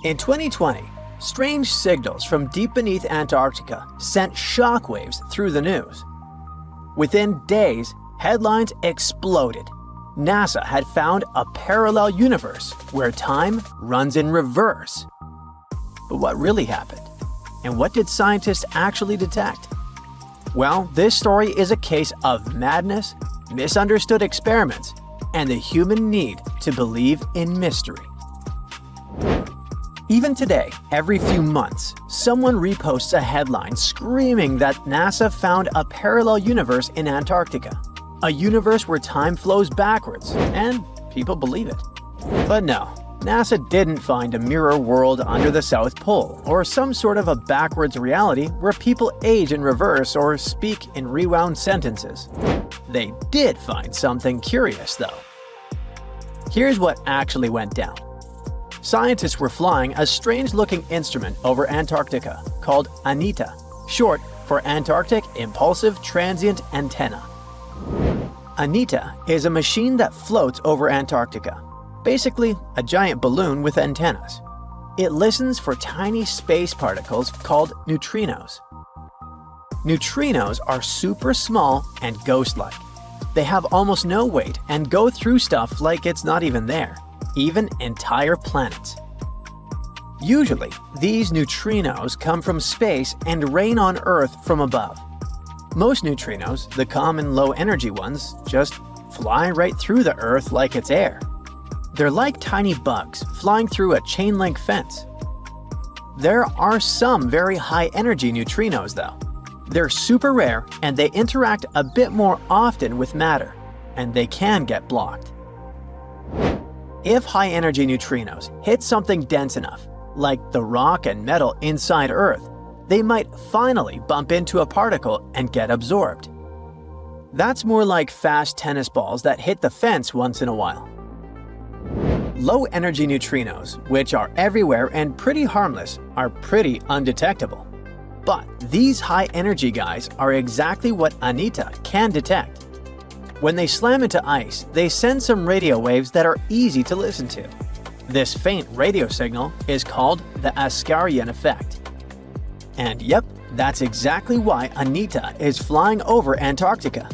In 2020, strange signals from deep beneath Antarctica sent shockwaves through the news. Within days, headlines exploded. NASA had found a parallel universe where time runs in reverse. But what really happened? And what did scientists actually detect? Well, this story is a case of madness, misunderstood experiments, and the human need to believe in mystery. Even today, every few months, someone reposts a headline screaming that NASA found a parallel universe in Antarctica. A universe where time flows backwards, and people believe it. But no, NASA didn't find a mirror world under the South Pole, or some sort of a backwards reality where people age in reverse or speak in rewound sentences. They did find something curious, though. Here's what actually went down. Scientists were flying a strange-looking instrument over Antarctica called ANITA, short for Antarctic Impulsive Transient Antenna. ANITA is a machine that floats over Antarctica, basically a giant balloon with antennas. It listens for tiny space particles called neutrinos. Neutrinos are super small and ghost-like. They have almost no weight and go through stuff like it's not even there, even entire planets. Usually, these neutrinos come from space and rain on Earth from above. Most neutrinos, the common low-energy ones, just fly right through the Earth like it's air. They're like tiny bugs flying through a chain-link fence. There are some very high-energy neutrinos, though. They're super rare and they interact a bit more often with matter, and they can get blocked. If high-energy neutrinos hit something dense enough, like the rock and metal inside Earth, they might finally bump into a particle and get absorbed. That's more like fast tennis balls that hit the fence once in a while. Low-energy neutrinos, which are everywhere and pretty harmless, are pretty undetectable. But these high-energy guys are exactly what ANITA can detect. When they slam into ice, they send some radio waves that are easy to listen to. This faint radio signal is called the Askaryan effect. And yep, that's exactly why ANITA is flying over Antarctica.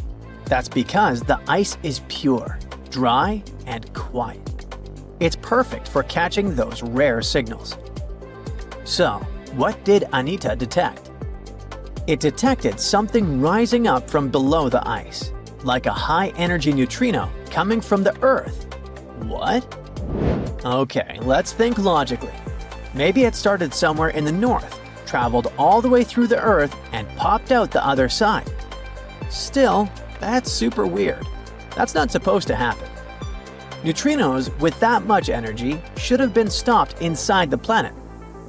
That's because the ice is pure, dry, and quiet. It's perfect for catching those rare signals. So, what did ANITA detect? It detected something rising up from below the ice, like a high-energy neutrino coming from the Earth. What? Okay, let's think logically. Maybe it started somewhere in the north, traveled all the way through the Earth, and popped out the other side. Still, that's super weird. That's not supposed to happen. Neutrinos with that much energy should have been stopped inside the planet.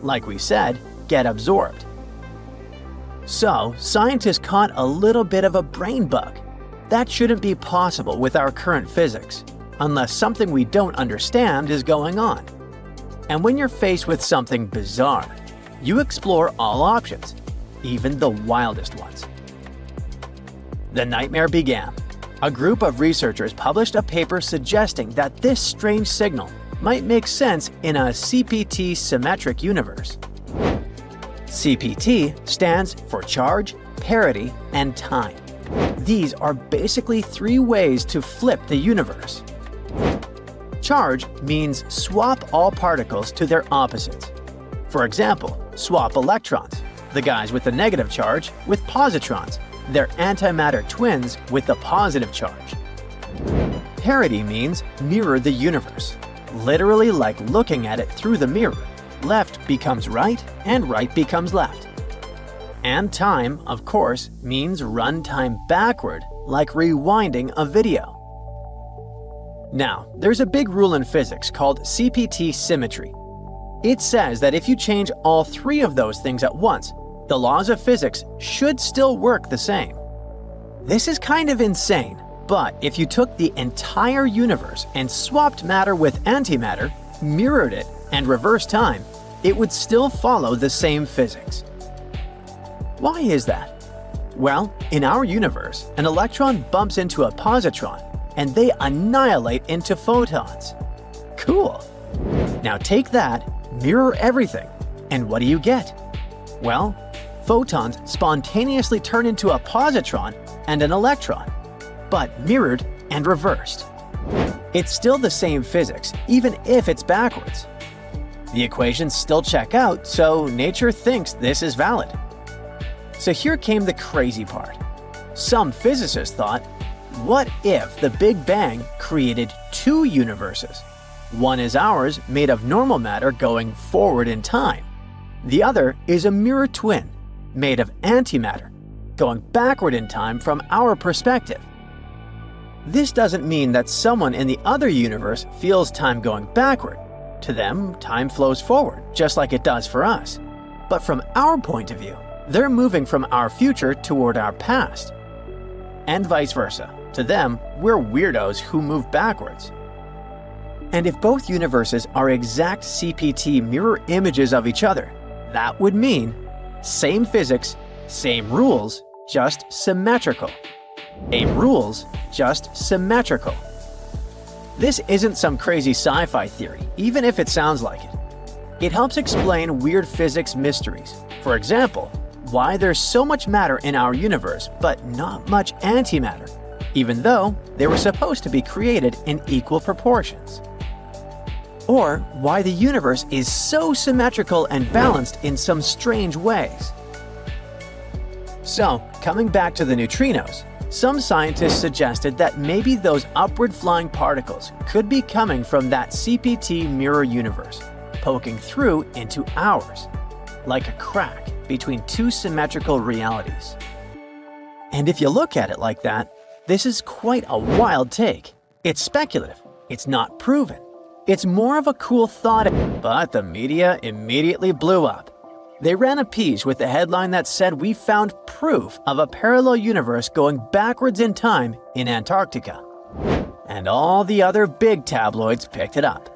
Like we said, get absorbed. So, scientists caught a little bit of a brain bug. That shouldn't be possible with our current physics, unless something we don't understand is going on. And when you're faced with something bizarre, you explore all options, even the wildest ones. The nightmare began. A group of researchers published a paper suggesting that this strange signal might make sense in a CPT-symmetric universe. CPT stands for charge, parity, and time. These are basically three ways to flip the universe. Charge means swap all particles to their opposites. For example, swap electrons, the guys with the negative charge, with positrons, their antimatter twins with the positive charge. Parity means mirror the universe, literally like looking at it through the mirror. Left becomes right and right becomes left. And time, of course, means run time backward, like rewinding a video. Now, there's a big rule in physics called CPT symmetry. It says that if you change all three of those things at once, the laws of physics should still work the same. This is kind of insane, but if you took the entire universe and swapped matter with antimatter, mirrored it, and reversed time, it would still follow the same physics. Why is that? Well, in our universe, an electron bumps into a positron, and they annihilate into photons. Cool! Now take that, mirror everything. And what do you get? Well, photons spontaneously turn into a positron and an electron, but mirrored and reversed. It's still the same physics, even if it's backwards. The equations still check out, so nature thinks this is valid. So here came the crazy part. Some physicists thought, what if the Big Bang created two universes? One is ours, made of normal matter going forward in time. The other is a mirror twin, made of antimatter, going backward in time from our perspective. This doesn't mean that someone in the other universe feels time going backward. To them, time flows forward, just like it does for us. But from our point of view, they're moving from our future toward our past. And vice versa. To them, we're weirdos who move backwards. And if both universes are exact CPT mirror images of each other, that would mean same physics, same rules, just symmetrical. Same rules, just symmetrical. This isn't some crazy sci-fi theory, even if it sounds like it. It helps explain weird physics mysteries. For example, why there's so much matter in our universe but not much antimatter, even though they were supposed to be created in equal proportions. Or why the universe is so symmetrical and balanced in some strange ways. So, coming back to the neutrinos, some scientists suggested that maybe those upward-flying particles could be coming from that CPT mirror universe, poking through into ours, like a crack between two symmetrical realities. And if you look at it like that, this is quite a wild take. It's speculative. It's not proven. It's more of a cool thought, but the media immediately blew up. They ran a piece with the headline that said we found proof of a parallel universe going backwards in time in Antarctica. And all the other big tabloids picked it up.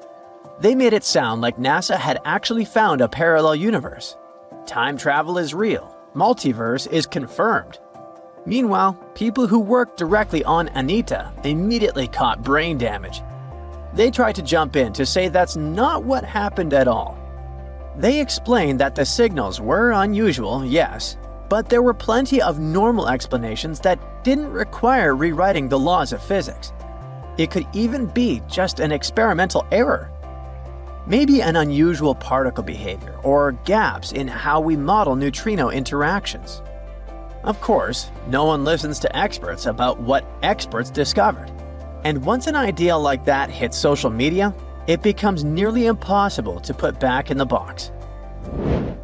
They made it sound like NASA had actually found a parallel universe. Time travel is real. Multiverse is confirmed. Meanwhile, people who worked directly on ANITA immediately caught brain damage. They tried to jump in to say that's not what happened at all. They explained that the signals were unusual, yes, but there were plenty of normal explanations that didn't require rewriting the laws of physics. It could even be just an experimental error. Maybe an unusual particle behavior or gaps in how we model neutrino interactions. Of course, no one listens to experts about what experts discovered. And once an idea like that hits social media, it becomes nearly impossible to put back in the box.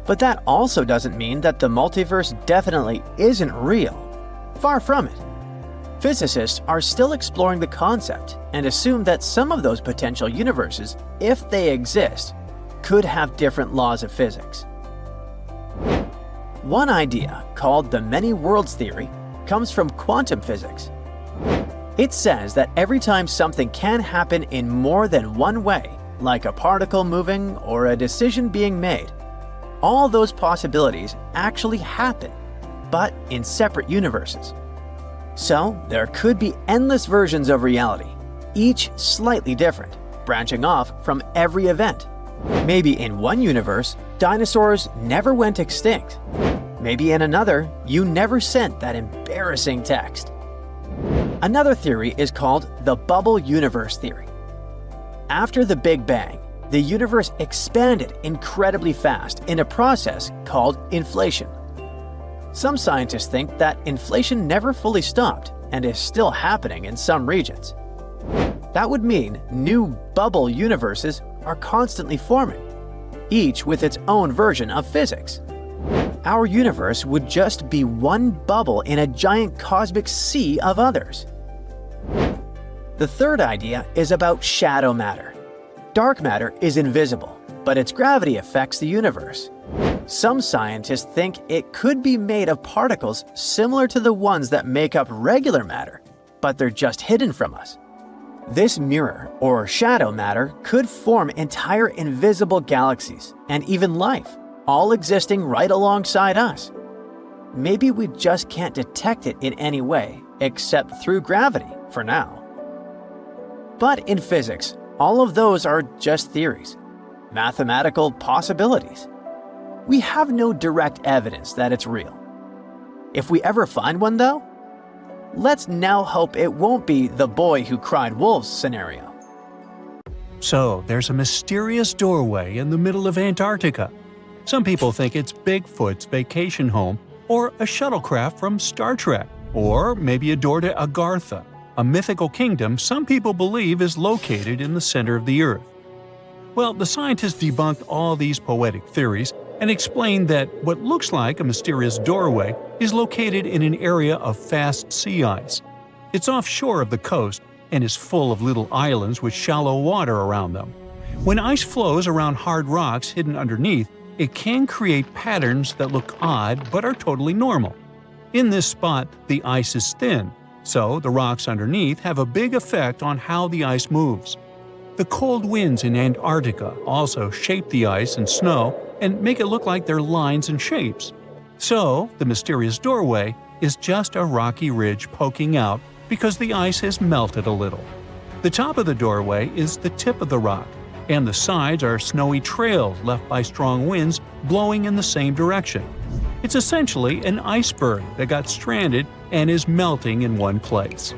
But that also doesn't mean that the multiverse definitely isn't real. Far from it. Physicists are still exploring the concept and assume that some of those potential universes, if they exist, could have different laws of physics. One idea, called the many worlds theory, comes from quantum physics. It says that every time something can happen in more than one way, like a particle moving or a decision being made, all those possibilities actually happen, but in separate universes. So there could be endless versions of reality, each slightly different, branching off from every event. Maybe in one universe, dinosaurs never went extinct. Maybe in another, you never sent that embarrassing text. Another theory is called the bubble universe theory. After the Big Bang, the universe expanded incredibly fast in a process called inflation. Some scientists think that inflation never fully stopped and is still happening in some regions. That would mean new bubble universes are constantly forming, each with its own version of physics. Our universe would just be one bubble in a giant cosmic sea of others. The third idea is about shadow matter. Dark matter is invisible, but its gravity affects the universe. Some scientists think it could be made of particles similar to the ones that make up regular matter, but they're just hidden from us. This mirror, or shadow matter, could form entire invisible galaxies and even life, all existing right alongside us. Maybe we just can't detect it in any way, except through gravity, for now. But in physics, all of those are just theories. mathematical possibilities. We have no direct evidence that it's real. If we ever find one though, let's now hope it won't be the boy who cried wolves scenario. So, there's a mysterious doorway in the middle of Antarctica. Some people think it's Bigfoot's vacation home, or a shuttlecraft from Star Trek, or maybe a door to Agartha, a mythical kingdom some people believe is located in the center of the Earth. Well, the scientists debunked all these poetic theories and explained that what looks like a mysterious doorway is located in an area of fast sea ice. It's offshore of the coast and is full of little islands with shallow water around them. When ice flows around hard rocks hidden underneath, it can create patterns that look odd but are totally normal. In this spot, the ice is thin, so the rocks underneath have a big effect on how the ice moves. The cold winds in Antarctica also shape the ice and snow and make it look like they're lines and shapes. So, the mysterious doorway is just a rocky ridge poking out because the ice has melted a little. The top of the doorway is the tip of the rock, and the sides are snowy trails left by strong winds blowing in the same direction. It's essentially an iceberg that got stranded and is melting in one place.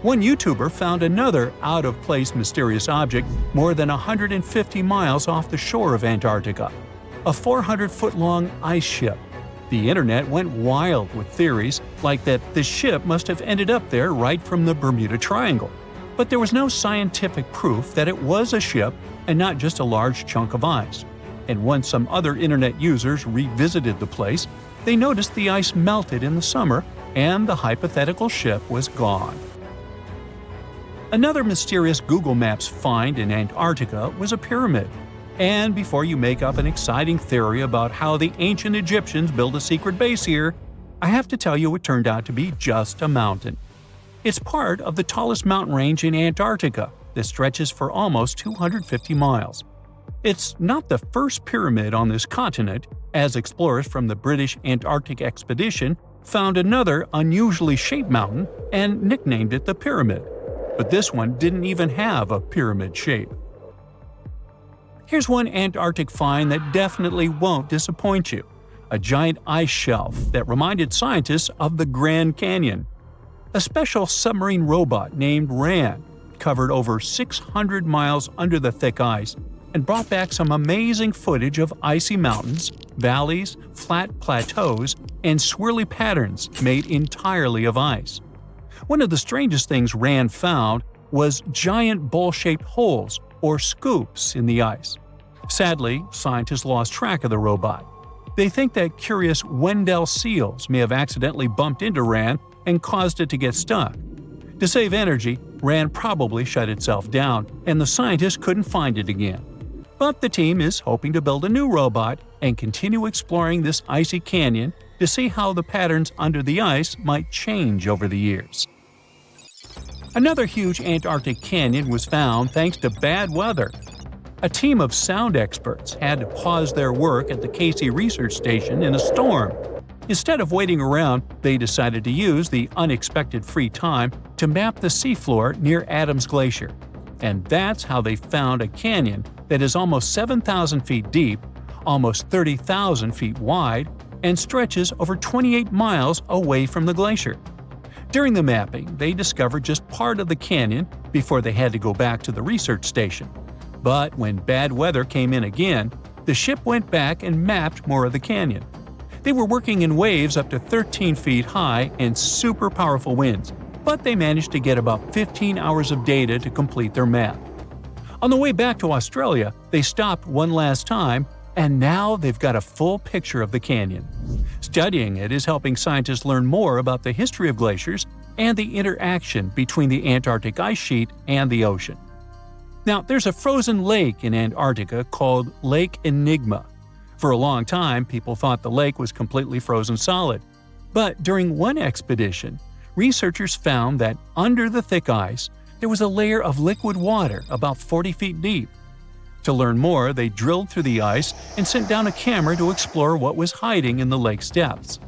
One YouTuber found another out-of-place mysterious object more than 150 miles off the shore of Antarctica, a 400-foot-long ice ship. The internet went wild with theories like that the ship must have ended up there right from the Bermuda Triangle. But there was no scientific proof that it was a ship and not just a large chunk of ice. And once some other internet users revisited the place, they noticed the ice melted in the summer and the hypothetical ship was gone. Another mysterious Google Maps find in Antarctica was a pyramid. And before you make up an exciting theory about how the ancient Egyptians built a secret base here, I have to tell you it turned out to be just a mountain. It's part of the tallest mountain range in Antarctica that stretches for almost 250 miles. It's not the first pyramid on this continent, as explorers from the British Antarctic Expedition found another unusually shaped mountain and nicknamed it the Pyramid. But this one didn't even have a pyramid shape. Here's one Antarctic find that definitely won't disappoint you: a giant ice shelf that reminded scientists of the Grand Canyon. A special submarine robot named RAN covered over 600 miles under the thick ice and brought back some amazing footage of icy mountains, valleys, flat plateaus, and swirly patterns made entirely of ice. One of the strangest things RAN found was giant bowl-shaped holes, or scoops, in the ice. Sadly, scientists lost track of the robot. They think that curious Wendell seals may have accidentally bumped into RAN and caused it to get stuck. To save energy, RAN probably shut itself down, and the scientists couldn't find it again. But the team is hoping to build a new robot and continue exploring this icy canyon to see how the patterns under the ice might change over the years. Another huge Antarctic canyon was found thanks to bad weather. A team of sound experts had to pause their work at the Casey Research Station in a storm. Instead of waiting around, they decided to use the unexpected free time to map the seafloor near Adams Glacier. And that's how they found a canyon that is almost 7,000 feet deep, almost 30,000 feet wide, and stretches over 28 miles away from the glacier. During the mapping, they discovered just part of the canyon before they had to go back to the research station. But when bad weather came in again, the ship went back and mapped more of the canyon. They were working in waves up to 13 feet high and super powerful winds, but they managed to get about 15 hours of data to complete their map. On the way back to Australia, they stopped one last time, and now they've got a full picture of the canyon. Studying it is helping scientists learn more about the history of glaciers and the interaction between the Antarctic ice sheet and the ocean. Now, there's a frozen lake in Antarctica called Lake Enigma. For a long time, people thought the lake was completely frozen solid. But during one expedition, researchers found that under the thick ice, there was a layer of liquid water about 40 feet deep. To learn more, they drilled through the ice and sent down a camera to explore what was hiding in the lake's depths.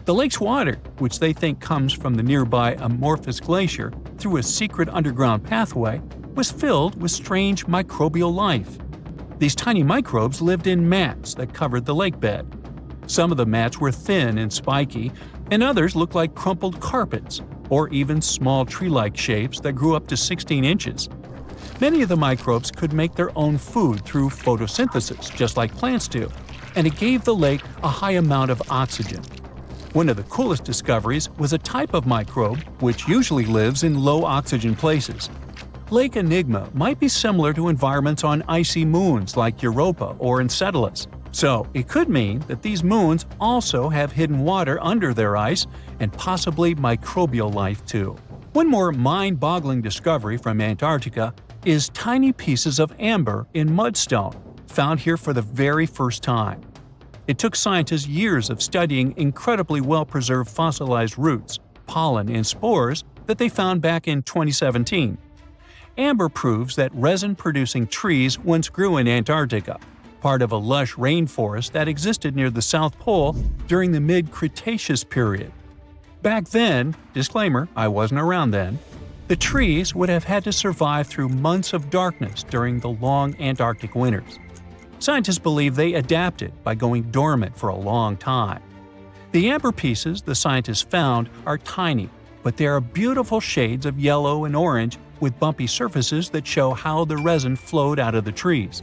The lake's water, which they think comes from the nearby amorphous glacier through a secret underground pathway, was filled with strange microbial life. These tiny microbes lived in mats that covered the lake bed. Some of the mats were thin and spiky, and others looked like crumpled carpets, or even small tree-like shapes that grew up to 16 inches. Many of the microbes could make their own food through photosynthesis, just like plants do, and it gave the lake a high amount of oxygen. One of the coolest discoveries was a type of microbe which usually lives in low-oxygen places. Lake Enigma might be similar to environments on icy moons like Europa or Enceladus, so it could mean that these moons also have hidden water under their ice and possibly microbial life too. One more mind-boggling discovery from Antarctica is tiny pieces of amber in mudstone, found here for the very first time. It took scientists years of studying incredibly well-preserved fossilized roots, pollen, and spores that they found back in 2017. Amber proves that resin-producing trees once grew in Antarctica, part of a lush rainforest that existed near the South Pole during the mid-Cretaceous period. Back then, disclaimer, I wasn't around then, the trees would have had to survive through months of darkness during the long Antarctic winters. Scientists believe they adapted by going dormant for a long time. The amber pieces the scientists found are tiny, but they are beautiful shades of yellow and orange with bumpy surfaces that show how the resin flowed out of the trees.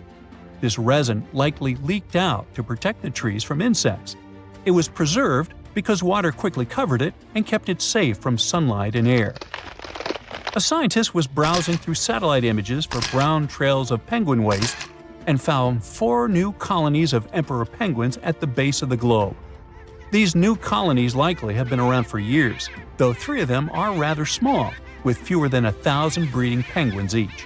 This resin likely leaked out to protect the trees from insects. It was preserved because water quickly covered it and kept it safe from sunlight and air. A scientist was browsing through satellite images for brown trails of penguin waste and found 4 new colonies of emperor penguins at the base of the globe. These new colonies likely have been around for years, though 3 of them are rather small, with fewer than 1,000 breeding penguins each.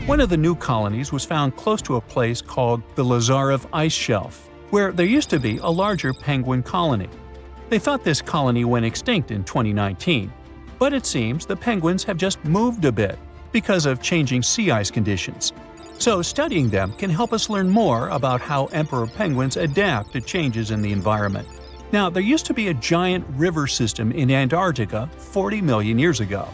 One of the new colonies was found close to a place called the Lazarev Ice Shelf, where there used to be a larger penguin colony. They thought this colony went extinct in 2019, but it seems the penguins have just moved a bit because of changing sea ice conditions. So studying them can help us learn more about how emperor penguins adapt to changes in the environment. Now, there used to be a giant river system in Antarctica 40 million years ago.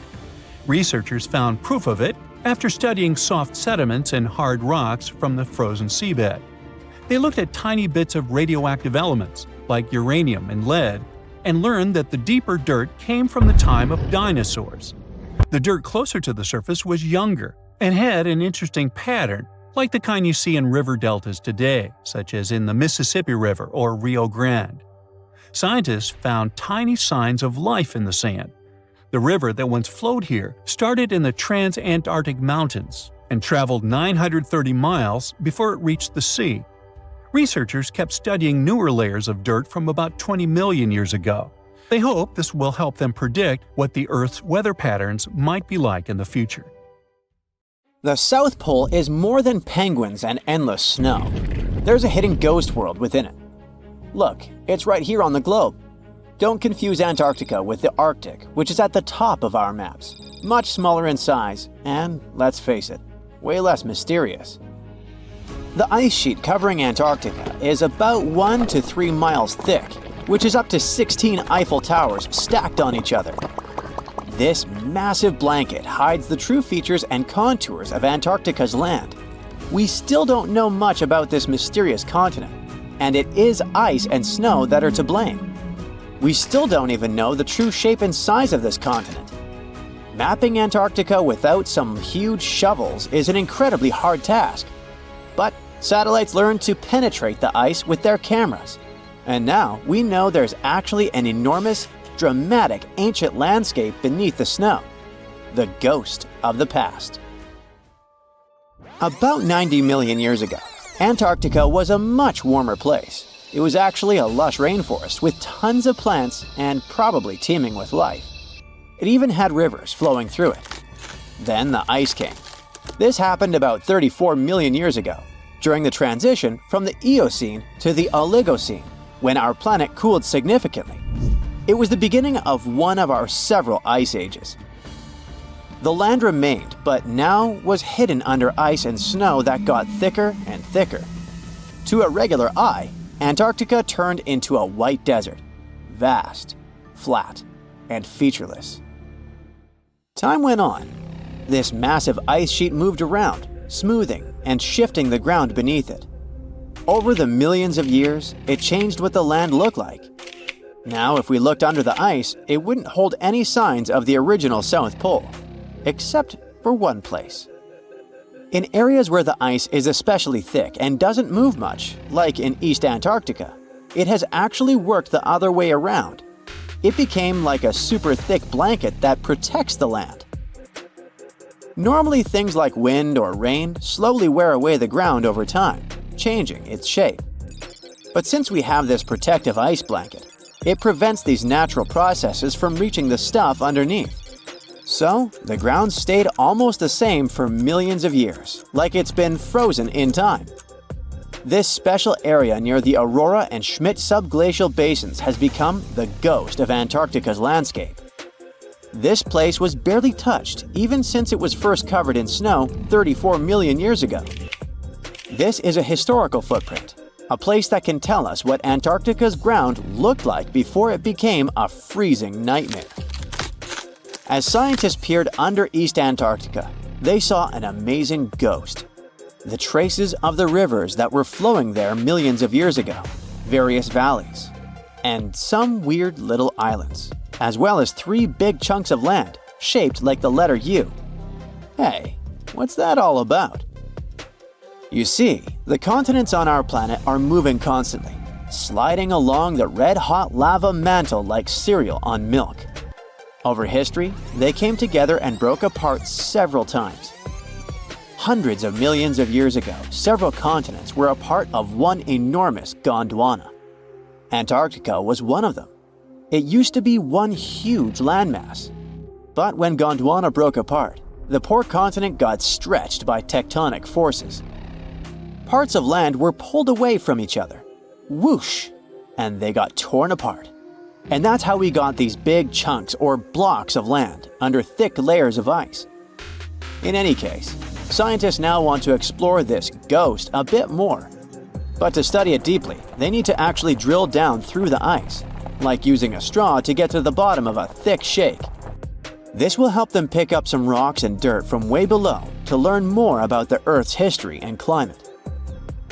Researchers found proof of it after studying soft sediments and hard rocks from the frozen seabed. They looked at tiny bits of radioactive elements, like uranium and lead, and learned that the deeper dirt came from the time of dinosaurs. The dirt closer to the surface was younger and had an interesting pattern, like the kind you see in river deltas today, such as in the Mississippi River or Rio Grande. Scientists found tiny signs of life in the sand. The river that once flowed here started in the Trans-Antarctic Mountains and traveled 930 miles before it reached the sea. Researchers kept studying newer layers of dirt from about 20 million years ago. They hope this will help them predict what the Earth's weather patterns might be like in the future. The South Pole is more than penguins and endless snow. There's a hidden ghost world within it. Look, it's right here on the globe. Don't confuse Antarctica with the Arctic, which is at the top of our maps. Much smaller in size, and, let's face it, way less mysterious. The ice sheet covering Antarctica is about 1 to 3 miles thick, which is up to 16 Eiffel Towers stacked on each other. This massive blanket hides the true features and contours of Antarctica's land. We still don't know much about this mysterious continent, and it is ice and snow that are to blame. We still don't even know the true shape and size of this continent. Mapping Antarctica without some huge shovels is an incredibly hard task. But satellites learned to penetrate the ice with their cameras. And now we know there's actually an enormous, dramatic ancient landscape beneath the snow. The ghost of the past. About 90 million years ago, Antarctica was a much warmer place. It was actually a lush rainforest with tons of plants and probably teeming with life. It even had rivers flowing through it. Then the ice came. This happened about 34 million years ago, during the transition from the Eocene to the Oligocene, when our planet cooled significantly. It was the beginning of one of our several ice ages. The land remained, but now was hidden under ice and snow that got thicker and thicker. To a regular eye, Antarctica turned into a white desert, vast, flat, and featureless. Time went on. This massive ice sheet moved around, smoothing and shifting the ground beneath it. Over the millions of years, it changed what the land looked like. Now, if we looked under the ice, it wouldn't hold any signs of the original South Pole, except for one place. In areas where the ice is especially thick and doesn't move much, like in East Antarctica, it has actually worked the other way around. It became like a super thick blanket that protects the land. Normally, things like wind or rain slowly wear away the ground over time, changing its shape. But since we have this protective ice blanket, it prevents these natural processes from reaching the stuff underneath. So, the ground stayed almost the same for millions of years, like it's been frozen in time. This special area near the Aurora and Schmidt subglacial basins has become the ghost of Antarctica's landscape. This place was barely touched even since it was first covered in snow 34 million years ago. This is a historical footprint, a place that can tell us what Antarctica's ground looked like before it became a freezing nightmare. As scientists peered under East Antarctica, they saw an amazing ghost. The traces of the rivers that were flowing there millions of years ago, various valleys, and some weird little islands, as well as 3 big chunks of land shaped like the letter U. Hey, what's that all about? You see, the continents on our planet are moving constantly, sliding along the red-hot lava mantle like cereal on milk. Over history, they came together and broke apart several times. Hundreds of millions of years ago, several continents were a part of one enormous Gondwana. Antarctica was one of them. It used to be one huge landmass. But when Gondwana broke apart, the poor continent got stretched by tectonic forces. Parts of land were pulled away from each other. Whoosh! And they got torn apart. And that's how we got these big chunks or blocks of land under thick layers of ice. In any case, scientists now want to explore this ghost a bit more. But to study it deeply, they need to actually drill down through the ice, like using a straw to get to the bottom of a thick shake. This will help them pick up some rocks and dirt from way below to learn more about the Earth's history and climate.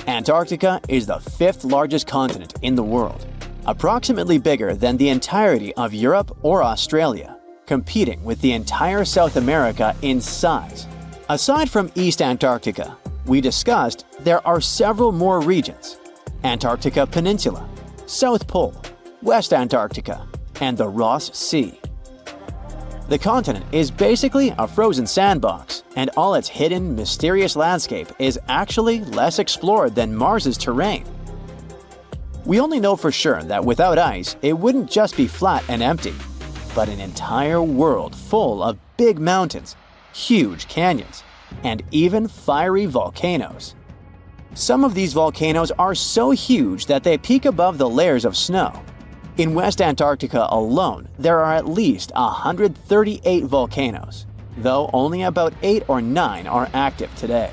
Antarctica is the 5th largest continent in the world, approximately bigger than the entirety of Europe or Australia, competing with the entire South America in size. Aside from East Antarctica, we discussed there are several more regions: Antarctica Peninsula, South Pole, West Antarctica, and the Ross Sea. The continent is basically a frozen sandbox, and all its hidden, mysterious landscape is actually less explored than Mars's terrain. We only know for sure that without ice, it wouldn't just be flat and empty, but an entire world full of big mountains, huge canyons, and even fiery volcanoes. Some of these volcanoes are so huge that they peak above the layers of snow. In West Antarctica alone, there are at least 138 volcanoes, though only about 8 or 9 are active today.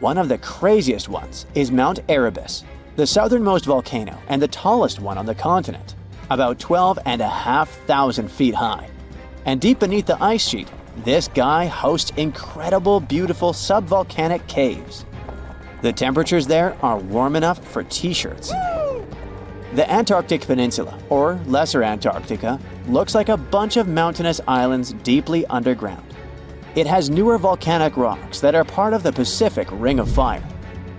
One of the craziest ones is Mount Erebus, the southernmost volcano and the tallest one on the continent, about 12,500 feet high. And deep beneath the ice sheet, this guy hosts incredible, beautiful subvolcanic caves. The temperatures there are warm enough for t-shirts. The Antarctic Peninsula, or Lesser Antarctica, looks like a bunch of mountainous islands deeply underground. It has newer volcanic rocks that are part of the Pacific Ring of Fire,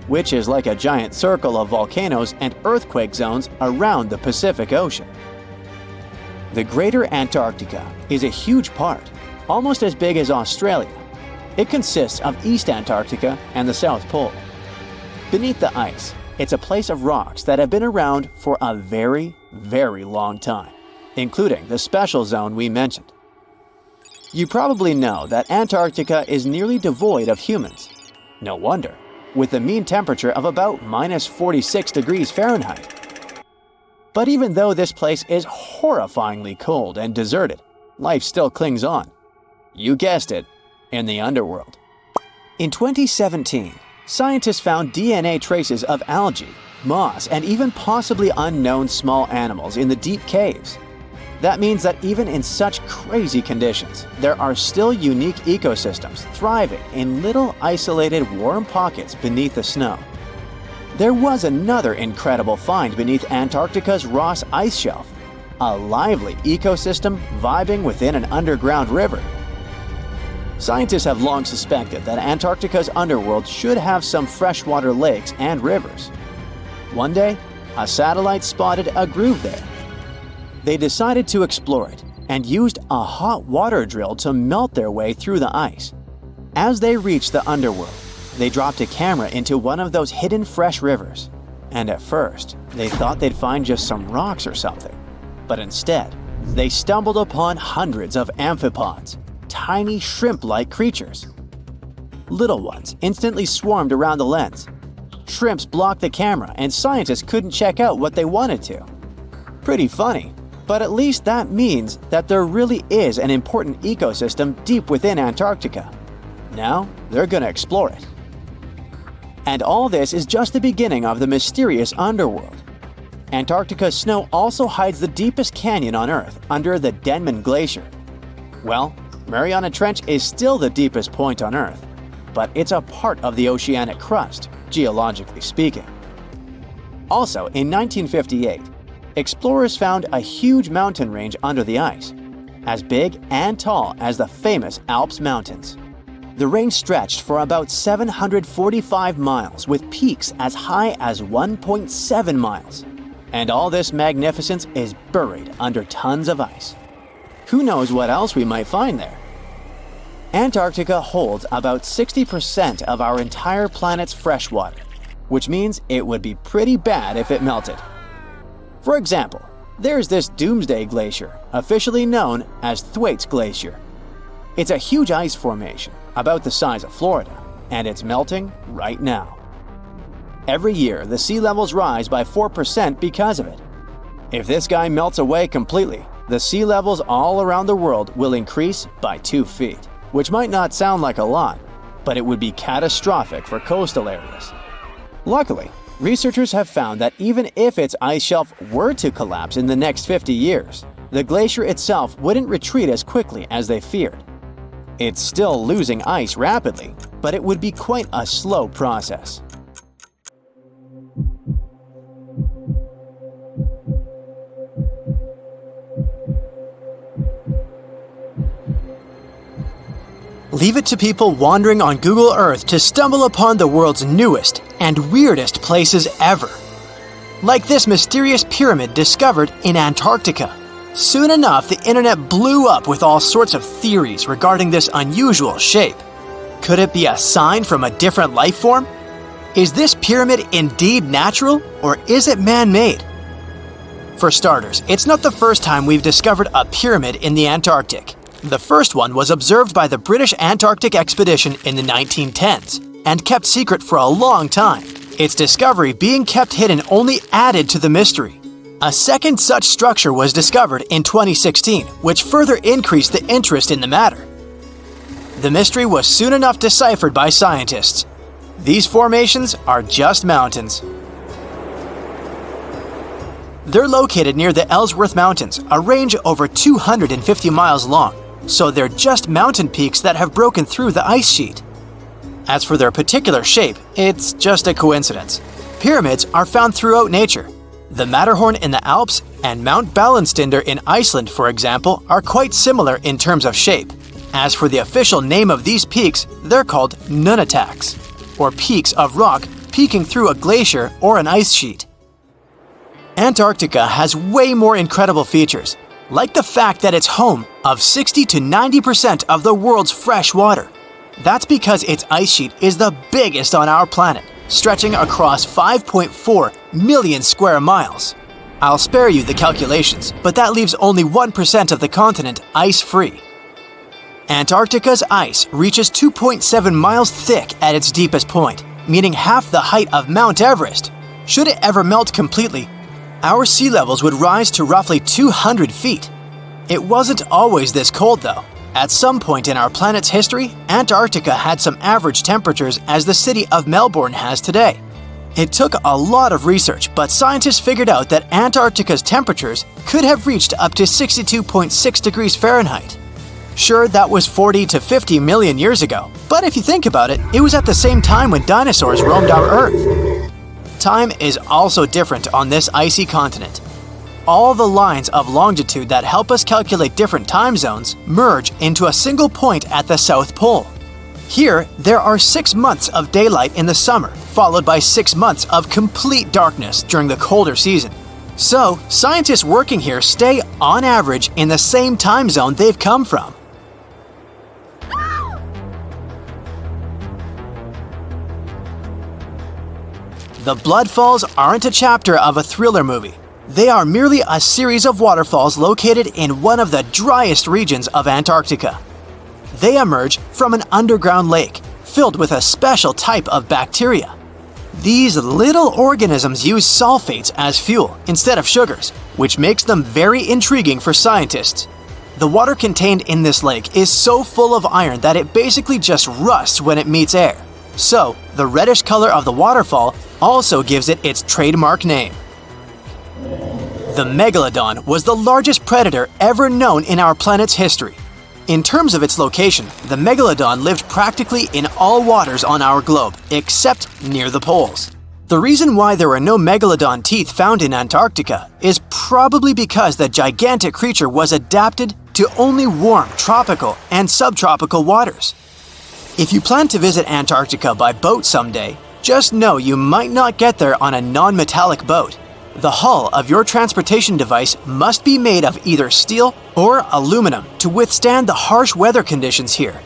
which is like a giant circle of volcanoes and earthquake zones around the Pacific Ocean. The Greater Antarctica is a huge part, almost as big as Australia. It consists of East Antarctica and the South Pole. Beneath the ice, it's a place of rocks that have been around for a very, very long time, including the special zone we mentioned. You probably know that Antarctica is nearly devoid of humans. No wonder, with a mean temperature of about -46 degrees Fahrenheit. But even though this place is horrifyingly cold and deserted, life still clings on. You guessed it, in the underworld. In 2017, scientists found DNA traces of algae, moss, and even possibly unknown small animals in the deep caves. That means that even in such crazy conditions, there are still unique ecosystems thriving in little isolated warm pockets beneath the snow. There was another incredible find beneath Antarctica's Ross ice shelf, a lively ecosystem vibing within an underground river. Scientists have long suspected that Antarctica's underworld should have some freshwater lakes and rivers. One day, a satellite spotted a groove there. They decided to explore it and used a hot water drill to melt their way through the ice. As they reached the underworld, they dropped a camera into one of those hidden fresh rivers. And at first, they thought they'd find just some rocks or something. But instead, they stumbled upon hundreds of amphipods, tiny shrimp-like creatures. Little ones instantly swarmed around the lens. Shrimps blocked the camera and scientists couldn't check out what they wanted to. Pretty funny, but at least that means that there really is an important ecosystem deep within Antarctica. Now, they're gonna explore it. And all this is just the beginning of the mysterious underworld. Antarctica's snow also hides the deepest canyon on Earth under the Denman Glacier. Well, Mariana Trench is still the deepest point on Earth, but it's a part of the oceanic crust, geologically speaking. Also, in 1958, explorers found a huge mountain range under the ice, as big and tall as the famous Alps Mountains. The range stretched for about 745 miles with peaks as high as 1.7 miles. And all this magnificence is buried under tons of ice. Who knows what else we might find there? Antarctica holds about 60% of our entire planet's freshwater, which means it would be pretty bad if it melted. For example, there's this Doomsday glacier, officially known as Thwaites Glacier. It's a huge ice formation, about the size of Florida, and it's melting right now. Every year, the sea levels rise by 4% because of it. If this guy melts away completely, the sea levels all around the world will increase by 2 feet, which might not sound like a lot, but it would be catastrophic for coastal areas. Luckily, researchers have found that even if its ice shelf were to collapse in the next 50 years, the glacier itself wouldn't retreat as quickly as they feared. It's still losing ice rapidly, but it would be quite a slow process. Leave it to people wandering on Google Earth to stumble upon the world's newest and weirdest places ever. Like this mysterious pyramid discovered in Antarctica. Soon enough, the internet blew up with all sorts of theories regarding this unusual shape. Could it be a sign from a different life form? Is this pyramid indeed natural, or is it man-made? For starters, it's not the first time we've discovered a pyramid in the Antarctic. The first one was observed by the British Antarctic expedition in the 1910s and kept secret for a long time. Its discovery being kept hidden only added to the mystery. A second such structure was discovered in 2016, which further increased the interest in the matter. The mystery was soon enough deciphered by scientists. These formations are just mountains. They're located near the Ellsworth Mountains, a range over 250 miles long, so they're just mountain peaks that have broken through the ice sheet. As for their particular shape, it's just a coincidence. Pyramids are found throughout nature. The Matterhorn in the Alps and Mount Ballenstinder in Iceland, for example, are quite similar in terms of shape. As for the official name of these peaks, they're called nunataks, or peaks of rock peeking through a glacier or an ice sheet. Antarctica has way more incredible features, like the fact that it's home of 60 to 90% of the world's fresh water. That's because its ice sheet is the biggest on our planet, stretching across 5.4 million square miles. I'll spare you the calculations, but that leaves only 1% of the continent ice-free. Antarctica's ice reaches 2.7 miles thick at its deepest point, meaning half the height of Mount Everest. Should it ever melt completely, our sea levels would rise to roughly 200 feet. It wasn't always this cold, though. At some point in our planet's history, Antarctica had some average temperatures as the city of Melbourne has today. It took a lot of research, but scientists figured out that Antarctica's temperatures could have reached up to 62.6 degrees Fahrenheit. Sure, that was 40 to 50 million years ago, but if you think about it, it was at the same time when dinosaurs roamed our Earth. Time is also different on this icy continent. All the lines of longitude that help us calculate different time zones merge into a single point at the South Pole. Here, there are 6 months of daylight in the summer, followed by 6 months of complete darkness during the colder season. So, scientists working here stay, on average, in the same time zone they've come from. The Blood Falls aren't a chapter of a thriller movie. They are merely a series of waterfalls located in one of the driest regions of Antarctica. They emerge from an underground lake filled with a special type of bacteria. These little organisms use sulfates as fuel instead of sugars, which makes them very intriguing for scientists. The water contained in this lake is so full of iron that it basically just rusts when it meets air. So, the reddish color of the waterfall also gives it its trademark name. The megalodon was the largest predator ever known in our planet's history. In terms of its location, the megalodon lived practically in all waters on our globe, except near the poles. The reason why there were no megalodon teeth found in Antarctica is probably because the gigantic creature was adapted to only warm tropical and subtropical waters. If you plan to visit Antarctica by boat someday, just know you might not get there on a non-metallic boat. The hull of your transportation device must be made of either steel or aluminum to withstand the harsh weather conditions here.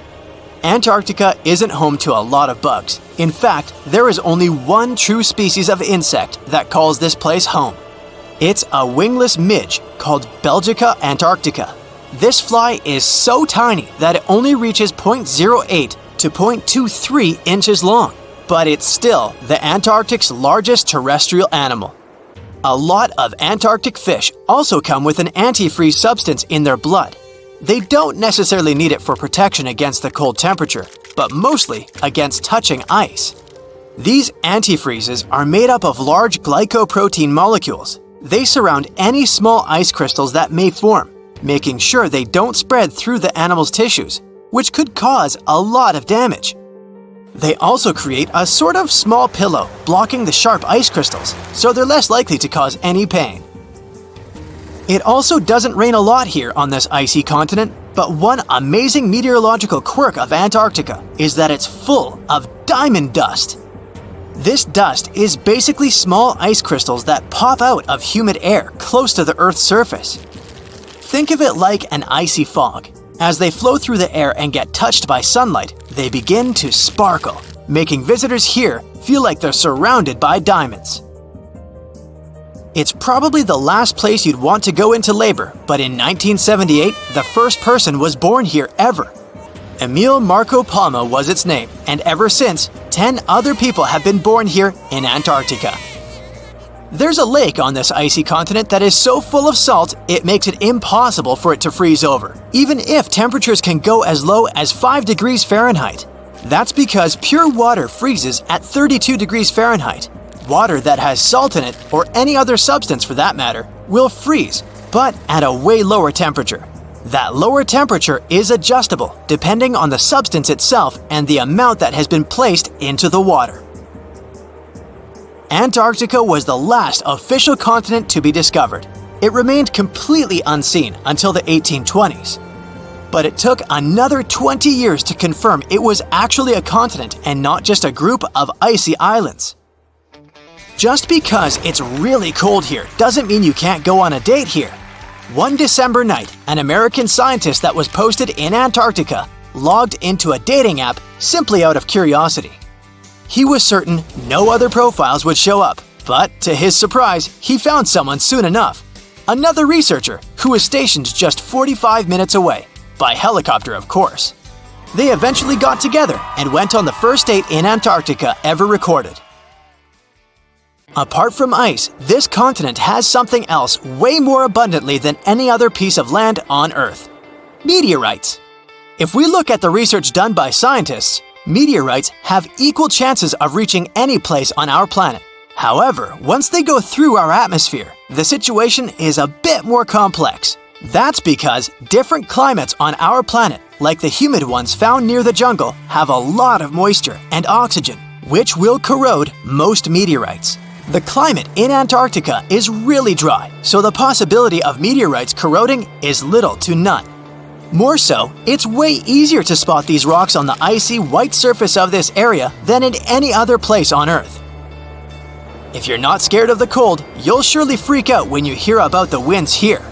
Antarctica isn't home to a lot of bugs. In fact, there is only one true species of insect that calls this place home. It's a wingless midge called Belgica antarctica. This fly is so tiny that it only reaches 0.08 to 0.23 inches long, but it's still the Antarctic's largest terrestrial animal. A lot of Antarctic fish also come with an antifreeze substance in their blood. They don't necessarily need it for protection against the cold temperature, but mostly against touching ice. These antifreezes are made up of large glycoprotein molecules. They surround any small ice crystals that may form, making sure they don't spread through the animal's tissues, which could cause a lot of damage. They also create a sort of small pillow blocking the sharp ice crystals, so they're less likely to cause any pain. It also doesn't rain a lot here on this icy continent, but one amazing meteorological quirk of Antarctica is that it's full of diamond dust. This dust is basically small ice crystals that pop out of humid air close to the Earth's surface. Think of it like an icy fog. As they flow through the air and get touched by sunlight, they begin to sparkle, making visitors here feel like they're surrounded by diamonds. It's probably the last place you'd want to go into labor, but in 1978, the first person was born here ever. Emil Marco Palma was its name, and ever since, 10 other people have been born here in Antarctica. There's a lake on this icy continent that is so full of salt, it makes it impossible for it to freeze over, even if temperatures can go as low as 5 degrees Fahrenheit. That's because pure water freezes at 32 degrees Fahrenheit. Water that has salt in it, or any other substance for that matter, will freeze, but at a way lower temperature. That lower temperature is adjustable depending on the substance itself and the amount that has been placed into the water. Antarctica was the last official continent to be discovered. It remained completely unseen until the 1820s. But it took another 20 years to confirm it was actually a continent and not just a group of icy islands. Just because it's really cold here doesn't mean you can't go on a date here. One December night, an American scientist that was posted in Antarctica logged into a dating app simply out of curiosity. He was certain no other profiles would show up, but to his surprise, he found someone soon enough. Another researcher who was stationed just 45 minutes away, by helicopter of course. They eventually got together and went on the first date in Antarctica ever recorded. Apart from ice, this continent has something else way more abundantly than any other piece of land on Earth: meteorites. If we look at the research done by scientists, meteorites have equal chances of reaching any place on our planet, However, once they go through our atmosphere, the situation is a bit more complex. That's because different climates on our planet, like the humid ones found near the jungle, have a lot of moisture and oxygen, which will corrode most meteorites. The climate in Antarctica is really dry, so the possibility of meteorites corroding is little to none. More so, it's way easier to spot these rocks on the icy white surface of this area than in any other place on Earth. If you're not scared of the cold, you'll surely freak out when you hear about the winds here.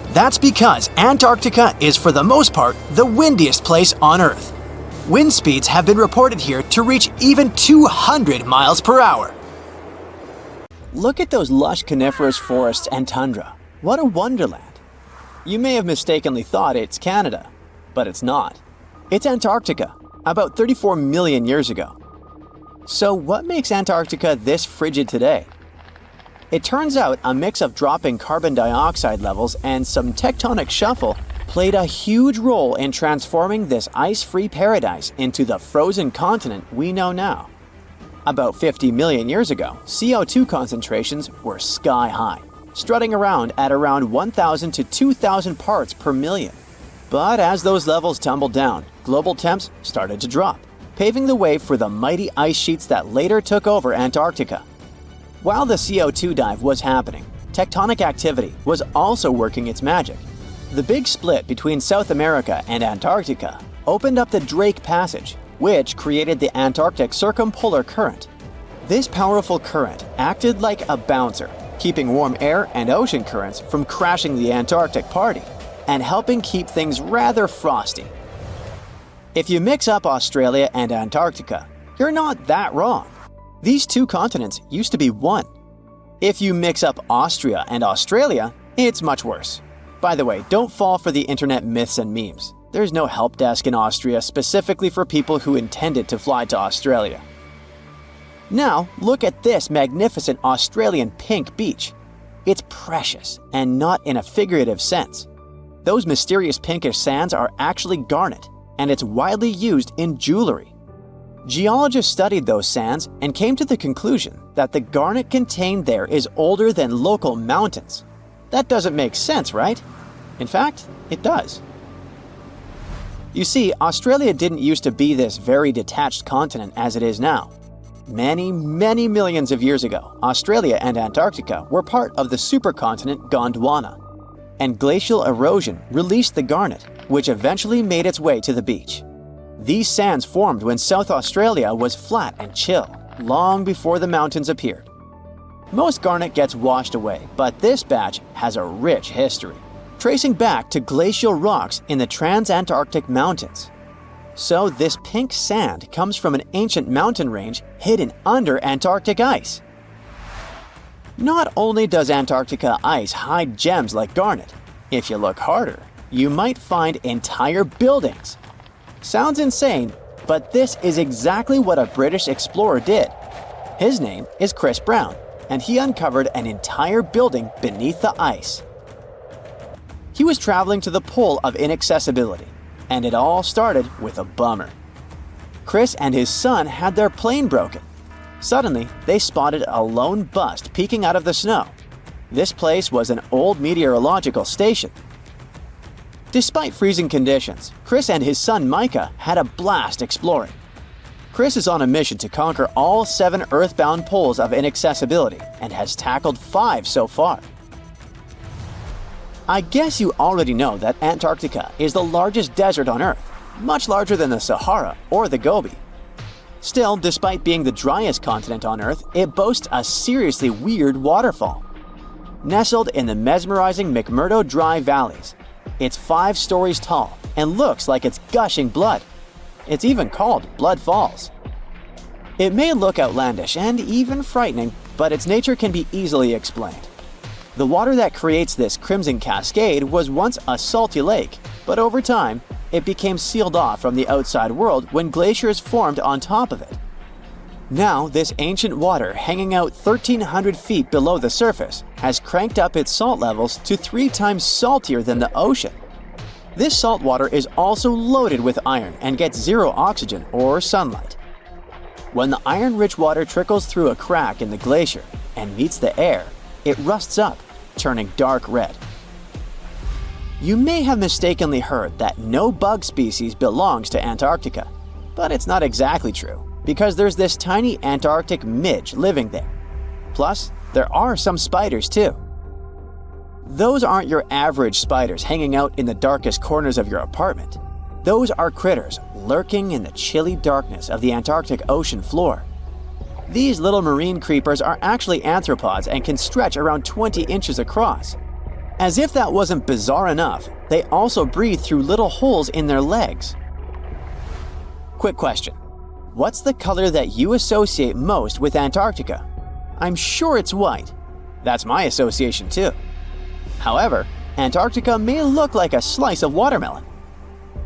That's because Antarctica is for the most part the windiest place on Earth. Wind speeds have been reported here to reach even 200 miles per hour. Look at those lush coniferous forests and tundra. What a wonderland. You may have mistakenly thought it's Canada, but it's not. It's Antarctica, about 34 million years ago. So what makes Antarctica this frigid today? It turns out a mix of dropping carbon dioxide levels and some tectonic shuffle played a huge role in transforming this ice-free paradise into the frozen continent we know now. About 50 million years ago, CO2 concentrations were sky high, strutting around at around 1,000 to 2,000 parts per million. But as those levels tumbled down, global temps started to drop, paving the way for the mighty ice sheets that later took over Antarctica. While the CO2 dive was happening, tectonic activity was also working its magic. The big split between South America and Antarctica opened up the Drake Passage, which created the Antarctic Circumpolar Current. This powerful current acted like a bouncer, keeping warm air and ocean currents from crashing the Antarctic party, and helping keep things rather frosty. If you mix up Australia and Antarctica, you're not that wrong. These two continents used to be one. If you mix up Austria and Australia, it's much worse. By the way, don't fall for the internet myths and memes. There's no help desk in Austria specifically for people who intended to fly to Australia. Now, look at this magnificent Australian pink beach. It's precious, and not in a figurative sense. Those mysterious pinkish sands are actually garnet, and it's widely used in jewelry. Geologists studied those sands and came to the conclusion that the garnet contained there is older than local mountains. That doesn't make sense, right? In fact, it does. You see, Australia didn't used to be this very detached continent as it is now. Many millions of years ago, Australia and Antarctica were part of the supercontinent Gondwana, and glacial erosion released the garnet, which eventually made its way to the beach. These sands formed when South Australia was flat and chill, long before the mountains appeared. Most garnet gets washed away, but this batch has a rich history, tracing back to glacial rocks in the Transantarctic Mountains. So this pink sand comes from an ancient mountain range hidden under Antarctic ice. Not only does Antarctica ice hide gems like garnet, if you look harder, you might find entire buildings. Sounds insane, but this is exactly what a British explorer did. His name is Chris Brown, and he uncovered an entire building beneath the ice. He was traveling to the pole of inaccessibility, and it all started with a bummer. Chris and his son had their plane broken. Suddenly, they spotted a lone bust peeking out of the snow. This place was an old meteorological station. Despite freezing conditions, Chris and his son Micah had a blast exploring. Chris is on a mission to conquer all 7 earthbound poles of inaccessibility and has tackled 5 so far. I guess you already know that Antarctica is the largest desert on Earth, much larger than the Sahara or the Gobi. Still, despite being the driest continent on Earth, it boasts a seriously weird waterfall. Nestled in the mesmerizing McMurdo Dry Valleys, it's 5 stories tall and looks like it's gushing blood. It's even called Blood Falls. It may look outlandish and even frightening, but its nature can be easily explained. The water that creates this crimson cascade was once a salty lake, but over time, it became sealed off from the outside world when glaciers formed on top of it. Now, this ancient water hanging out 1,300 feet below the surface has cranked up its salt levels to 3 times saltier than the ocean. This salt water is also loaded with iron and gets 0 oxygen or sunlight. When the iron-rich water trickles through a crack in the glacier and meets the air, it rusts up, turning dark red. You may have mistakenly heard that no bug species belongs to Antarctica, but it's not exactly true, because there's this tiny Antarctic midge living there. Plus, there are some spiders too. Those aren't your average spiders hanging out in the darkest corners of your apartment. Those are critters lurking in the chilly darkness of the Antarctic ocean floor. These little marine creepers are actually arthropods and can stretch around 20 inches across. As if that wasn't bizarre enough, they also breathe through little holes in their legs. Quick question. What's the color that you associate most with Antarctica? I'm sure it's white. That's my association too. However, Antarctica may look like a slice of watermelon.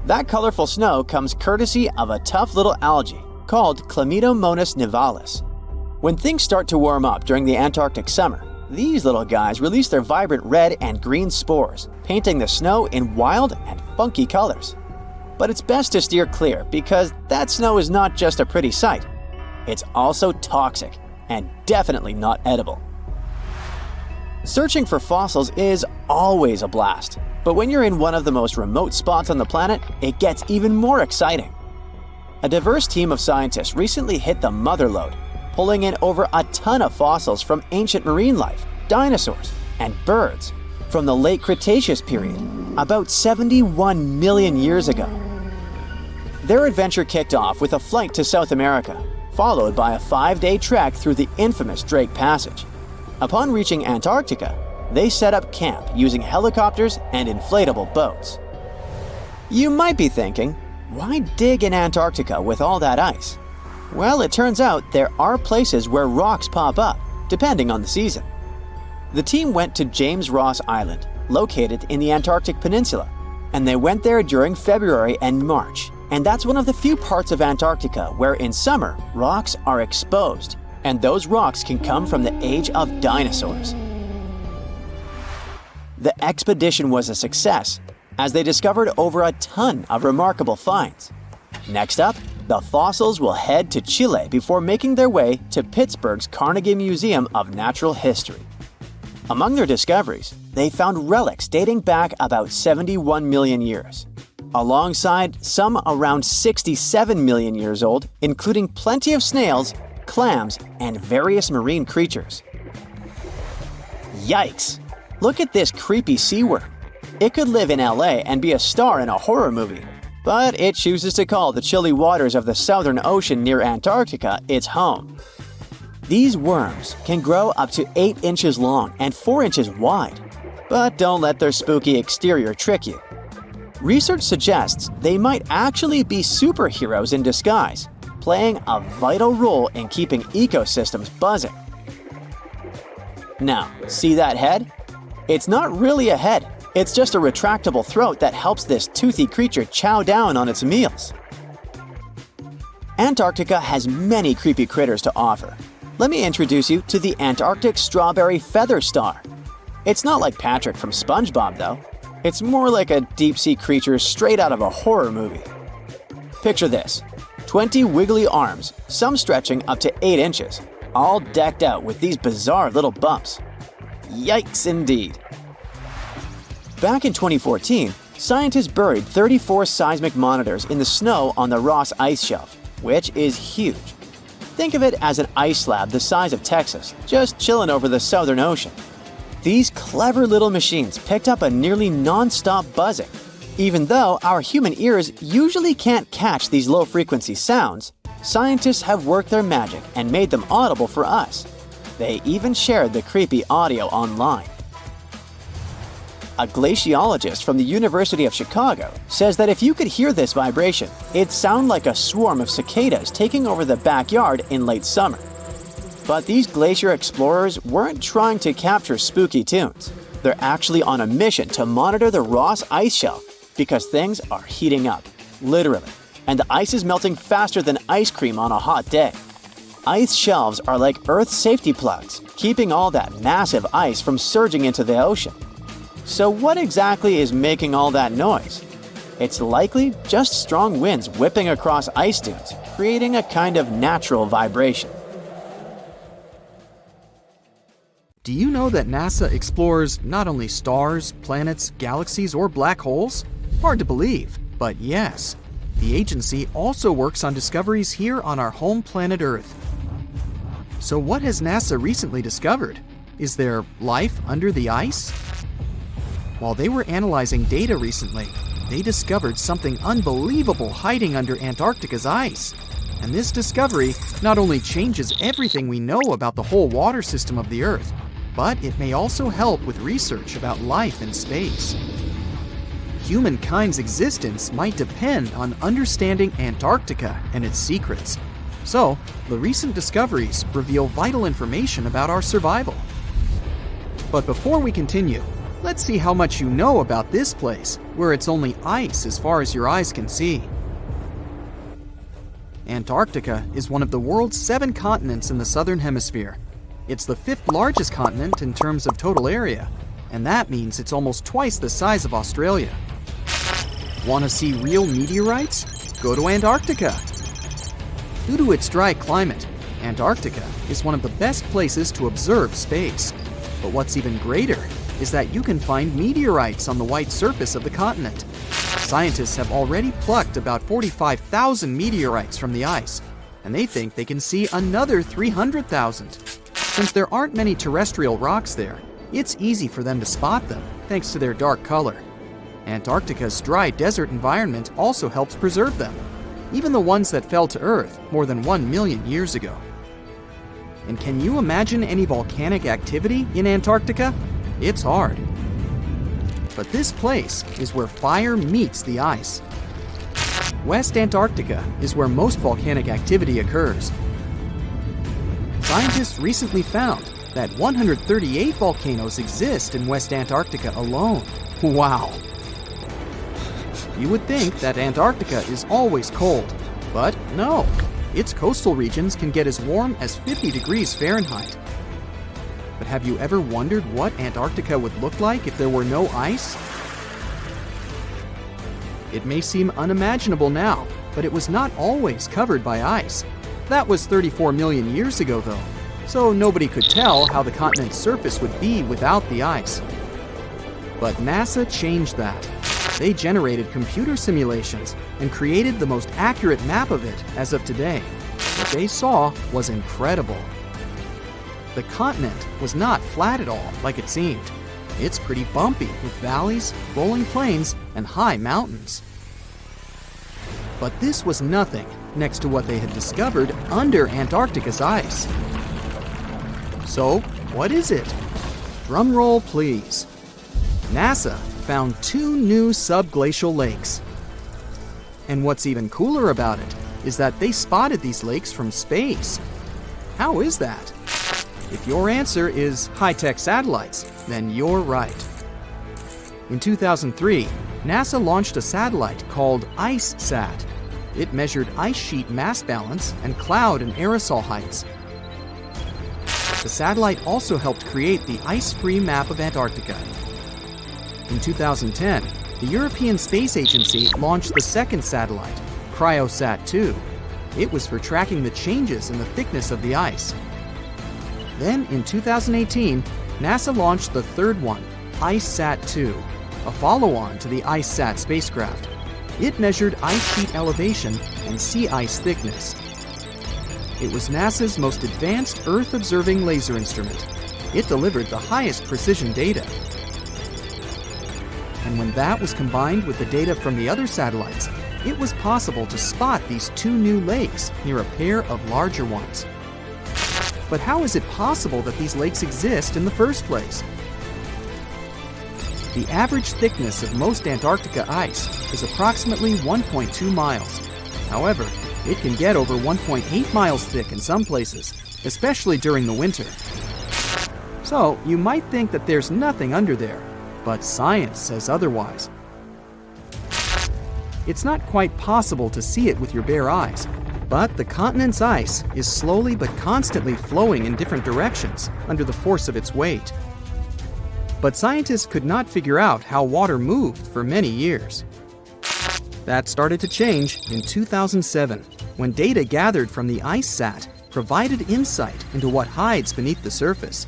That colorful snow comes courtesy of a tough little algae called Chlamydomonas nivalis. When things start to warm up during the Antarctic summer, these little guys release their vibrant red and green spores, painting the snow in wild and funky colors. But it's best to steer clear because that snow is not just a pretty sight. It's also toxic and definitely not edible. Searching for fossils is always a blast, but when you're in one of the most remote spots on the planet, it gets even more exciting. A diverse team of scientists recently hit the mother lode, pulling in over a ton of fossils from ancient marine life, dinosaurs, and birds from the late Cretaceous period, about 71 million years ago. Their adventure kicked off with a flight to South America, followed by a 5-day trek through the infamous Drake Passage. Upon reaching Antarctica, they set up camp using helicopters and inflatable boats. You might be thinking, why dig in Antarctica with all that ice? Well, it turns out there are places where rocks pop up, depending on the season. The team went to James Ross Island, located in the Antarctic Peninsula, and they went there during February and March. And that's one of the few parts of Antarctica where in summer, rocks are exposed, and those rocks can come from the age of dinosaurs. The expedition was a success, as they discovered over a ton of remarkable finds. Next up, the fossils will head to Chile before making their way to Pittsburgh's Carnegie Museum of Natural History. Among their discoveries, they found relics dating back about 71 million years, alongside some around 67 million years old, including plenty of snails, clams, and various marine creatures. Yikes! Look at this creepy sea worm. It could live in LA and be a star in a horror movie, but it chooses to call the chilly waters of the Southern Ocean near Antarctica its home. These worms can grow up to 8 inches long and 4 inches wide, but don't let their spooky exterior trick you. Research suggests they might actually be superheroes in disguise, playing a vital role in keeping ecosystems buzzing. Now, see that head? It's not really a head. It's just a retractable throat that helps this toothy creature chow down on its meals. Antarctica has many creepy critters to offer. Let me introduce you to the Antarctic strawberry feather star. It's not like Patrick from SpongeBob though. It's more like a deep-sea creature straight out of a horror movie. Picture this, 20 wiggly arms, some stretching up to 8 inches, all decked out with these bizarre little bumps. Yikes indeed. Back in 2014, scientists buried 34 seismic monitors in the snow on the Ross Ice Shelf, which is huge. Think of it as an ice slab the size of Texas, just chilling over the Southern Ocean. These clever little machines picked up a nearly non-stop buzzing. Even though our human ears usually can't catch these low-frequency sounds, scientists have worked their magic and made them audible for us. They even shared the creepy audio online. A glaciologist from the University of Chicago says that if you could hear this vibration, it'd sound like a swarm of cicadas taking over the backyard in late summer. But these glacier explorers weren't trying to capture spooky tunes. They're actually on a mission to monitor the Ross Ice Shelf because things are heating up, literally, and the ice is melting faster than ice cream on a hot day. Ice shelves are like Earth's safety plugs, keeping all that massive ice from surging into the ocean. So what exactly is making all that noise? It's likely just strong winds whipping across ice dunes, creating a kind of natural vibration. Do you know that NASA explores not only stars, planets, galaxies, or black holes? Hard to believe, but yes. The agency also works on discoveries here on our home planet Earth. So what has NASA recently discovered? Is there life under the ice? While they were analyzing data recently, they discovered something unbelievable hiding under Antarctica's ice. And this discovery not only changes everything we know about the whole water system of the Earth, but it may also help with research about life in space. Humankind's existence might depend on understanding Antarctica and its secrets. So, the recent discoveries reveal vital information about our survival. But before we continue, let's see how much you know about this place, where it's only ice as far as your eyes can see. Antarctica is one of the world's 7 continents in the southern hemisphere. It's the 5th largest continent in terms of total area, and that means it's almost twice the size of Australia. Want to see real meteorites? Go to Antarctica. Due to its dry climate, Antarctica is one of the best places to observe space. But what's even greater is that you can find meteorites on the white surface of the continent. Scientists have already plucked about 45,000 meteorites from the ice, and they think they can see another 300,000. Since there aren't many terrestrial rocks there, it's easy for them to spot them, thanks to their dark color. Antarctica's dry desert environment also helps preserve them, even the ones that fell to Earth more than 1 million years ago. And can you imagine any volcanic activity in Antarctica? It's hard. But this place is where fire meets the ice. West Antarctica is where most volcanic activity occurs. Scientists recently found that 138 volcanoes exist in West Antarctica alone. Wow! You would think that Antarctica is always cold, but no. Its coastal regions can get as warm as 50 degrees Fahrenheit. But have you ever wondered what Antarctica would look like if there were no ice? It may seem unimaginable now, but it was not always covered by ice. That was 34 million years ago, though, so nobody could tell how the continent's surface would be without the ice. But NASA changed that. They generated computer simulations and created the most accurate map of it as of today. What they saw was incredible. The continent was not flat at all, like it seemed. It's pretty bumpy, with valleys, rolling plains, and high mountains. But this was nothing next to what they had discovered under Antarctica's ice. So, what is it? Drum roll, please. NASA found 2 new subglacial lakes. And what's even cooler about it is that they spotted these lakes from space. How is that? If your answer is high-tech satellites, then you're right. In 2003, NASA launched a satellite called IceSat. It measured ice sheet mass balance and cloud and aerosol heights. The satellite also helped create the ice-free map of Antarctica. In 2010, the European Space Agency launched the second satellite, Cryosat-2. It was for tracking the changes in the thickness of the ice. Then, in 2018, NASA launched the third one, IceSat-2, a follow-on to the IceSat spacecraft. It measured ice sheet elevation and sea ice thickness. It was NASA's most advanced Earth-observing laser instrument. It delivered the highest precision data. And when that was combined with the data from the other satellites, it was possible to spot these 2 new lakes near a pair of larger ones. But how is it possible that these lakes exist in the first place? The average thickness of most Antarctica ice is approximately 1.2 miles. However, it can get over 1.8 miles thick in some places, especially during the winter. So, you might think that there's nothing under there, but science says otherwise. It's not quite possible to see it with your bare eyes, but the continent's ice is slowly but constantly flowing in different directions under the force of its weight. But scientists could not figure out how water moved for many years. That started to change in 2007, when data gathered from the IceSat provided insight into what hides beneath the surface.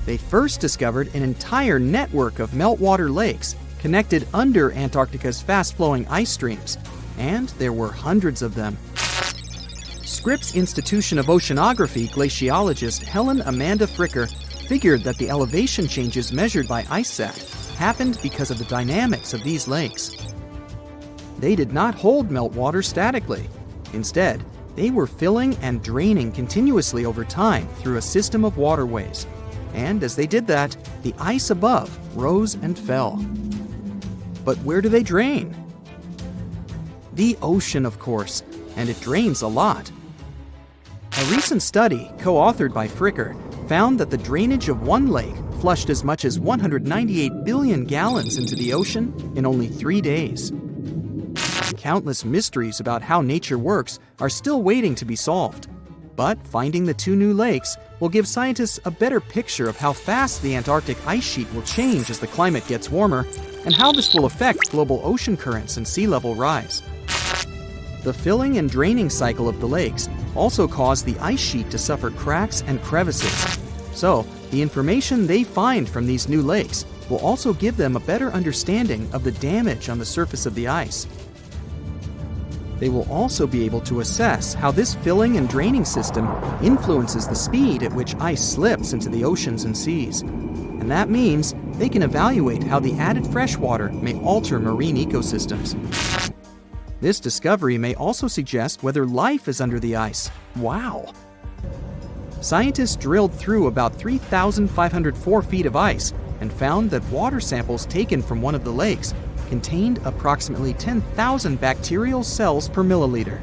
They first discovered an entire network of meltwater lakes connected under Antarctica's fast-flowing ice streams, and there were hundreds of them. Scripps Institution of Oceanography glaciologist Helen Amanda Fricker figured that the elevation changes measured by IceSat happened because of the dynamics of these lakes. They did not hold meltwater statically. Instead, they were filling and draining continuously over time through a system of waterways. And as they did that, the ice above rose and fell. But where do they drain? The ocean, of course, and it drains a lot. A recent study, co-authored by Fricker, found that the drainage of one lake flushed as much as 198 billion gallons into the ocean in only 3 days. Countless mysteries about how nature works are still waiting to be solved. But finding the 2 new lakes will give scientists a better picture of how fast the Antarctic ice sheet will change as the climate gets warmer, and how this will affect global ocean currents and sea level rise. The filling and draining cycle of the lakes also caused the ice sheet to suffer cracks and crevices. So, the information they find from these new lakes will also give them a better understanding of the damage on the surface of the ice. They will also be able to assess how this filling and draining system influences the speed at which ice slips into the oceans and seas. And that means they can evaluate how the added freshwater may alter marine ecosystems. This discovery may also suggest whether life is under the ice. Wow! Scientists drilled through about 3,504 feet of ice and found that water samples taken from one of the lakes contained approximately 10,000 bacterial cells per milliliter.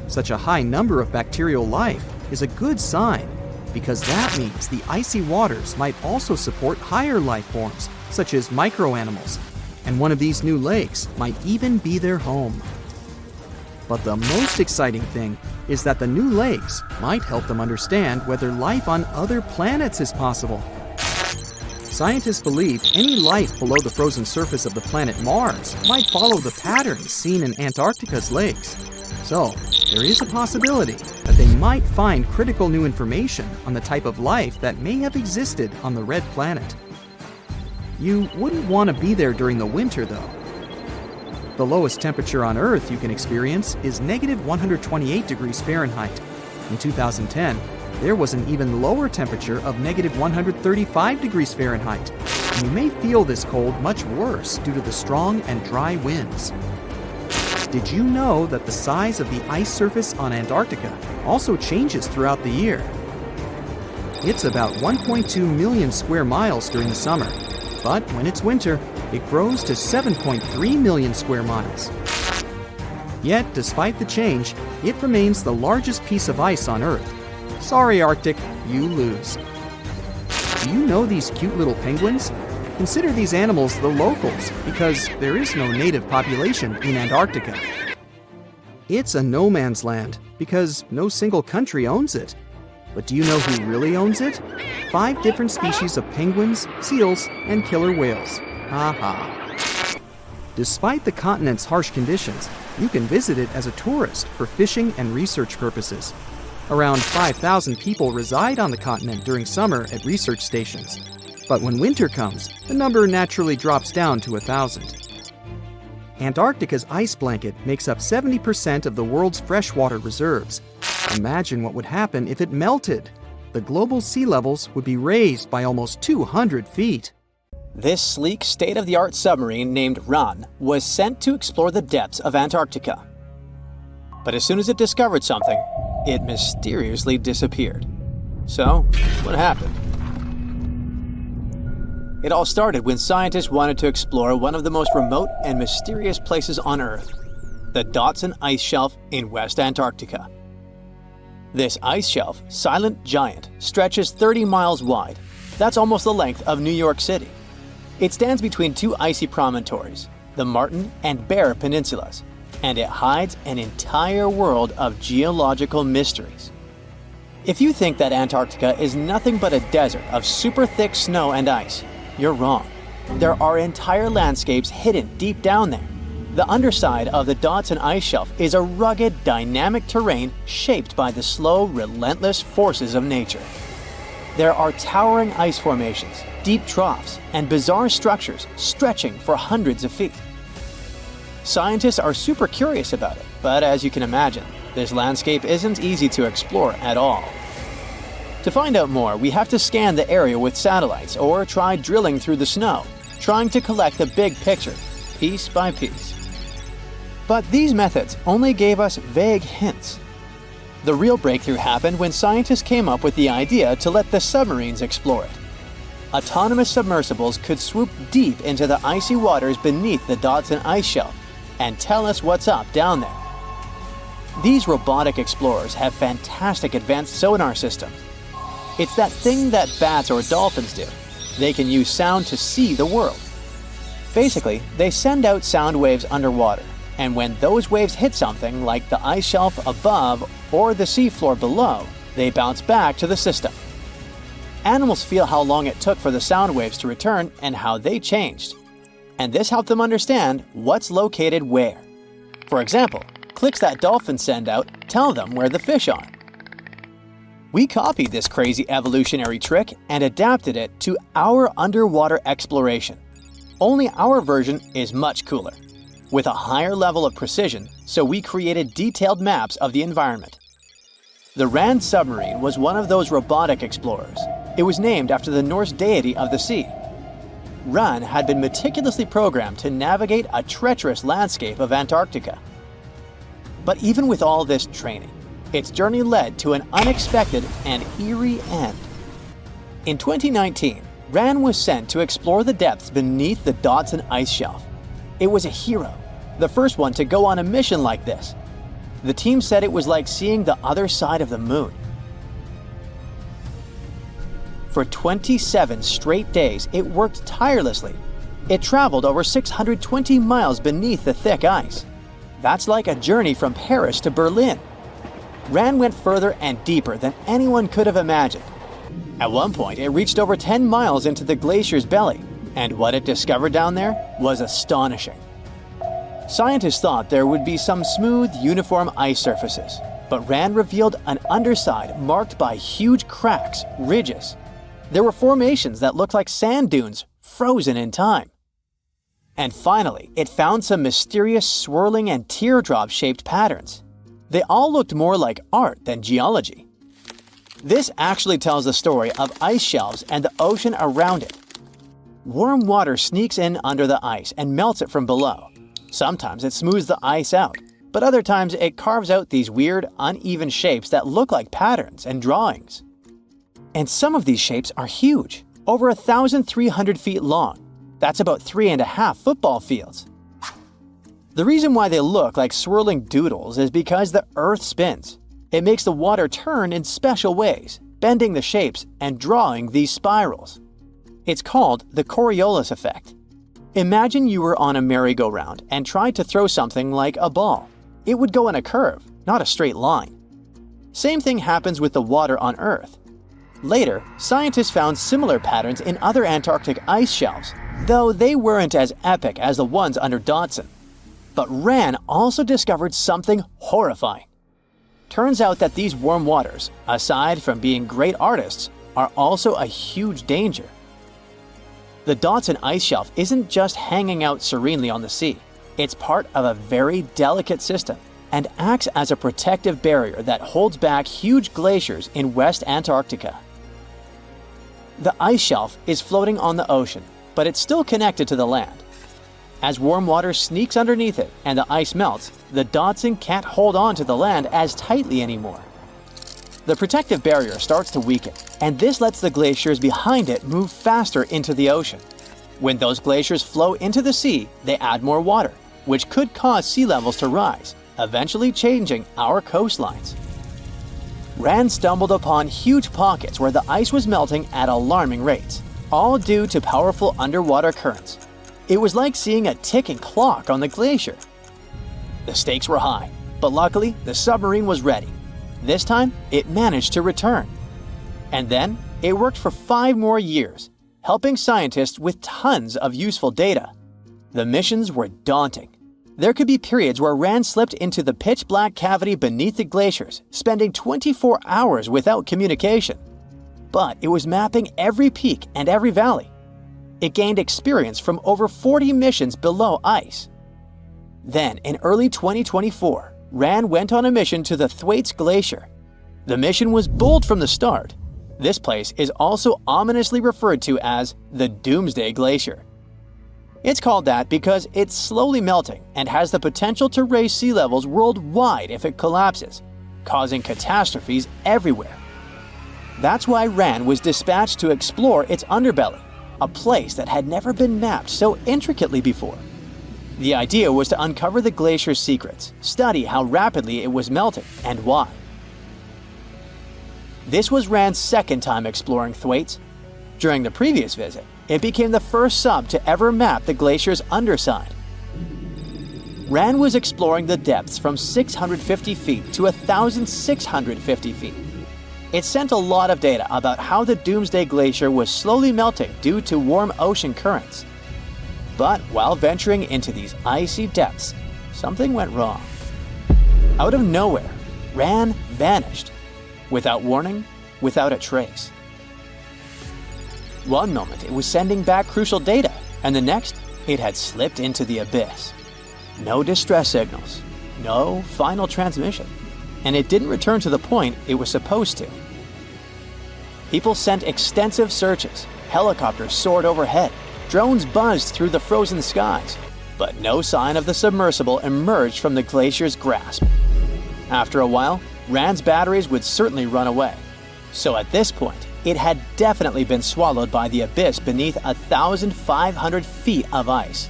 Such a high number of bacterial life is a good sign, because that means the icy waters might also support higher life forms, such as microanimals, and one of these new lakes might even be their home. But the most exciting thing is that the new lakes might help them understand whether life on other planets is possible. Scientists believe any life below the frozen surface of the planet Mars might follow the patterns seen in Antarctica's lakes. So, there is a possibility that they might find critical new information on the type of life that may have existed on the red planet. You wouldn't want to be there during the winter, though. The lowest temperature on Earth you can experience is negative 128 degrees Fahrenheit. In 2010, there was an even lower temperature of negative 135 degrees Fahrenheit. And you may feel this cold much worse due to the strong and dry winds. Did you know that the size of the ice surface on Antarctica also changes throughout the year? It's about 1.2 million square miles during the summer, but when it's winter, it grows to 7.3 million square miles. Yet, despite the change, it remains the largest piece of ice on Earth. Sorry, Arctic, you lose. Do you know these cute little penguins? Consider these animals the locals, because there is no native population in Antarctica. It's a no man's land, because no single country owns it. But do you know who really owns it? 5 different species of penguins, seals, and killer whales. Ha. Despite the continent's harsh conditions, you can visit it as a tourist for fishing and research purposes. Around 5,000 people reside on the continent during summer at research stations. But when winter comes, the number naturally drops down to 1,000. Antarctica's ice blanket makes up 70% of the world's freshwater reserves. Imagine what would happen if it melted. The global sea levels would be raised by almost 200 feet. This sleek, state-of-the-art submarine named Ran was sent to explore the depths of Antarctica. But as soon as it discovered something, it mysteriously disappeared. So, what happened? It all started when scientists wanted to explore one of the most remote and mysterious places on Earth, the Dotson Ice Shelf in West Antarctica. This ice shelf, silent giant, stretches 30 miles wide. That's almost the length of New York City. It stands between 2 icy promontories, the Martin and Bear Peninsulas, and it hides an entire world of geological mysteries. If you think that Antarctica is nothing but a desert of super thick snow and ice, you're wrong. There are entire landscapes hidden deep down there. The underside of the Dodson ice shelf is a rugged, dynamic terrain shaped by the slow, relentless forces of nature. There are towering ice formations, deep troughs, and bizarre structures stretching for hundreds of feet. Scientists are super curious about it, but as you can imagine, this landscape isn't easy to explore at all. To find out more, we have to scan the area with satellites or try drilling through the snow, trying to collect the big picture, piece by piece. But these methods only gave us vague hints. The real breakthrough happened when scientists came up with the idea to let the submarines explore it. Autonomous submersibles could swoop deep into the icy waters beneath the Dodson ice shelf and tell us what's up down there. These robotic explorers have fantastic advanced sonar systems. It's that thing that bats or dolphins do. They can use sound to see the world. Basically, they send out sound waves underwater, and when those waves hit something like the ice shelf above or the seafloor below, they bounce back to the system. Animals feel how long it took for the sound waves to return and how they changed. And this helped them understand what's located where. For example, clicks that dolphins send out tell them where the fish are. We copied this crazy evolutionary trick and adapted it to our underwater exploration. Only our version is much cooler, with a higher level of precision, so we created detailed maps of the environment. The Rand submarine was one of those robotic explorers. It was named after the Norse deity of the sea. Ran had been meticulously programmed to navigate a treacherous landscape of Antarctica. But even with all this training, its journey led to an unexpected and eerie end. In 2019, Ran was sent to explore the depths beneath the Dodson ice shelf. It was a hero, the first one to go on a mission like this. The team said it was like seeing the other side of the moon. For 27 straight days, it worked tirelessly. It traveled over 620 miles beneath the thick ice. That's like a journey from Paris to Berlin. Ran went further and deeper than anyone could have imagined. At one point, it reached over 10 miles into the glacier's belly, and what it discovered down there was astonishing. Scientists thought there would be some smooth, uniform ice surfaces, but Ran revealed an underside marked by huge cracks, ridges. There were formations that looked like sand dunes, frozen in time. And finally, it found some mysterious swirling and teardrop-shaped patterns. They all looked more like art than geology. This actually tells the story of ice shelves and the ocean around it. Warm water sneaks in under the ice and melts it from below. Sometimes it smooths the ice out, but other times it carves out these weird, uneven shapes that look like patterns and drawings. And some of these shapes are huge, over 1,300 feet long. That's about 3.5 football fields. The reason why they look like swirling doodles is because the Earth spins. It makes the water turn in special ways, bending the shapes and drawing these spirals. It's called the Coriolis effect. Imagine you were on a merry-go-round and tried to throw something like a ball. It would go in a curve, not a straight line. Same thing happens with the water on Earth. Later, scientists found similar patterns in other Antarctic ice shelves, though they weren't as epic as the ones under Dodson. But Ran also discovered something horrifying. Turns out that these warm waters, aside from being great artists, are also a huge danger. The Dodson ice shelf isn't just hanging out serenely on the sea. It's part of a very delicate system and acts as a protective barrier that holds back huge glaciers in West Antarctica. The ice shelf is floating on the ocean, but it's still connected to the land. As warm water sneaks underneath it and the ice melts, the Dodson can't hold on to the land as tightly anymore. The protective barrier starts to weaken, and this lets the glaciers behind it move faster into the ocean. When those glaciers flow into the sea, they add more water, which could cause sea levels to rise, eventually changing our coastlines. Rand stumbled upon huge pockets where the ice was melting at alarming rates, all due to powerful underwater currents. It was like seeing a ticking clock on the glacier. The stakes were high, but luckily the submarine was ready. This time, it managed to return. And then, it worked for 5 more years, helping scientists with tons of useful data. The missions were daunting. There could be periods where Rand slipped into the pitch-black cavity beneath the glaciers, spending 24 hours without communication. But it was mapping every peak and every valley. It gained experience from over 40 missions below ice. Then, in early 2024, Rand went on a mission to the Thwaites Glacier. The mission was bold from the start. This place is also ominously referred to as the Doomsday Glacier. It's called that because it's slowly melting and has the potential to raise sea levels worldwide if it collapses, causing catastrophes everywhere. That's why Rand was dispatched to explore its underbelly, a place that had never been mapped so intricately before. The idea was to uncover the glacier's secrets, study how rapidly it was melting and why. This was Rand's second time exploring Thwaites. During the previous visit, it became the first sub to ever map the glacier's underside. Rand was exploring the depths from 650 feet to 1,650 feet. It sent a lot of data about how the Doomsday Glacier was slowly melting due to warm ocean currents. But while venturing into these icy depths, something went wrong. Out of nowhere, Rand vanished. Without warning, without a trace. One moment it was sending back crucial data, and the next it had slipped into the abyss. No distress signals, no final transmission, and it didn't return to the point it was supposed to. People sent extensive searches, helicopters soared overhead, drones buzzed through the frozen skies, but no sign of the submersible emerged from the glacier's grasp. After a while, Rand's batteries would certainly run away. So at this point, it had definitely been swallowed by the abyss beneath 1,500 feet of ice.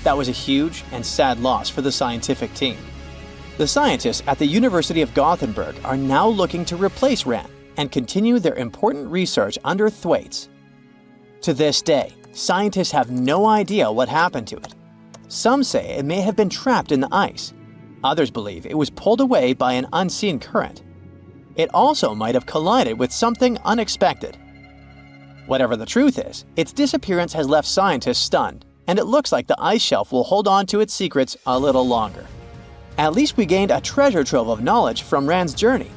That was a huge and sad loss for the scientific team. The scientists at the University of Gothenburg are now looking to replace Rand and continue their important research under Thwaites. To this day, scientists have no idea what happened to it. Some say it may have been trapped in the ice. Others believe it was pulled away by an unseen current. It also might have collided with something unexpected. Whatever the truth is, its disappearance has left scientists stunned, and it looks like the ice shelf will hold on to its secrets a little longer. At least we gained a treasure trove of knowledge from Rand's journey.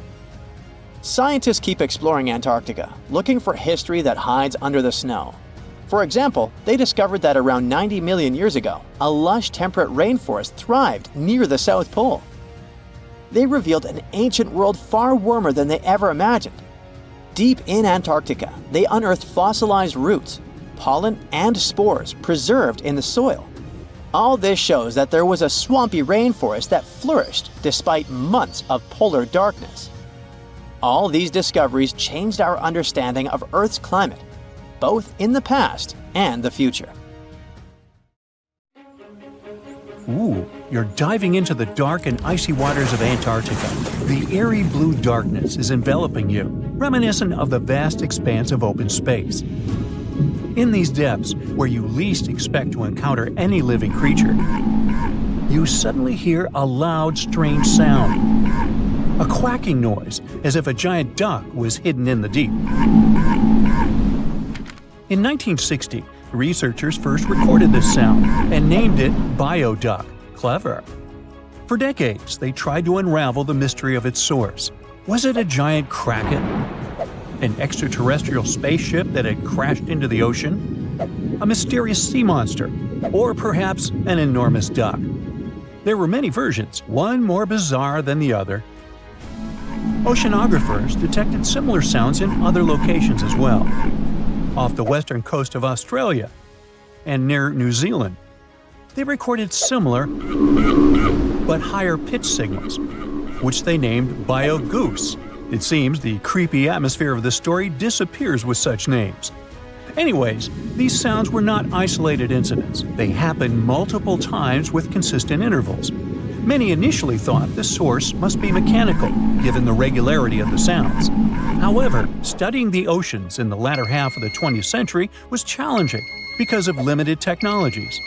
Scientists keep exploring Antarctica, looking for history that hides under the snow. For example, they discovered that around 90 million years ago, a lush temperate rainforest thrived near the South Pole. They revealed an ancient world far warmer than they ever imagined. Deep in Antarctica, they unearthed fossilized roots, pollen, and spores preserved in the soil. All this shows that there was a swampy rainforest that flourished despite months of polar darkness. All these discoveries changed our understanding of Earth's climate, both in the past and the future. Ooh, you're diving into the dark and icy waters of Antarctica. The eerie blue darkness is enveloping you, reminiscent of the vast expanse of open space. In these depths, where you least expect to encounter any living creature, you suddenly hear a loud, strange sound. A quacking noise, as if a giant duck was hidden in the deep. In 1960, researchers first recorded this sound and named it Bioduck. Clever. For decades, they tried to unravel the mystery of its source. Was it a giant kraken? An extraterrestrial spaceship that had crashed into the ocean? A mysterious sea monster? Or perhaps an enormous duck? There were many versions, one more bizarre than the other. Oceanographers detected similar sounds in other locations as well. Off the western coast of Australia and near New Zealand, they recorded similar but higher pitch signals, which they named Bio-Goose. It seems the creepy atmosphere of the story disappears with such names. Anyways, these sounds were not isolated incidents. They happened multiple times with consistent intervals. Many initially thought the source must be mechanical, given the regularity of the sounds. However, studying the oceans in the latter half of the 20th century was challenging because of limited technologies.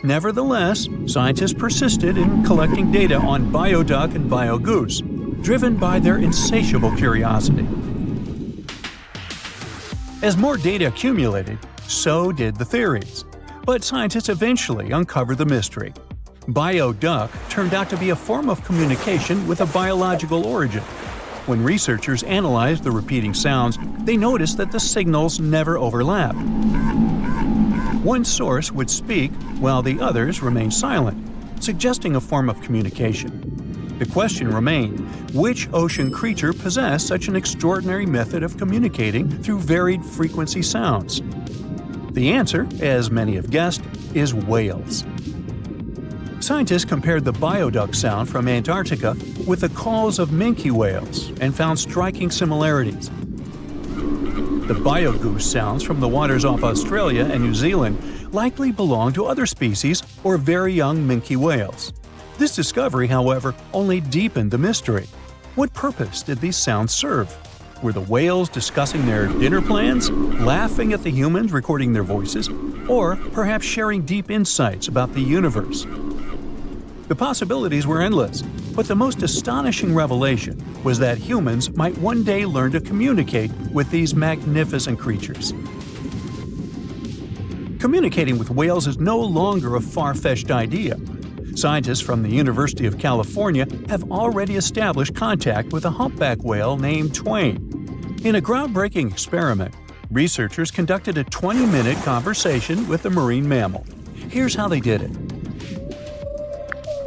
Nevertheless, scientists persisted in collecting data on Bioduck and Bio-Goose, driven by their insatiable curiosity. As more data accumulated, so did the theories. But scientists eventually uncovered the mystery. Bioduck turned out to be a form of communication with a biological origin. When researchers analyzed the repeating sounds, they noticed that the signals never overlapped. One source would speak while the others remained silent, suggesting a form of communication. The question remained, which ocean creature possessed such an extraordinary method of communicating through varied frequency sounds? The answer, as many have guessed, is whales. Scientists compared the bioduck sound from Antarctica with the calls of minke whales and found striking similarities. The biogoose sounds from the waters off Australia and New Zealand likely belong to other species or very young minke whales. This discovery, however, only deepened the mystery. What purpose did these sounds serve? Were the whales discussing their dinner plans, laughing at the humans recording their voices, or perhaps sharing deep insights about the universe? The possibilities were endless, but the most astonishing revelation was that humans might one day learn to communicate with these magnificent creatures. Communicating with whales is no longer a far-fetched idea. Scientists from the University of California have already established contact with a humpback whale named Twain. In a groundbreaking experiment, researchers conducted a 20-minute conversation with the marine mammal. Here's how they did it.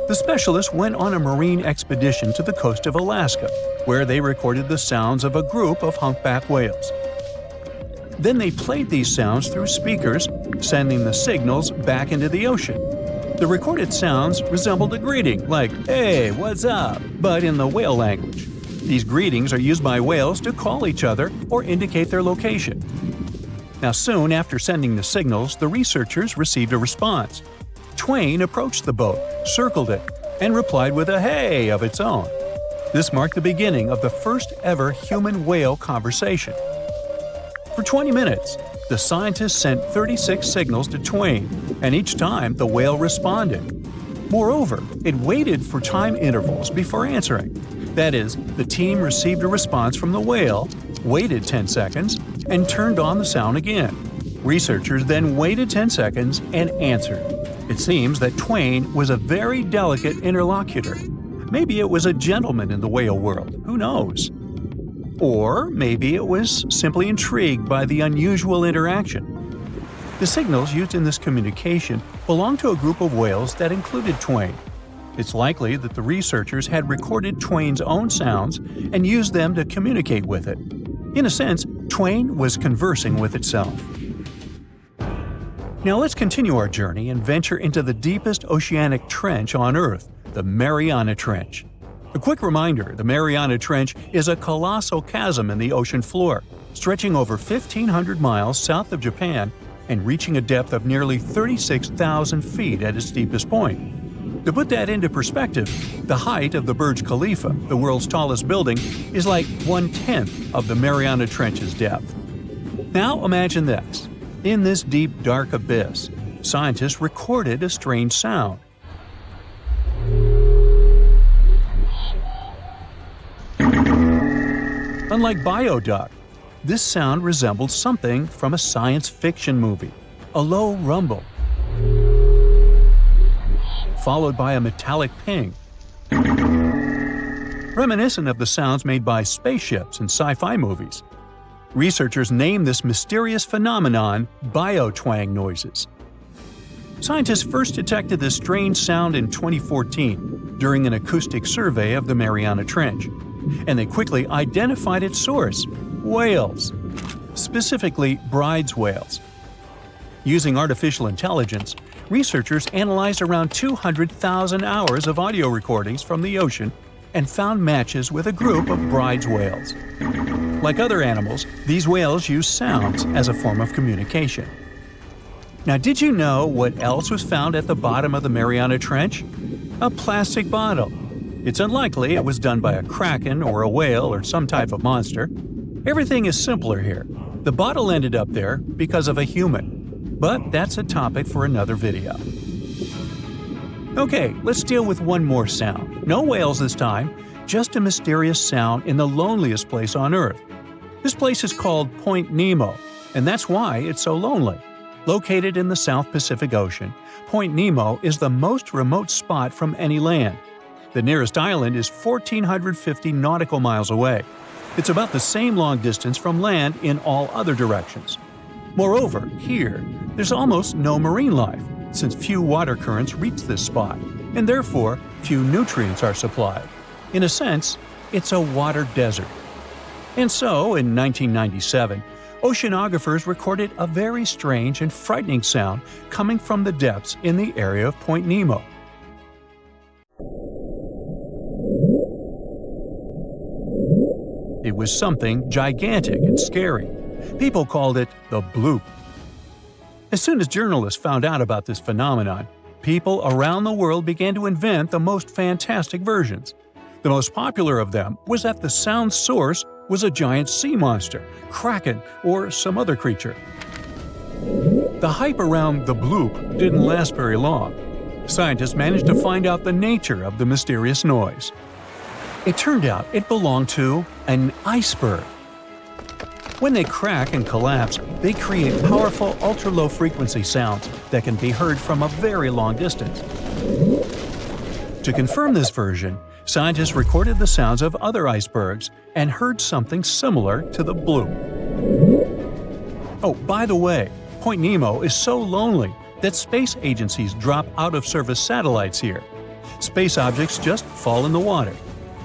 The specialists went on a marine expedition to the coast of Alaska, where they recorded the sounds of a group of humpback whales. Then they played these sounds through speakers, sending the signals back into the ocean. The recorded sounds resembled a greeting, like, "Hey, what's up?" but in the whale language. These greetings are used by whales to call each other or indicate their location. Now, soon after sending the signals, the researchers received a response. Twain approached the boat, circled it, and replied with a "hey" of its own. This marked the beginning of the first ever human-whale conversation. For 20 minutes, the scientists sent 36 signals to Twain, and each time the whale responded. Moreover, it waited for time intervals before answering. That is, the team received a response from the whale, waited 10 seconds, and turned on the sound again. Researchers then waited 10 seconds and answered. It seems that Twain was a very delicate interlocutor. Maybe it was a gentleman in the whale world, who knows? Or maybe it was simply intrigued by the unusual interaction. The signals used in this communication belonged to a group of whales that included Twain. It's likely that the researchers had recorded Twain's own sounds and used them to communicate with it. In a sense, Twain was conversing with itself. Now let's continue our journey and venture into the deepest oceanic trench on Earth, the Mariana Trench. A quick reminder, the Mariana Trench is a colossal chasm in the ocean floor, stretching over 1,500 miles south of Japan and reaching a depth of nearly 36,000 feet at its deepest point. To put that into perspective, the height of the Burj Khalifa, the world's tallest building, is like 1/10 of the Mariana Trench's depth. Now imagine this. In this deep, dark abyss, scientists recorded a strange sound. Unlike Bioduck, this sound resembled something from a science fiction movie, a low rumble, followed by a metallic ping, reminiscent of the sounds made by spaceships in sci-fi movies. Researchers named this mysterious phenomenon biotwang noises. Scientists first detected this strange sound in 2014 during an acoustic survey of the Mariana Trench, and they quickly identified its source: whales, specifically Bride's whales. Using artificial intelligence, researchers analyzed around 200,000 hours of audio recordings from the ocean and found matches with a group of Bride's whales. Like other animals, these whales use sounds as a form of communication. Now, did you know what else was found at the bottom of the Mariana Trench? A plastic bottle. It's unlikely it was done by a kraken or a whale or some type of monster. Everything is simpler here. The bottle ended up there because of a human. But that's a topic for another video. Okay, let's deal with one more sound. No whales this time, just a mysterious sound in the loneliest place on Earth. This place is called Point Nemo, and that's why it's so lonely. Located in the South Pacific Ocean, Point Nemo is the most remote spot from any land. The nearest island is 1,450 nautical miles away. It's about the same long distance from land in all other directions. Moreover, here, there's almost no marine life, since few water currents reach this spot, and therefore few nutrients are supplied. In a sense, it's a water desert. And so, in 1997, oceanographers recorded a very strange and frightening sound coming from the depths in the area of Point Nemo. It was something gigantic and scary. People called it the bloop. As soon as journalists found out about this phenomenon, people around the world began to invent the most fantastic versions. The most popular of them was that the sound source was a giant sea monster, kraken, or some other creature. The hype around the bloop didn't last very long. Scientists managed to find out the nature of the mysterious noise. It turned out it belonged to an iceberg. When they crack and collapse, they create powerful ultra-low frequency sounds that can be heard from a very long distance. To confirm this version, scientists recorded the sounds of other icebergs and heard something similar to the bloop. Oh, by the way, Point Nemo is so lonely that space agencies drop out-of-service satellites here. Space objects just fall in the water.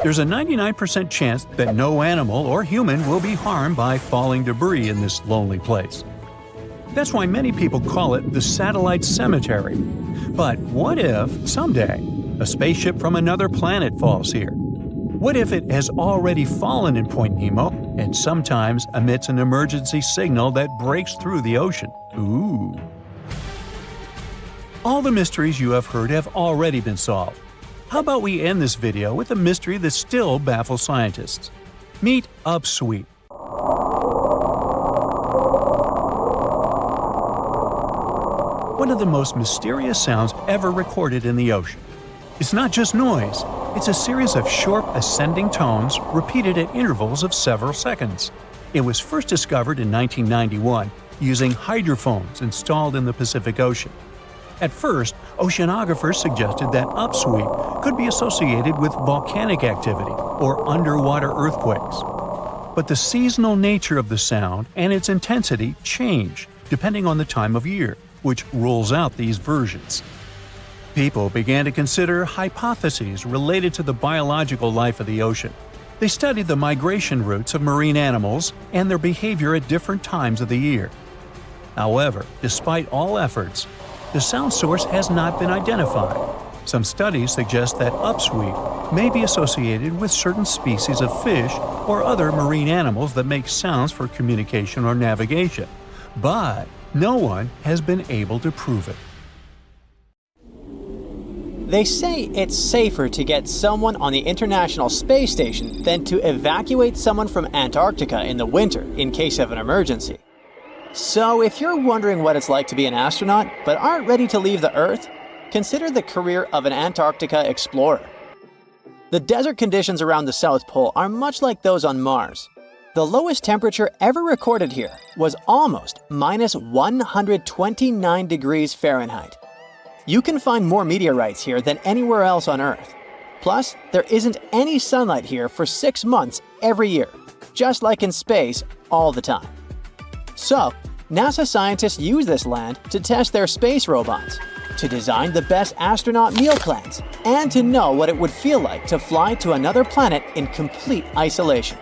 There's a 99% chance that no animal or human will be harmed by falling debris in this lonely place. That's why many people call it the satellite cemetery. But what if, someday, a spaceship from another planet falls here? What if it has already fallen in Point Nemo and sometimes emits an emergency signal that breaks through the ocean? Ooh. All the mysteries you have heard have already been solved. How about we end this video with a mystery that still baffles scientists? Meet upsweep. One of the most mysterious sounds ever recorded in the ocean. It's not just noise, it's a series of short ascending tones repeated at intervals of several seconds. It was first discovered in 1991 using hydrophones installed in the Pacific Ocean. At first, oceanographers suggested that upsweep could be associated with volcanic activity or underwater earthquakes. But the seasonal nature of the sound and its intensity change depending on the time of year, which rules out these versions. People began to consider hypotheses related to the biological life of the ocean. They studied the migration routes of marine animals and their behavior at different times of the year. However, despite all efforts, the sound source has not been identified. Some studies suggest that upsweep may be associated with certain species of fish or other marine animals that make sounds for communication or navigation, but no one has been able to prove it. They say it's safer to get someone on the International Space Station than to evacuate someone from Antarctica in the winter in case of an emergency. So if you're wondering what it's like to be an astronaut but aren't ready to leave the Earth, consider the career of an Antarctica explorer. The desert conditions around the South Pole are much like those on Mars. The lowest temperature ever recorded here was almost minus 129 degrees Fahrenheit. You can find more meteorites here than anywhere else on Earth. Plus, there isn't any sunlight here for 6 months every year, just like in space all the time. So, NASA scientists use this land to test their space robots, to design the best astronaut meal plans, and to know what it would feel like to fly to another planet in complete isolation.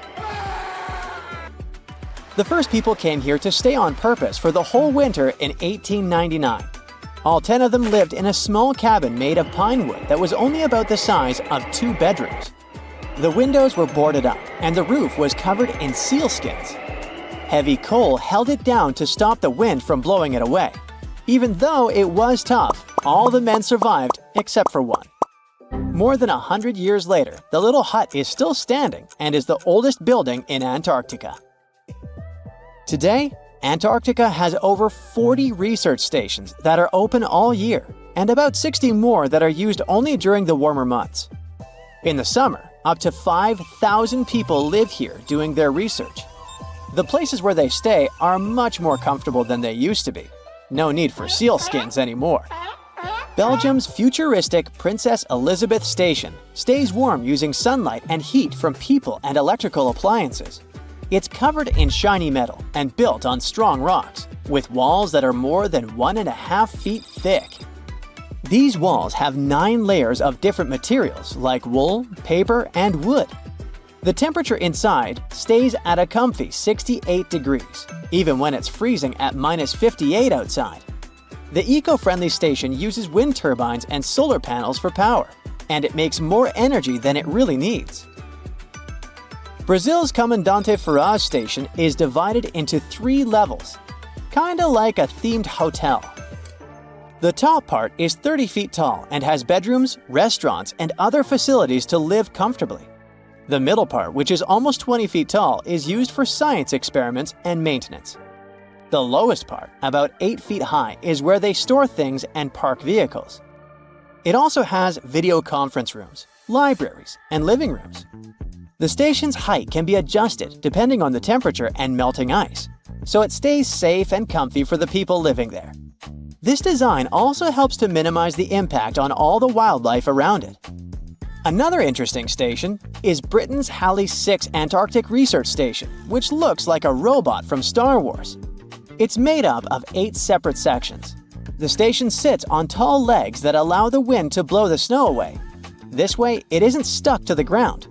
The first people came here to stay on purpose for the whole winter in 1899. All 10 of them lived in a small cabin made of pine wood that was only about the size of 2 bedrooms. The windows were boarded up, and the roof was covered in sealskins. Heavy coal held it down to stop the wind from blowing it away. Even though it was tough, all the men survived except for one. More than 100 years later, the little hut is still standing and is the oldest building in Antarctica. Today, Antarctica has over 40 research stations that are open all year, and about 60 more that are used only during the warmer months. In the summer, up to 5,000 people live here doing their research. The places where they stay are much more comfortable than they used to be. No need for seal skins anymore. Belgium's futuristic Princess Elizabeth Station stays warm using sunlight and heat from people and electrical appliances. It's covered in shiny metal and built on strong rocks, with walls that are more than 1.5 feet thick. These walls have 9 layers of different materials like wool, paper, and wood. The temperature inside stays at a comfy 68 degrees, even when it's freezing at -58 outside. The eco-friendly station uses wind turbines and solar panels for power, and it makes more energy than it really needs. Brazil's Comandante Ferraz station is divided into 3 levels, kinda like a themed hotel. The top part is 30 feet tall and has bedrooms, restaurants, and other facilities to live comfortably. The middle part, which is almost 20 feet tall, is used for science experiments and maintenance. The lowest part, about 8 feet high, is where they store things and park vehicles. It also has video conference rooms, libraries, and living rooms. The station's height can be adjusted depending on the temperature and melting ice, so it stays safe and comfy for the people living there. This design also helps to minimize the impact on all the wildlife around it. Another interesting station is Britain's Halley 6 Antarctic Research Station, which looks like a robot from Star Wars. It's made up of 8 separate sections. The station sits on tall legs that allow the wind to blow the snow away. This way, it isn't stuck to the ground.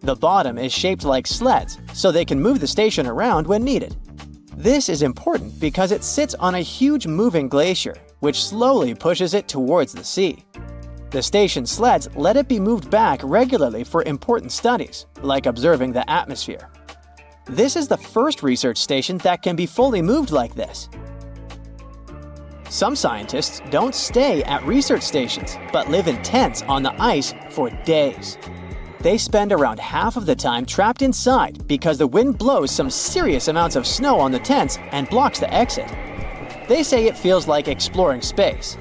The bottom is shaped like sleds, so they can move the station around when needed. This is important because it sits on a huge moving glacier, which slowly pushes it towards the sea. The station sleds let it be moved back regularly for important studies, like observing the atmosphere. This is the first research station that can be fully moved like this. Some scientists don't stay at research stations, but live in tents on the ice for days. They spend around half of the time trapped inside because the wind blows some serious amounts of snow on the tents and blocks the exit. They say it feels like exploring space.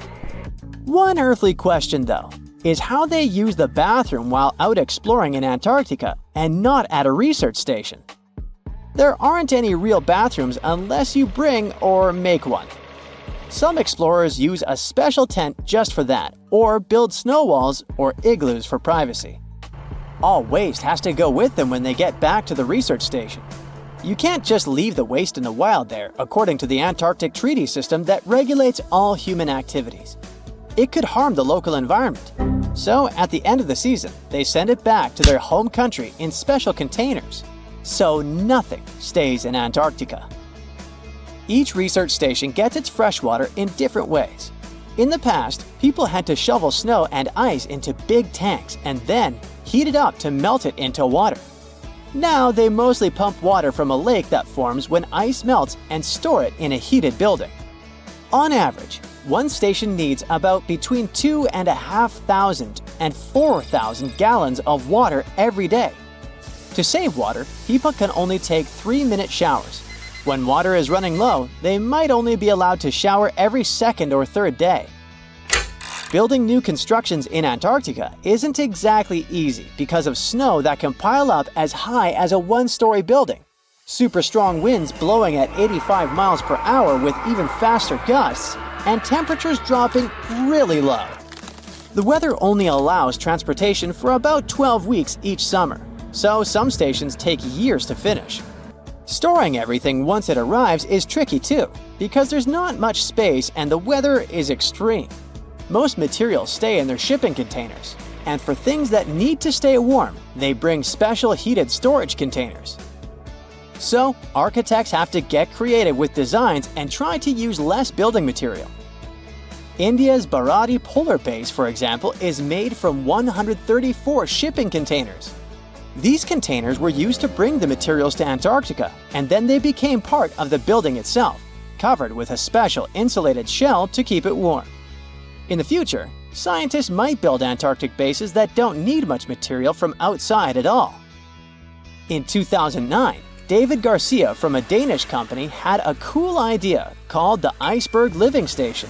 One earthly question, though, is how they use the bathroom while out exploring in Antarctica and not at a research station. There aren't any real bathrooms unless you bring or make one. Some explorers use a special tent just for that, or build snow walls or igloos for privacy. All waste has to go with them when they get back to the research station. You can't just leave the waste in the wild there, according to the Antarctic treaty system that regulates all human activities. It could harm the local environment. So, at the end of the season, they send it back to their home country in special containers. So nothing stays in Antarctica. Each research station gets its fresh water in different ways. In the past, people had to shovel snow and ice into big tanks and then heat it up to melt it into water. Now they mostly pump water from a lake that forms when ice melts and store it in a heated building. On average, one station needs about between 2,500 and 4,000 gallons of water every day. To save water, people can only take 3-minute showers. When water is running low, they might only be allowed to shower every second or third day. Building new constructions in Antarctica isn't exactly easy because of snow that can pile up as high as a 1-story building, super strong winds blowing at 85 miles per hour with even faster gusts, and temperatures dropping really low. The weather only allows transportation for about 12 weeks each summer, so some stations take years to finish. Storing everything once it arrives is tricky too, because there's not much space and the weather is extreme. Most materials stay in their shipping containers, and for things that need to stay warm, they bring special heated storage containers. So, architects have to get creative with designs and try to use less building material. India's Bharati polar base, for example, is made from 134 shipping containers. These containers were used to bring the materials to Antarctica, and then they became part of the building itself, covered with a special insulated shell to keep it warm. In the future, scientists might build Antarctic bases that don't need much material from outside at all. In 2009, David Garcia from a Danish company had a cool idea called the Iceberg Living Station.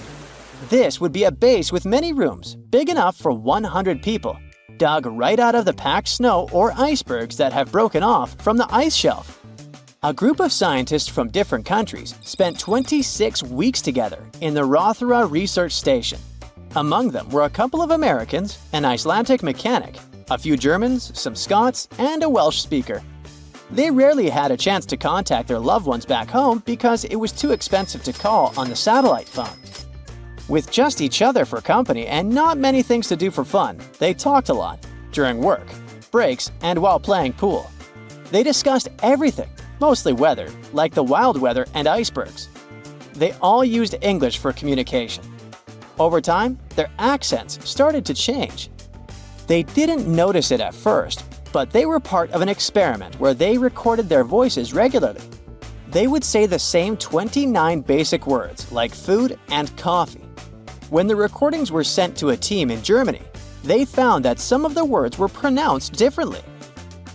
This would be a base with many rooms, big enough for 100 people, dug right out of the packed snow or icebergs that have broken off from the ice shelf. A group of scientists from different countries spent 26 weeks together in the Rothera Research Station. Among them were a couple of Americans, an Icelandic mechanic, a few Germans, some Scots, and a Welsh speaker. They rarely had a chance to contact their loved ones back home because it was too expensive to call on the satellite phone. With just each other for company and not many things to do for fun, they talked a lot, during work, breaks, and while playing pool. They discussed everything, mostly weather, like the wild weather and icebergs. They all used English for communication. Over time, their accents started to change. They didn't notice it at first, but they were part of an experiment where they recorded their voices regularly. They would say the same 29 basic words, like food and coffee. When the recordings were sent to a team in Germany, they found that some of the words were pronounced differently.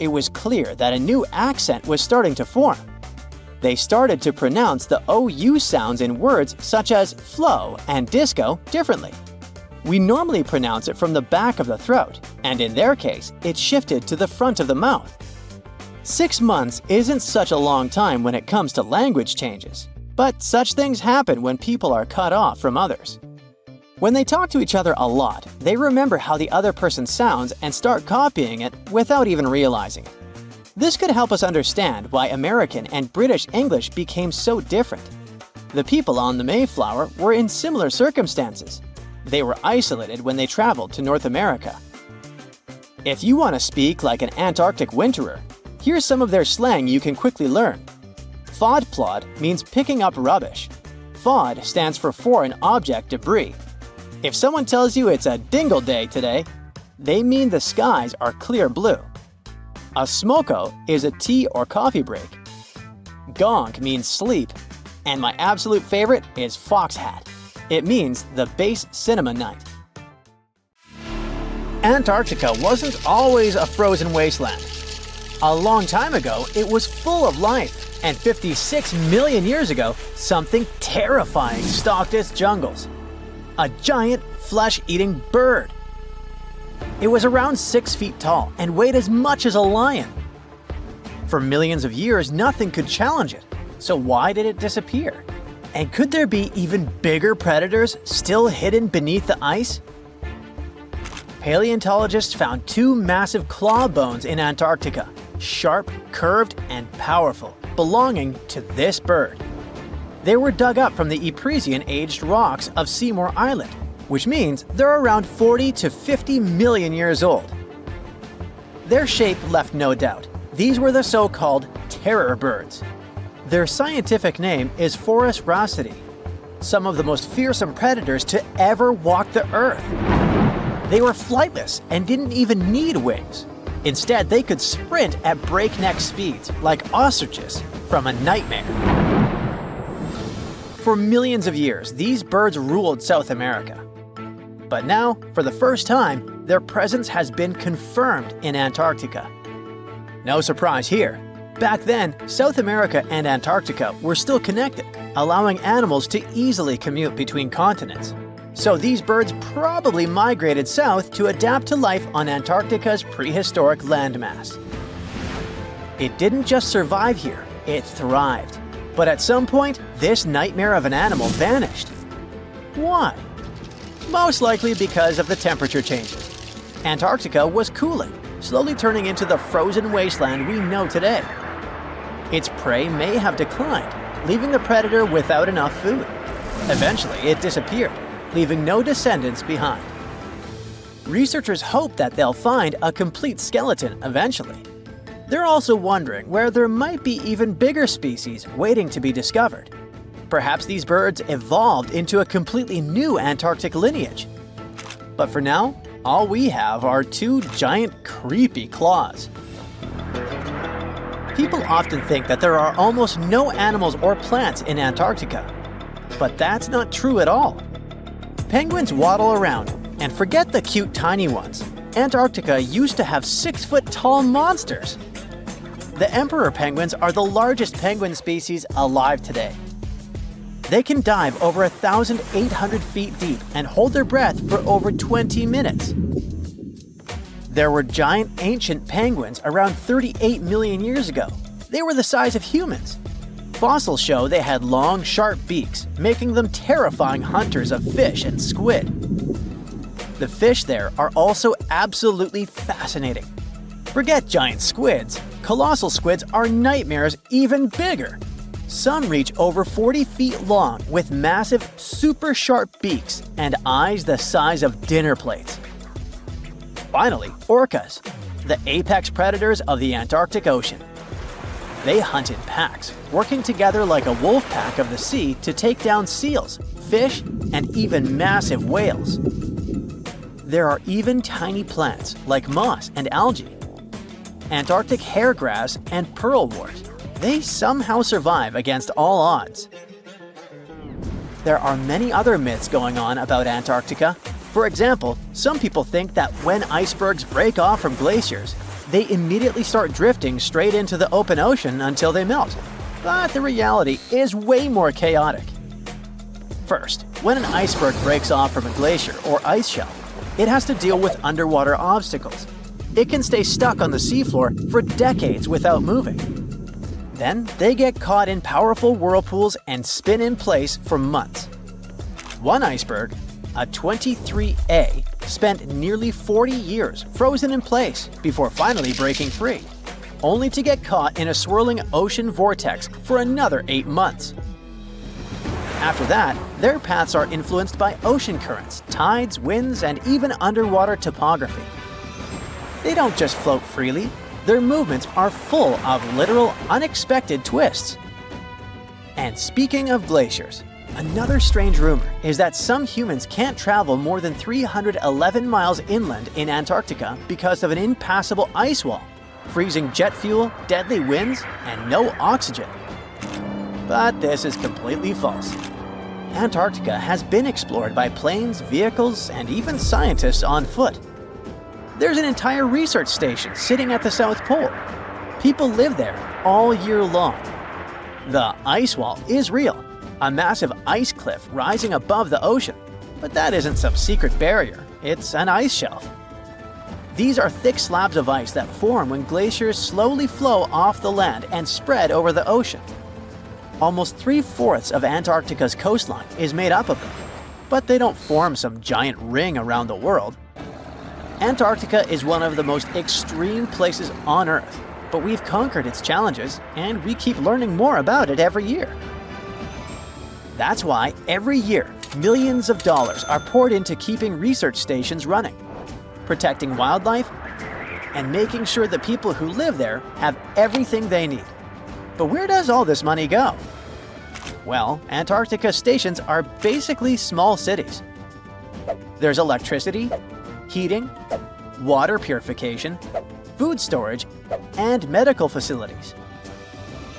It was clear that a new accent was starting to form. They started to pronounce the OU sounds in words such as flow and disco differently. We normally pronounce it from the back of the throat, and in their case, it shifted to the front of the mouth. 6 months isn't such a long time when it comes to language changes, but such things happen when people are cut off from others. When they talk to each other a lot, they remember how the other person sounds and start copying it without even realizing it. This could help us understand why American and British English became so different. The people on the Mayflower were in similar circumstances. They were isolated when they traveled to North America. If you want to speak like an Antarctic winterer, here's some of their slang you can quickly learn. Fodplod means picking up rubbish. Fod stands for foreign object debris. If someone tells you it's a dingle day today, they mean the skies are clear blue. A smoko is a tea or coffee break. Gonk means sleep. And my absolute favorite is fox hat. It means the base cinema night. Antarctica wasn't always a frozen wasteland. A long time ago, it was full of life, and 56 million years ago, something terrifying stalked its jungles. A giant, flesh-eating bird. It was around 6 feet tall and weighed as much as a lion. For millions of years, nothing could challenge it. So why did it disappear? And could there be even bigger predators still hidden beneath the ice? Paleontologists found 2 massive claw bones in Antarctica, sharp, curved, and powerful, belonging to this bird. They were dug up from the Epresian-aged rocks of Seymour Island, which means they're around 40 to 50 million years old. Their shape left no doubt. These were the so-called terror birds. Their scientific name is Forus raceti, some of the most fearsome predators to ever walk the earth. They were flightless and didn't even need wings. Instead, they could sprint at breakneck speeds, like ostriches from a nightmare. For millions of years, these birds ruled South America. But now, for the first time, their presence has been confirmed in Antarctica. No surprise here. Back then, South America and Antarctica were still connected, allowing animals to easily commute between continents. So these birds probably migrated south to adapt to life on Antarctica's prehistoric landmass. It didn't just survive here, it thrived. But at some point, this nightmare of an animal vanished. Why? Most likely because of the temperature changes. Antarctica was cooling, slowly turning into the frozen wasteland we know today. Its prey may have declined, leaving the predator without enough food. Eventually, it disappeared, leaving no descendants behind. Researchers hope that they'll find a complete skeleton eventually. They're also wondering where there might be even bigger species waiting to be discovered. Perhaps these birds evolved into a completely new Antarctic lineage. But for now, all we have are 2 giant, creepy claws. People often think that there are almost no animals or plants in Antarctica. But that's not true at all. Penguins waddle around, and forget the cute tiny ones. Antarctica used to have 6-foot-tall monsters. The emperor penguins are the largest penguin species alive today. They can dive over 1,800 feet deep and hold their breath for over 20 minutes. There were giant ancient penguins around 38 million years ago. They were the size of humans. Fossils show they had long, sharp beaks, making them terrifying hunters of fish and squid. The fish there are also absolutely fascinating. Forget giant squids. Colossal squids are nightmares even bigger. Some reach over 40 feet long with massive, super sharp beaks and eyes the size of dinner plates. Finally, orcas, the apex predators of the Antarctic Ocean. They hunt in packs, working together like a wolf pack of the sea to take down seals, fish, and even massive whales. There are even tiny plants like moss and algae. Antarctic hairgrass and pearlwort. They somehow survive against all odds. There are many other myths going on about Antarctica. For example, some people think that when icebergs break off from glaciers, they immediately start drifting straight into the open ocean until they melt. But the reality is way more chaotic. First, when an iceberg breaks off from a glacier or ice shelf, it has to deal with underwater obstacles. It can stay stuck on the seafloor for decades without moving. Then they get caught in powerful whirlpools and spin in place for months. One iceberg, a 23A, spent nearly 40 years frozen in place before finally breaking free, only to get caught in a swirling ocean vortex for another 8 months. After that, their paths are influenced by ocean currents, tides, winds, and even underwater topography. They don't just float freely. Their movements are full of literal, unexpected twists. And speaking of glaciers, another strange rumor is that some humans can't travel more than 311 miles inland in Antarctica because of an impassable ice wall, freezing jet fuel, deadly winds, and no oxygen. But this is completely false. Antarctica has been explored by planes, vehicles, and even scientists on foot. There's an entire research station sitting at the South Pole. People live there all year long. The ice wall is real, a massive ice cliff rising above the ocean. But that isn't some secret barrier, it's an ice shelf. These are thick slabs of ice that form when glaciers slowly flow off the land and spread over the ocean. Almost 3/4 of Antarctica's coastline is made up of them, but they don't form some giant ring around the world. Antarctica is one of the most extreme places on Earth, but we've conquered its challenges, and we keep learning more about it every year. That's why every year, millions of dollars are poured into keeping research stations running, protecting wildlife, and making sure the people who live there have everything they need. But where does all this money go? Well, Antarctica stations are basically small cities. There's electricity, heating, water purification, food storage, and medical facilities.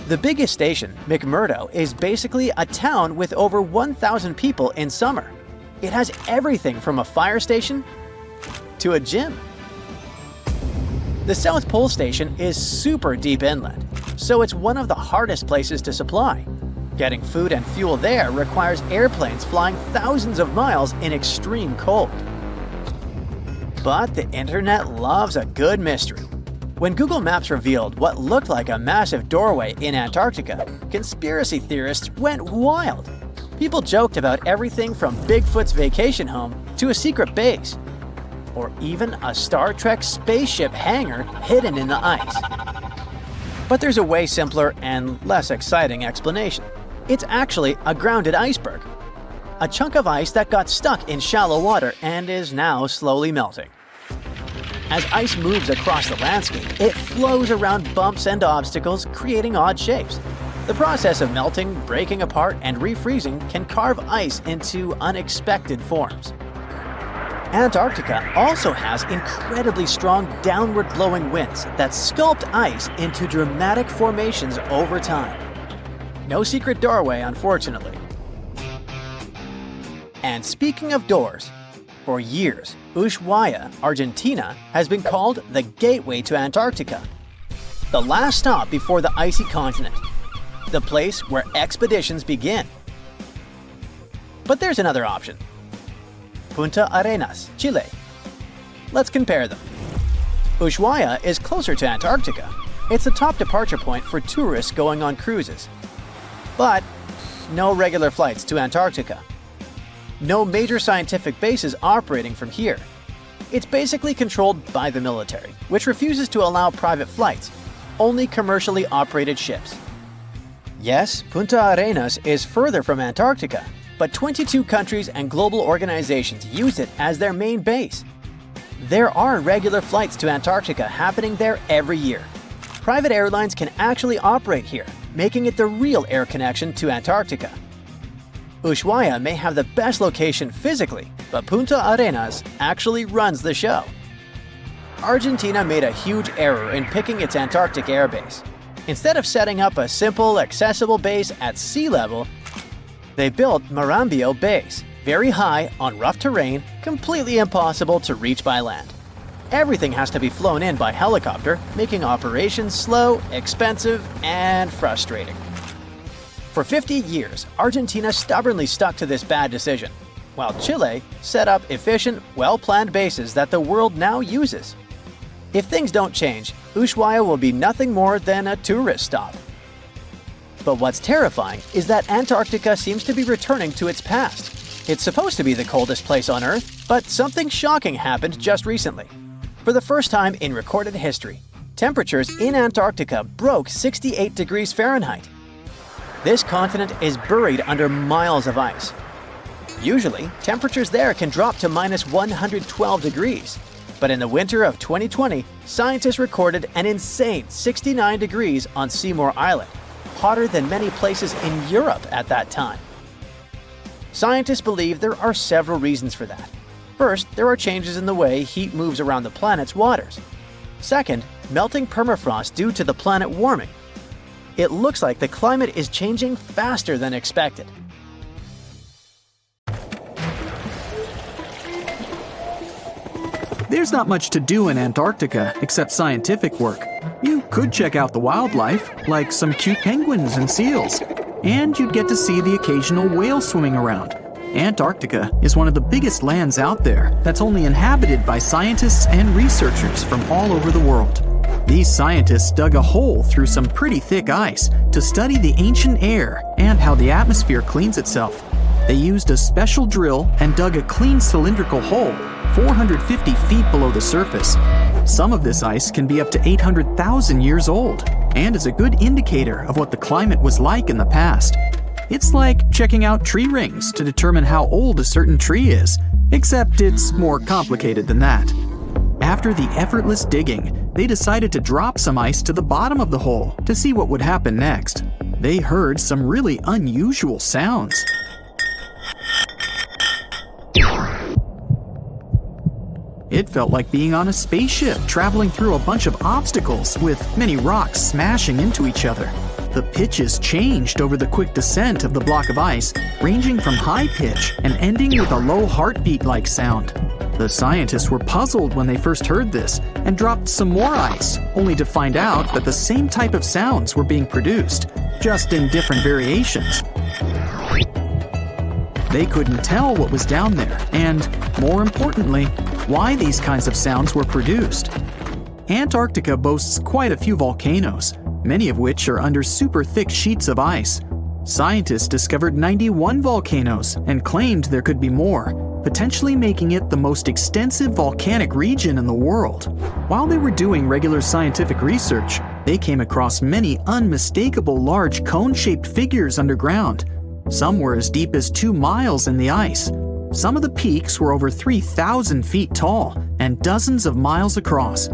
The biggest station, McMurdo, is basically a town with over 1,000 people in summer. It has everything from a fire station to a gym. The South Pole Station is super deep inland, so it's one of the hardest places to supply. Getting food and fuel there requires airplanes flying thousands of miles in extreme cold. But the internet loves a good mystery. When Google Maps revealed what looked like a massive doorway in Antarctica, conspiracy theorists went wild. People joked about everything from Bigfoot's vacation home to a secret base, or even a Star Trek spaceship hangar hidden in the ice. But there's a way simpler and less exciting explanation. It's actually a grounded iceberg, a chunk of ice that got stuck in shallow water and is now slowly melting. As ice moves across the landscape, it flows around bumps and obstacles, creating odd shapes. The process of melting, breaking apart, and refreezing can carve ice into unexpected forms. Antarctica also has incredibly strong downward-blowing winds that sculpt ice into dramatic formations over time. No secret doorway, unfortunately. And speaking of doors, for years, Ushuaia, Argentina, has been called the gateway to Antarctica. The last stop before the icy continent. The place where expeditions begin. But there's another option. Punta Arenas, Chile. Let's compare them. Ushuaia is closer to Antarctica, It's a top departure point for tourists going on cruises. But no regular flights to Antarctica. No major scientific bases operating from here. It's basically controlled by the military, which refuses to allow private flights, only commercially operated ships. Yes, Punta Arenas is further from Antarctica, but 22 countries and global organizations use it as their main base. There are regular flights to Antarctica happening there every year. Private airlines can actually operate here, making it the real air connection to Antarctica. Ushuaia may have the best location physically, but Punta Arenas actually runs the show. Argentina made a huge error in picking its Antarctic airbase. Instead of setting up a simple, accessible base at sea level, they built Marambio Base, very high on rough terrain, completely impossible to reach by land. Everything has to be flown in by helicopter, making operations slow, expensive, and frustrating. For 50 years, Argentina stubbornly stuck to this bad decision, while Chile set up efficient, well-planned bases that the world now uses. If things don't change, Ushuaia will be nothing more than a tourist stop. But what's terrifying is that Antarctica seems to be returning to its past. It's supposed to be the coldest place on Earth, but something shocking happened just recently. For the first time in recorded history, temperatures in Antarctica broke 68 degrees Fahrenheit. This continent is buried under miles of ice. Usually, temperatures there can drop to minus 112 degrees. But in the winter of 2020, scientists recorded an insane 69 degrees on Seymour Island, hotter than many places in Europe at that time. Scientists believe there are several reasons for that. First, there are changes in the way heat moves around the planet's waters. Second, melting permafrost due to the planet warming. It looks like the climate is changing faster than expected. There's not much to do in Antarctica except scientific work. You could check out the wildlife, like some cute penguins and seals, and you'd get to see the occasional whale swimming around. Antarctica is one of the biggest lands out there that's only inhabited by scientists and researchers from all over the world. These scientists dug a hole through some pretty thick ice to study the ancient air and how the atmosphere cleans itself. They used a special drill and dug a clean cylindrical hole 450 feet below the surface. Some of this ice can be up to 800,000 years old and is a good indicator of what the climate was like in the past. It's like checking out tree rings to determine how old a certain tree is, except it's more complicated than that. After the effortless digging, they decided to drop some ice to the bottom of the hole to see what would happen next. They heard some really unusual sounds. It felt like being on a spaceship traveling through a bunch of obstacles with many rocks smashing into each other. The pitches changed over the quick descent of the block of ice, ranging from high pitch and ending with a low heartbeat-like sound. The scientists were puzzled when they first heard this and dropped some more ice, only to find out that the same type of sounds were being produced, just in different variations. They couldn't tell what was down there, and, more importantly, why these kinds of sounds were produced. Antarctica boasts quite a few volcanoes, many of which are under super thick sheets of ice. Scientists discovered 91 volcanoes and claimed there could be more, potentially making it the most extensive volcanic region in the world. While they were doing regular scientific research, they came across many unmistakable large cone-shaped figures underground. Some were as deep as 2 miles in the ice. Some of the peaks were over 3,000 feet tall and dozens of miles across.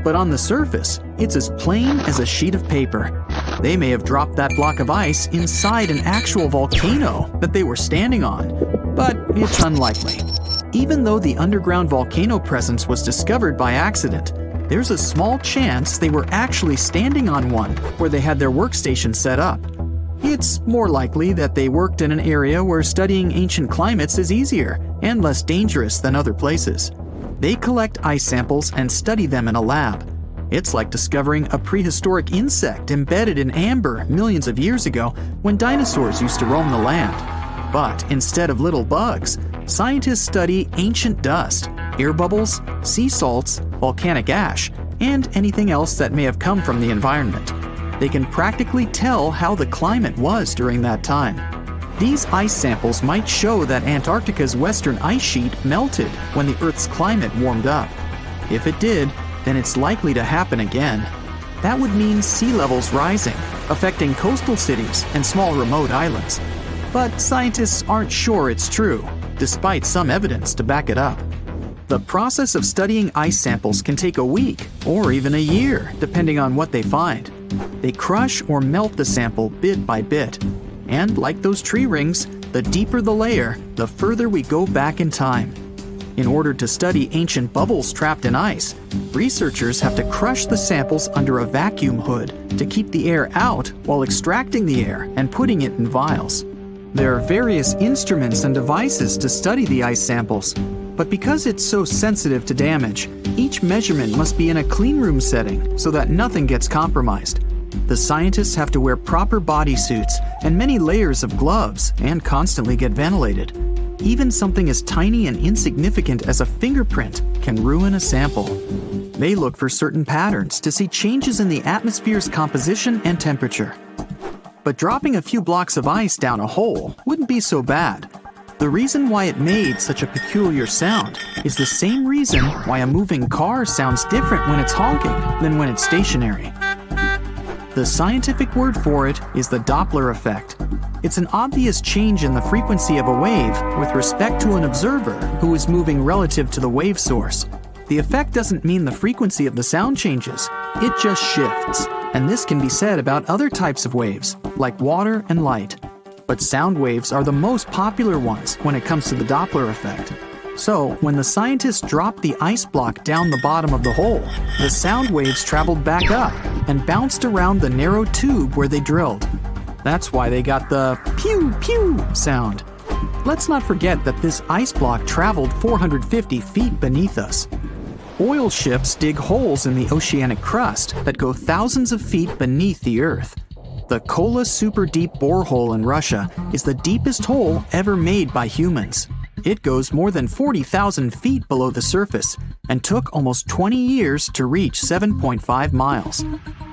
But on the surface, it's as plain as a sheet of paper. They may have dropped that block of ice inside an actual volcano that they were standing on, but it's unlikely. Even though the underground volcano presence was discovered by accident, there's a small chance they were actually standing on one where they had their workstation set up. It's more likely that they worked in an area where studying ancient climates is easier and less dangerous than other places. They collect ice samples and study them in a lab. It's like discovering a prehistoric insect embedded in amber millions of years ago when dinosaurs used to roam the land. But instead of little bugs, scientists study ancient dust, air bubbles, sea salts, volcanic ash, and anything else that may have come from the environment. They can practically tell how the climate was during that time. These ice samples might show that Antarctica's western ice sheet melted when the Earth's climate warmed up. If it did, then it's likely to happen again. That would mean sea levels rising, affecting coastal cities and small remote islands. But scientists aren't sure it's true, despite some evidence to back it up. The process of studying ice samples can take a week or even a year, depending on what they find. They crush or melt the sample bit by bit. And like those tree rings, the deeper the layer, the further we go back in time. In order to study ancient bubbles trapped in ice, researchers have to crush the samples under a vacuum hood to keep the air out while extracting the air and putting it in vials. There are various instruments and devices to study the ice samples, but because it's so sensitive to damage, each measurement must be in a clean room setting so that nothing gets compromised. The scientists have to wear proper bodysuits and many layers of gloves and constantly get ventilated. Even something as tiny and insignificant as a fingerprint can ruin a sample. They look for certain patterns to see changes in the atmosphere's composition and temperature. But dropping a few blocks of ice down a hole wouldn't be so bad. The reason why it made such a peculiar sound is the same reason why a moving car sounds different when it's honking than when it's stationary. The scientific word for it is the Doppler effect. It's an obvious change in the frequency of a wave with respect to an observer who is moving relative to the wave source. The effect doesn't mean the frequency of the sound changes, it just shifts. And this can be said about other types of waves, like water and light. But sound waves are the most popular ones when it comes to the Doppler effect. So, when the scientists dropped the ice block down the bottom of the hole, the sound waves traveled back up and bounced around the narrow tube where they drilled. That's why they got the pew pew sound. Let's not forget that this ice block traveled 450 feet beneath us. Oil ships dig holes in the oceanic crust that go thousands of feet beneath the Earth. The Kola Super Deep Borehole in Russia is the deepest hole ever made by humans. It goes more than 40,000 feet below the surface and took almost 20 years to reach 7.5 miles.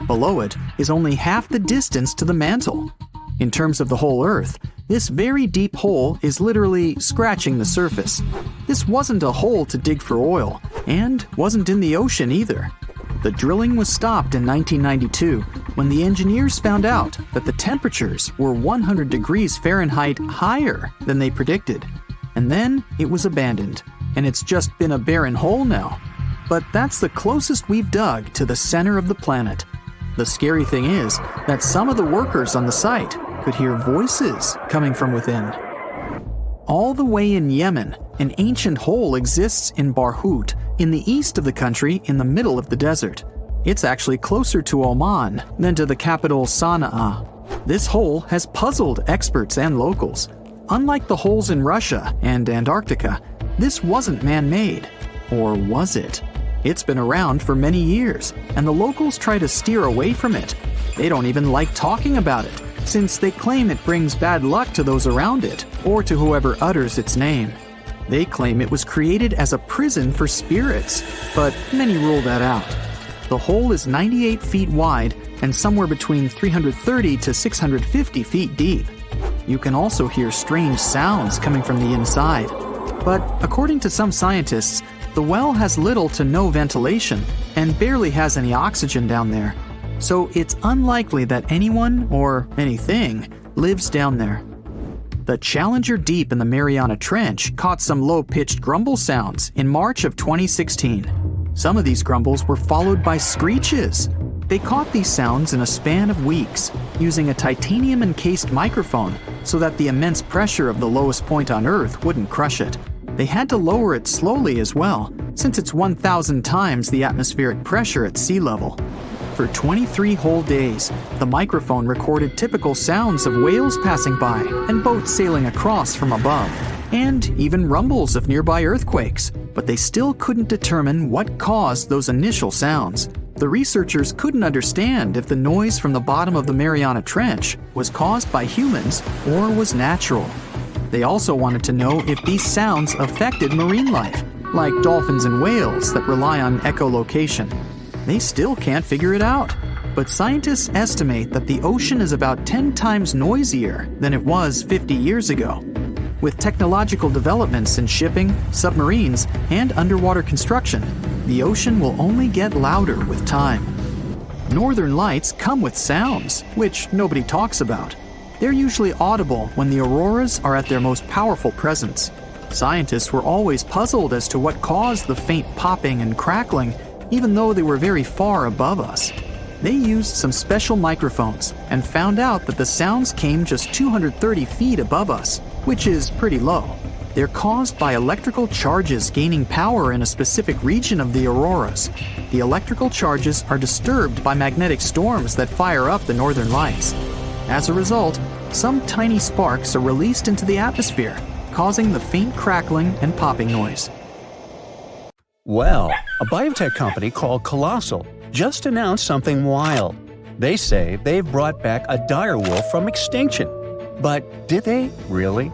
Below it is only half the distance to the mantle. In terms of the whole Earth, this very deep hole is literally scratching the surface. This wasn't a hole to dig for oil, and wasn't in the ocean either. The drilling was stopped in 1992 when the engineers found out that the temperatures were 100 degrees Fahrenheit higher than they predicted. And then it was abandoned, and it's just been a barren hole now. But that's the closest we've dug to the center of the planet. The scary thing is that some of the workers on the site could hear voices coming from within. All the way in Yemen, an ancient hole exists in Barhout, in the east of the country in the middle of the desert. It's actually closer to Oman than to the capital Sana'a. This hole has puzzled experts and locals. Unlike the holes in Russia and Antarctica, this wasn't man-made. Or was it? It's been around for many years, and the locals try to steer away from it. They don't even like talking about it, since they claim it brings bad luck to those around it, or to whoever utters its name. They claim it was created as a prison for spirits, but many rule that out. The hole is 98 feet wide and somewhere between 330 to 650 feet deep. You can also hear strange sounds coming from the inside. But according to some scientists, the well has little to no ventilation and barely has any oxygen down there. So it's unlikely that anyone, or anything, lives down there. The Challenger Deep in the Mariana Trench caught some low-pitched grumble sounds in March of 2016. Some of these grumbles were followed by screeches. They caught these sounds in a span of weeks, using a titanium-encased microphone so that the immense pressure of the lowest point on Earth wouldn't crush it. They had to lower it slowly as well, since it's 1,000 times the atmospheric pressure at sea level. For 23 whole days, the microphone recorded typical sounds of whales passing by and boats sailing across from above, and even rumbles of nearby earthquakes, but they still couldn't determine what caused those initial sounds. The researchers couldn't understand if the noise from the bottom of the Mariana Trench was caused by humans or was natural. They also wanted to know if these sounds affected marine life, like dolphins and whales that rely on echolocation. they still can't figure it out. But scientists estimate that the ocean is about 10 times noisier than it was 50 years ago. With technological developments in shipping, submarines, and underwater construction, the ocean will only get louder with time. Northern lights come with sounds, which nobody talks about. They're usually audible when the auroras are at their most powerful presence. Scientists were always puzzled as to what caused the faint popping and crackling, even though they were very far above us. They used some special microphones and found out that the sounds came just 230 feet above us, which is pretty low. They're caused by electrical charges gaining power in a specific region of the auroras. The electrical charges are disturbed by magnetic storms that fire up the northern lights. As a result, some tiny sparks are released into the atmosphere, causing the faint crackling and popping noise. Well, a biotech company called Colossal just announced something wild. They say they've brought back a direwolf from extinction. But did they really?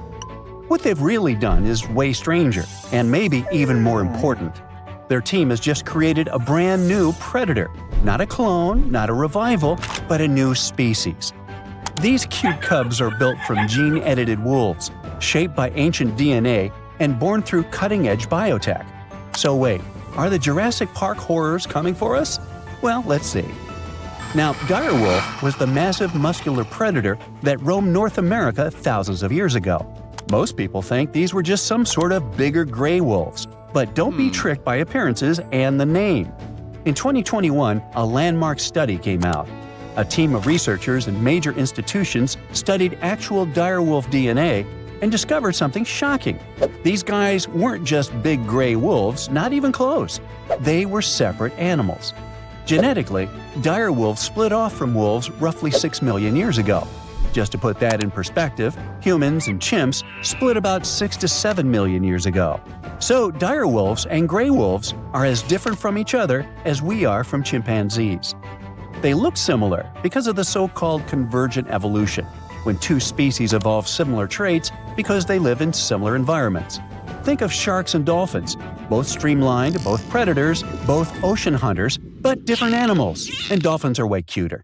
What they've really done is way stranger, and maybe even more important. Their team has just created a brand new predator. Not a clone, not a revival, but a new species. These cute cubs are built from gene-edited wolves, shaped by ancient DNA and born through cutting-edge biotech. So wait, are the Jurassic Park horrors coming for us? Well, let's see. Now, direwolf was the massive muscular predator that roamed North America thousands of years ago. Most people think these were just some sort of bigger gray wolves, but don't be tricked by appearances and the name. In 2021, a landmark study came out. A team of researchers in major institutions studied actual direwolf DNA and discovered something shocking. These guys weren't just big gray wolves, not even close. They were separate animals. Genetically, direwolves split off from wolves roughly 6 million years ago. Just to put that in perspective, humans and chimps split about 6 to 7 million years ago. So direwolves and gray wolves are as different from each other as we are from chimpanzees. They look similar because of the so-called convergent evolution, when two species evolve similar traits because they live in similar environments. Think of sharks and dolphins, both streamlined, both predators, both ocean hunters, but different animals, and dolphins are way cuter.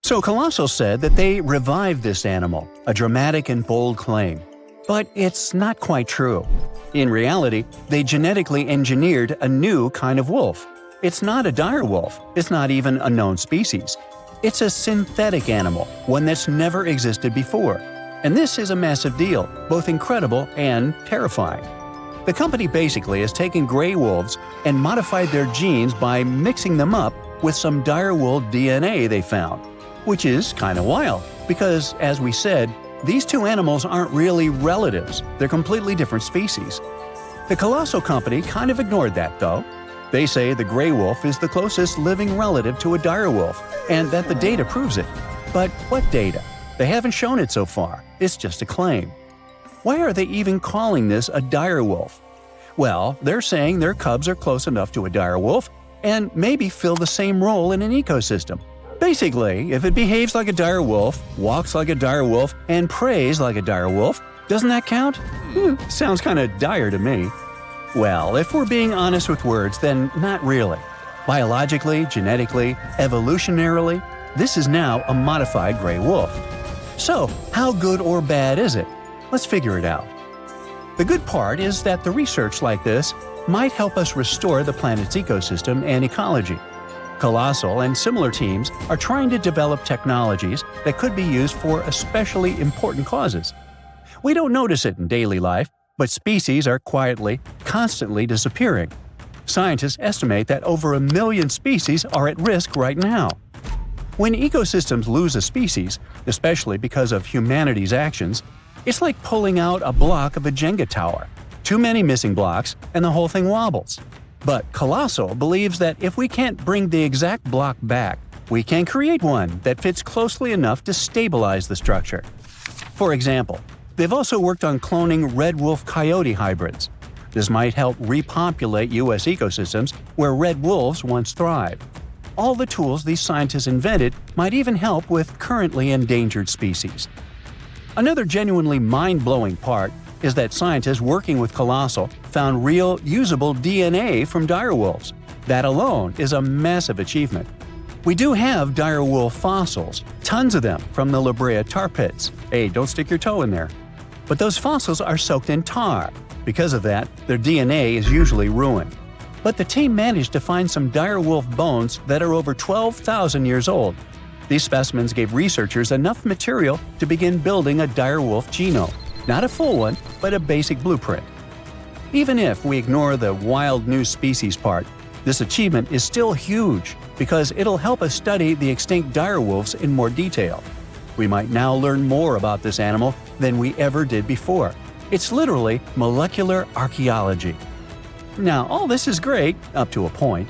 So Colossal said that they revived this animal, a dramatic and bold claim. But it's not quite true. In reality, they genetically engineered a new kind of wolf. It's not a direwolf, it's not even a known species. It's a synthetic animal, one that's never existed before. And this is a massive deal, both incredible and terrifying. The company basically has taken gray wolves and modified their genes by mixing them up with some direwolf DNA they found, which is kind of wild because, as we said, these two animals aren't really relatives, they're completely different species. The Colossal company kind of ignored that, though. They say the gray wolf is the closest living relative to a direwolf, and that the data proves it. But what data? They haven't shown it so far, it's just a claim. Why are they even calling this a direwolf? Well, they're saying their cubs are close enough to a direwolf and maybe fill the same role in an ecosystem. Basically, if it behaves like a direwolf, walks like a direwolf, and preys like a direwolf, doesn't that count? Sounds kinda dire to me. Well, if we're being honest with words, then not really. Biologically, genetically, evolutionarily, this is now a modified gray wolf. So, how good or bad is it? Let's figure it out. The good part is that the research like this might help us restore the planet's ecosystem and ecology. Colossal and similar teams are trying to develop technologies that could be used for especially important causes. We don't notice it in daily life, but species are quietly, constantly disappearing. Scientists estimate that over 1 million species are at risk right now. When ecosystems lose a species, especially because of humanity's actions, it's like pulling out a block of a Jenga tower. Too many missing blocks, and the whole thing wobbles. But Colossal believes that if we can't bring the exact block back, we can create one that fits closely enough to stabilize the structure. For example, they've also worked on cloning red wolf-coyote hybrids. This might help repopulate U.S. ecosystems where red wolves once thrived. All the tools these scientists invented might even help with currently endangered species. Another genuinely mind-blowing part is that scientists working with Colossal found real, usable DNA from direwolves. That alone is a massive achievement. We do have direwolf fossils, tons of them from the La Brea tar pits. Hey, don't stick your toe in there. But those fossils are soaked in tar. Because of that, their DNA is usually ruined. But the team managed to find some direwolf bones that are over 12,000 years old. These specimens gave researchers enough material to begin building a direwolf genome. Not a full one, but a basic blueprint. Even if we ignore the wild new species part, this achievement is still huge because it'll help us study the extinct direwolves in more detail. We might now learn more about this animal than we ever did before. It's literally molecular archaeology. Now, all this is great, up to a point.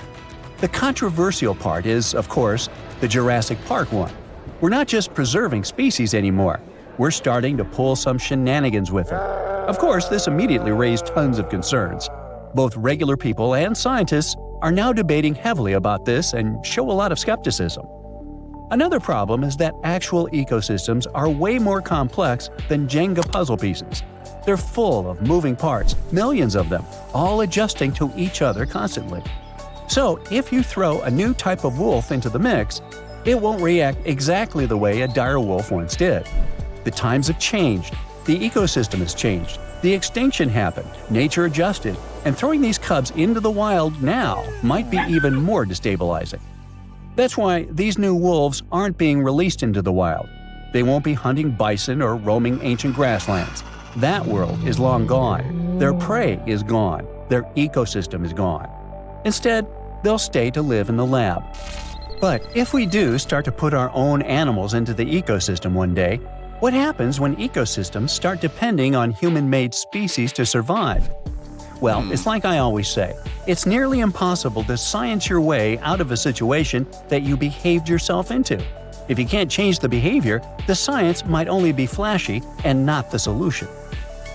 The controversial part is, of course, the Jurassic Park one. We're not just preserving species anymore. We're starting to pull some shenanigans with them. Of course, this immediately raised tons of concerns. Both regular people and scientists are now debating heavily about this and show a lot of skepticism. Another problem is that actual ecosystems are way more complex than Jenga puzzle pieces. They're full of moving parts, millions of them, all adjusting to each other constantly. So, if you throw a new type of wolf into the mix, it won't react exactly the way a direwolf once did. The times have changed, the ecosystem has changed, the extinction happened, nature adjusted, and throwing these cubs into the wild now might be even more destabilizing. That's why these new wolves aren't being released into the wild. They won't be hunting bison or roaming ancient grasslands. That world is long gone. Their prey is gone. Their ecosystem is gone. Instead, they'll stay to live in the lab. But if we do start to put our own animals into the ecosystem one day, what happens when ecosystems start depending on human-made species to survive? Well, it's like I always say, it's nearly impossible to science your way out of a situation that you behaved yourself into. If you can't change the behavior, the science might only be flashy and not the solution.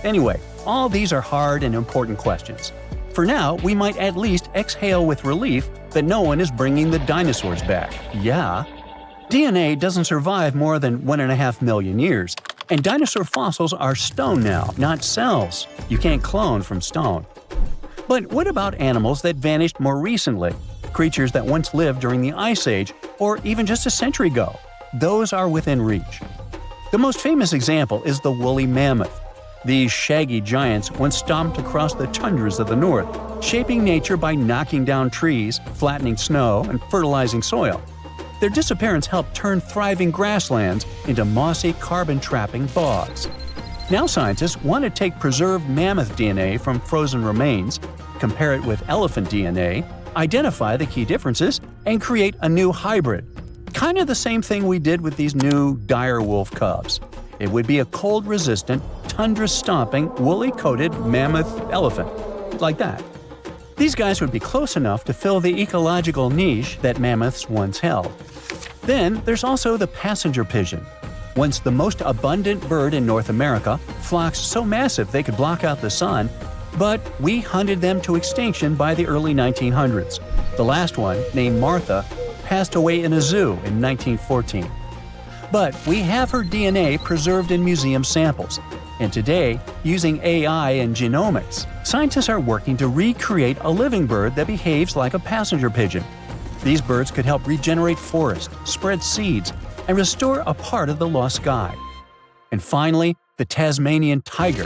Anyway, all these are hard and important questions. For now, we might at least exhale with relief that no one is bringing the dinosaurs back. Yeah. DNA doesn't survive more than 1.5 million years, and dinosaur fossils are stone now, not cells. You can't clone from stone. But what about animals that vanished more recently? Creatures that once lived during the Ice Age, or even just a century ago? Those are within reach. The most famous example is the woolly mammoth. These shaggy giants once stomped across the tundras of the north, shaping nature by knocking down trees, flattening snow, and fertilizing soil. Their disappearance helped turn thriving grasslands into mossy, carbon-trapping bogs. Now scientists want to take preserved mammoth DNA from frozen remains, compare it with elephant DNA, identify the key differences, and create a new hybrid. Kind of the same thing we did with these new direwolf cubs. It would be a cold-resistant, tundra-stomping, woolly-coated mammoth elephant. Like that. These guys would be close enough to fill the ecological niche that mammoths once held. Then there's also the passenger pigeon. Once the most abundant bird in North America, flocks so massive they could block out the sun, but we hunted them to extinction by the early 1900s. The last one, named Martha, passed away in a zoo in 1914. But we have her DNA preserved in museum samples. And today, using AI and genomics, scientists are working to recreate a living bird that behaves like a passenger pigeon. These birds could help regenerate forests, spread seeds, and restore a part of the lost sky. And finally, the Tasmanian tiger,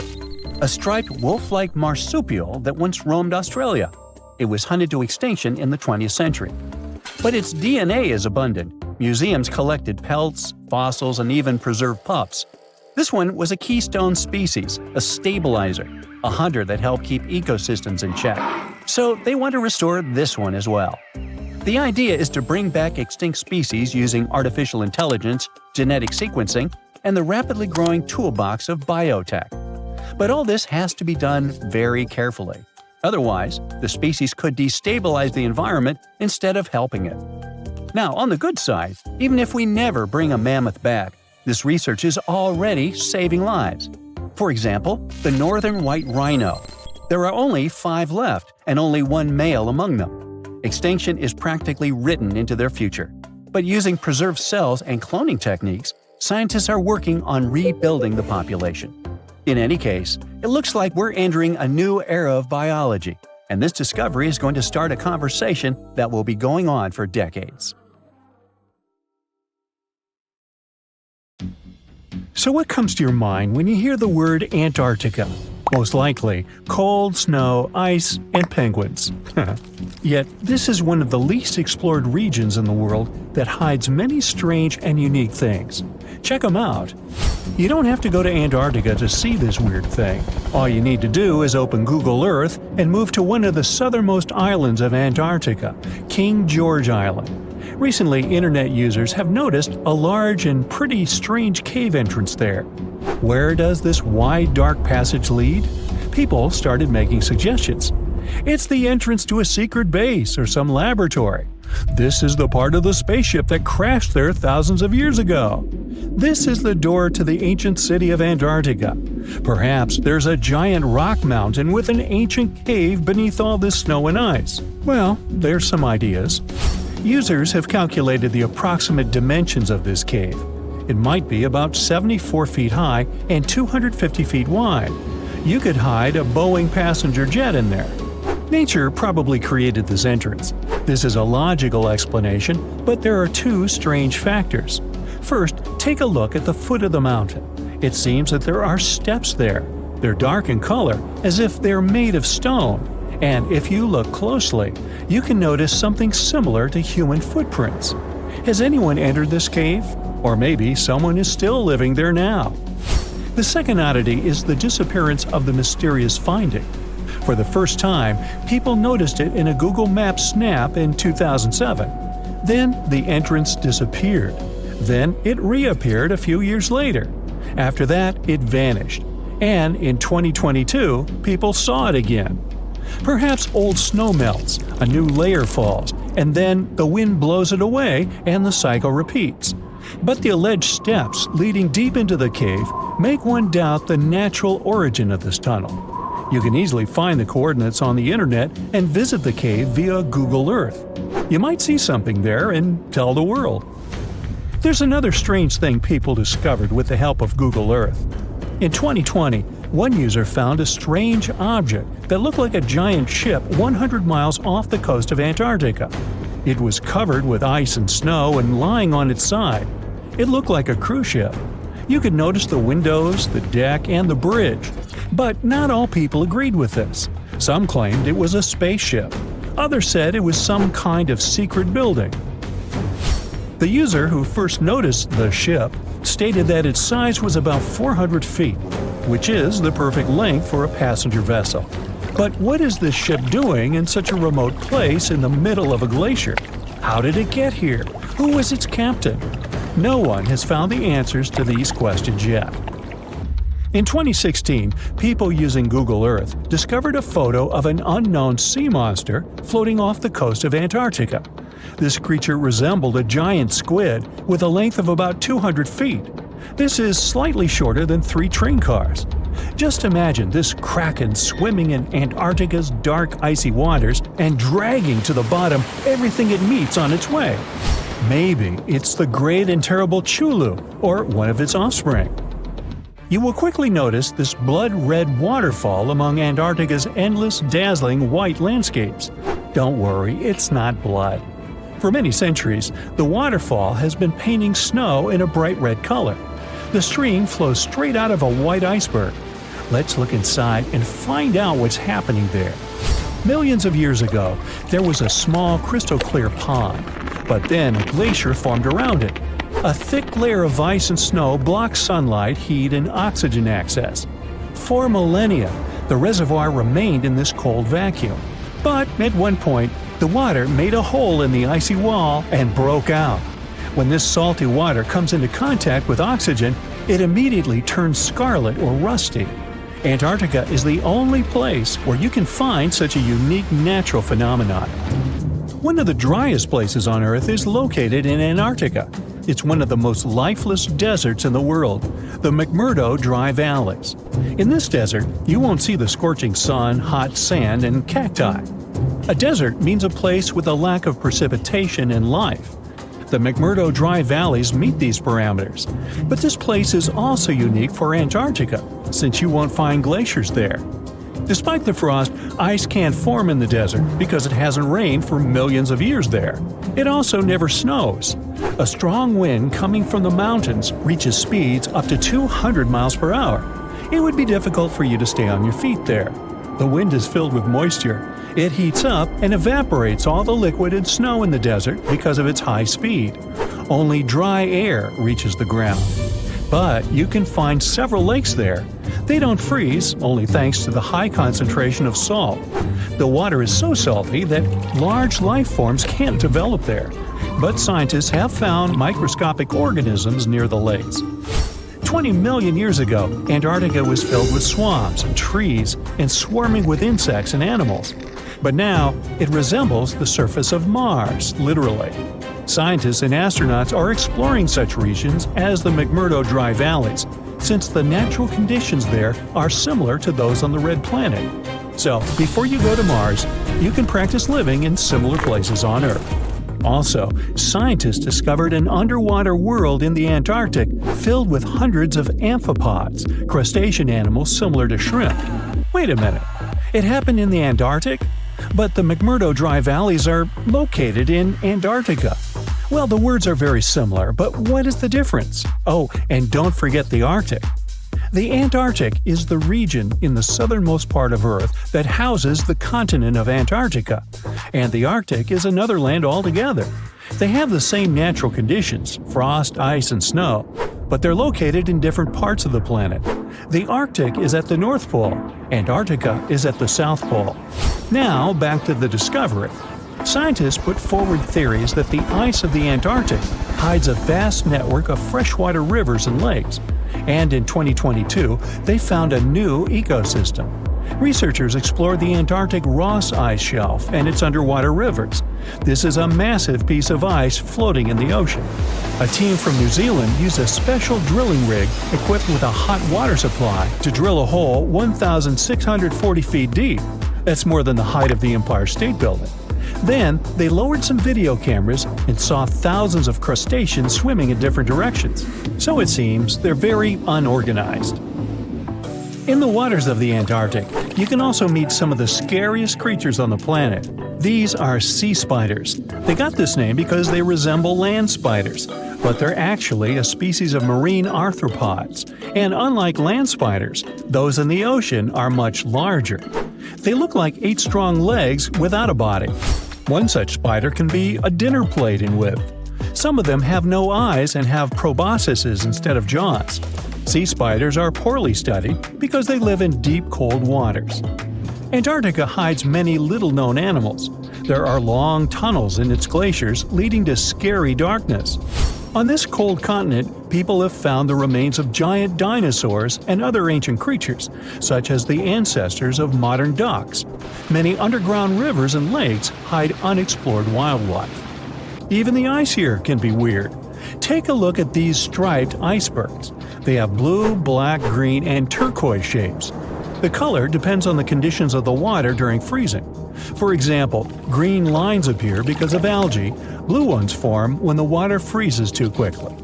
a striped wolf-like marsupial that once roamed Australia. It was hunted to extinction in the 20th century. But its DNA is abundant. Museums collected pelts, fossils, and even preserved pups. This one was a keystone species, a stabilizer, a hunter that helped keep ecosystems in check. So they want to restore this one as well. The idea is to bring back extinct species using artificial intelligence, genetic sequencing, and the rapidly growing toolbox of biotech. But all this has to be done very carefully. Otherwise, the species could destabilize the environment instead of helping it. Now, on the good side, even if we never bring a mammoth back, this research is already saving lives. For example, the northern white rhino. There are only 5 left, and only 1 male among them. Extinction is practically written into their future. But using preserved cells and cloning techniques, scientists are working on rebuilding the population. In any case, it looks like we're entering a new era of biology, and this discovery is going to start a conversation that will be going on for decades. So what comes to your mind when you hear the word Antarctica? Most likely, cold, snow, ice, and penguins. Yet, this is one of the least explored regions in the world that hides many strange and unique things. Check them out. You don't have to go to Antarctica to see this weird thing. All you need to do is open Google Earth and move to one of the southernmost islands of Antarctica, King George Island. Recently, internet users have noticed a large and pretty strange cave entrance there. Where does this wide, dark passage lead? People started making suggestions. It's the entrance to a secret base or some laboratory. This is the part of the spaceship that crashed there thousands of years ago. This is the door to the ancient city of Antarctica. Perhaps there's a giant rock mountain with an ancient cave beneath all this snow and ice. Well, there's some ideas. Users have calculated the approximate dimensions of this cave. It might be about 74 feet high and 250 feet wide. You could hide a Boeing passenger jet in there. Nature probably created this entrance. This is a logical explanation, but there are two strange factors. First, take a look at the foot of the mountain. It seems that there are steps there. They're dark in color, as if they're made of stone. And if you look closely, you can notice something similar to human footprints. Has anyone entered this cave? Or maybe someone is still living there now. The second oddity is the disappearance of the mysterious finding. For the first time, people noticed it in a Google Maps snap in 2007. Then the entrance disappeared. Then it reappeared a few years later. After that, it vanished. And in 2022, people saw it again. Perhaps old snow melts, a new layer falls, and then the wind blows it away and the cycle repeats. But the alleged steps leading deep into the cave make one doubt the natural origin of this tunnel. You can easily find the coordinates on the internet and visit the cave via Google Earth. You might see something there and tell the world. There's another strange thing people discovered with the help of Google Earth. In 2020, one user found a strange object that looked like a giant ship 100 miles off the coast of Antarctica. It was covered with ice and snow and lying on its side. It looked like a cruise ship. You could notice the windows, the deck, and the bridge. But not all people agreed with this. Some claimed it was a spaceship. Others said it was some kind of secret building. The user who first noticed the ship stated that its size was about 400 feet, which is the perfect length for a passenger vessel. But what is this ship doing in such a remote place in the middle of a glacier? How did it get here? Who was its captain? No one has found the answers to these questions yet. In 2016, people using Google Earth discovered a photo of an unknown sea monster floating off the coast of Antarctica. This creature resembled a giant squid with a length of about 200 feet. This is slightly shorter than 3 train cars. Just imagine this kraken swimming in Antarctica's dark, icy waters and dragging to the bottom everything it meets on its way. Maybe it's the great and terrible Chulu, or one of its offspring. You will quickly notice this blood-red waterfall among Antarctica's endless, dazzling white landscapes. Don't worry, it's not blood. For many centuries, the waterfall has been painting snow in a bright red color. The stream flows straight out of a white iceberg. Let's look inside and find out what's happening there. Millions of years ago, there was a small crystal-clear pond, but then a glacier formed around it. A thick layer of ice and snow blocks sunlight, heat, and oxygen access. For millennia, the reservoir remained in this cold vacuum. But at one point, the water made a hole in the icy wall and broke out. When this salty water comes into contact with oxygen, it immediately turns scarlet or rusty. Antarctica is the only place where you can find such a unique natural phenomenon. One of the driest places on Earth is located in Antarctica. It's one of the most lifeless deserts in the world, the McMurdo Dry Valleys. In this desert, you won't see the scorching sun, hot sand, and cacti. A desert means a place with a lack of precipitation and life. The McMurdo Dry Valleys meet these parameters, but this place is also unique for Antarctica, since you won't find glaciers there. Despite the frost, ice can't form in the desert because it hasn't rained for millions of years there. It also never snows. A strong wind coming from the mountains reaches speeds up to 200 miles per hour. It would be difficult for you to stay on your feet there. The wind is filled with moisture. It heats up and evaporates all the liquid and snow in the desert because of its high speed. Only dry air reaches the ground. But you can find several lakes there. They don't freeze, only thanks to the high concentration of salt. The water is so salty that large life forms can't develop there. But scientists have found microscopic organisms near the lakes. 20 million years ago, Antarctica was filled with swamps and trees and swarming with insects and animals. But now, it resembles the surface of Mars, literally. Scientists and astronauts are exploring such regions as the McMurdo Dry Valleys, since the natural conditions there are similar to those on the Red Planet. So, before you go to Mars, you can practice living in similar places on Earth. Also, scientists discovered an underwater world in the Antarctic filled with hundreds of amphipods, crustacean animals similar to shrimp. Wait a minute, it happened in the Antarctic? But the McMurdo Dry Valleys are located in Antarctica. Well, the words are very similar, but what is the difference? Oh, and don't forget the Arctic. The Antarctic is the region in the southernmost part of Earth that houses the continent of Antarctica, and the Arctic is another land altogether. They have the same natural conditions, frost, ice, and snow, but they're located in different parts of the planet. The Arctic is at the North Pole, Antarctica is at the South Pole. Now, back to the discovery. Scientists put forward theories that the ice of the Antarctic hides a vast network of freshwater rivers and lakes. And in 2022, they found a new ecosystem. Researchers explored the Antarctic Ross Ice Shelf and its underwater rivers. This is a massive piece of ice floating in the ocean. A team from New Zealand used a special drilling rig equipped with a hot water supply to drill a hole 1,640 feet deep. That's more than the height of the Empire State Building. Then, they lowered some video cameras and saw thousands of crustaceans swimming in different directions. So it seems they're very unorganized. In the waters of the Antarctic, you can also meet some of the scariest creatures on the planet. These are sea spiders. They got this name because they resemble land spiders, but they're actually a species of marine arthropods. And unlike land spiders, those in the ocean are much larger. They look like 8 strong legs without a body. One such spider can be a dinner plate in width. Some of them have no eyes and have proboscises instead of jaws. Sea spiders are poorly studied because they live in deep, cold waters. Antarctica hides many little-known animals. There are long tunnels in its glaciers leading to scary darkness. On this cold continent, people have found the remains of giant dinosaurs and other ancient creatures, such as the ancestors of modern ducks. Many underground rivers and lakes hide unexplored wildlife. Even the ice here can be weird. Take a look at these striped icebergs. They have blue, black, green, and turquoise shapes. The color depends on the conditions of the water during freezing. For example, green lines appear because of algae, blue ones form when the water freezes too quickly.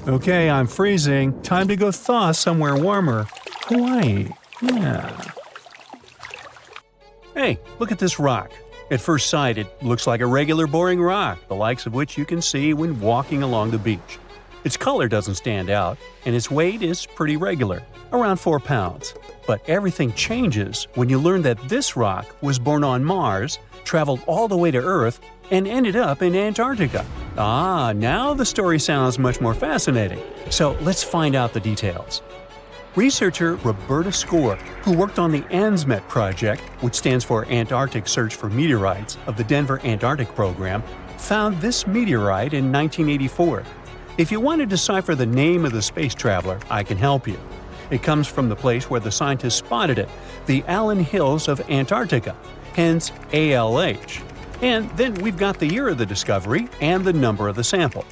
Okay, I'm freezing. Time to go thaw somewhere warmer. Hawaii. Yeah. Hey, look at this rock. At first sight, it looks like a regular boring rock, the likes of which you can see when walking along the beach. Its color doesn't stand out, and its weight is pretty regular, around 4 pounds. But everything changes when you learn that this rock was born on Mars, traveled all the way to Earth, and ended up in Antarctica. Ah, now the story sounds much more fascinating. So let's find out the details. Researcher Roberta Score, who worked on the ANSMET project, which stands for Antarctic Search for Meteorites, of the Denver Antarctic Program, found this meteorite in 1984. If you want to decipher the name of the space traveler, I can help you. It comes from the place where the scientists spotted it, the Allen Hills of Antarctica, hence ALH. And then we've got the year of the discovery and the number of the sample.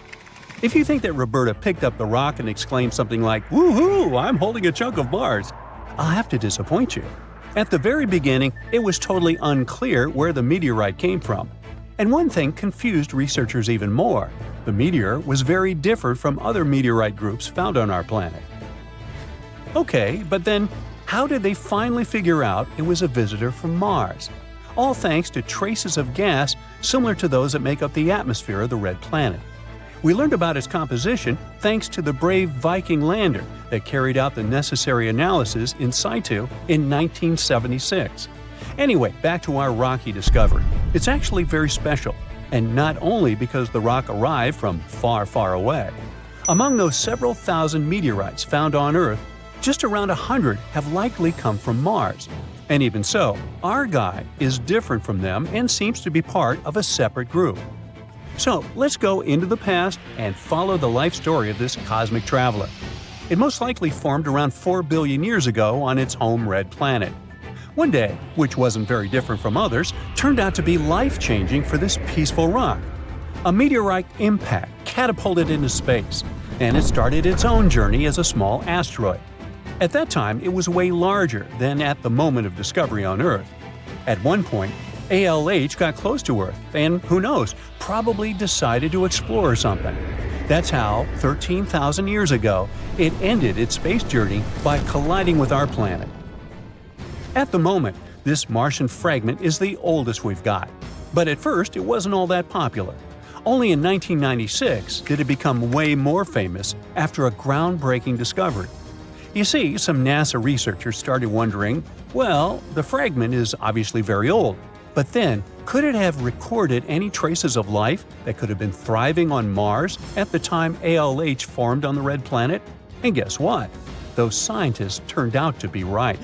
If you think that Roberta picked up the rock and exclaimed something like, "Woohoo, I'm holding a chunk of Mars," I'll have to disappoint you. At the very beginning, it was totally unclear where the meteorite came from. And one thing confused researchers even more. The meteor was very different from other meteorite groups found on our planet. Okay, but then, How did they finally figure out it was a visitor from Mars? All thanks to traces of gas similar to those that make up the atmosphere of the red planet. We learned about its composition thanks to the brave Viking lander that carried out the necessary analysis in situ in 1976. Anyway, back to our rocky discovery. It's actually very special, and not only because the rock arrived from far, far away. Among those several thousand meteorites found on Earth, just around 100 have likely come from Mars. And even so, our guy is different from them and seems to be part of a separate group. So let's go into the past and follow the life story of this cosmic traveler. It most likely formed around 4 billion years ago on its home red planet. One day, which wasn't very different from others, turned out to be life-changing for this peaceful rock. A meteorite impact catapulted into space, and it started its own journey as a small asteroid. At that time, it was way larger than at the moment of discovery on Earth. At one point, ALH got close to Earth and, who knows, probably decided to explore something. That's how, 13,000 years ago, it ended its space journey by colliding with our planet. At the moment, this Martian fragment is the oldest we've got. But at first, it wasn't all that popular. Only in 1996 did it become way more famous after a groundbreaking discovery. You see, some NASA researchers started wondering, well, the fragment is obviously very old, but then, could it have recorded any traces of life that could have been thriving on Mars at the time ALH formed on the red planet? And guess what? Those scientists turned out to be right.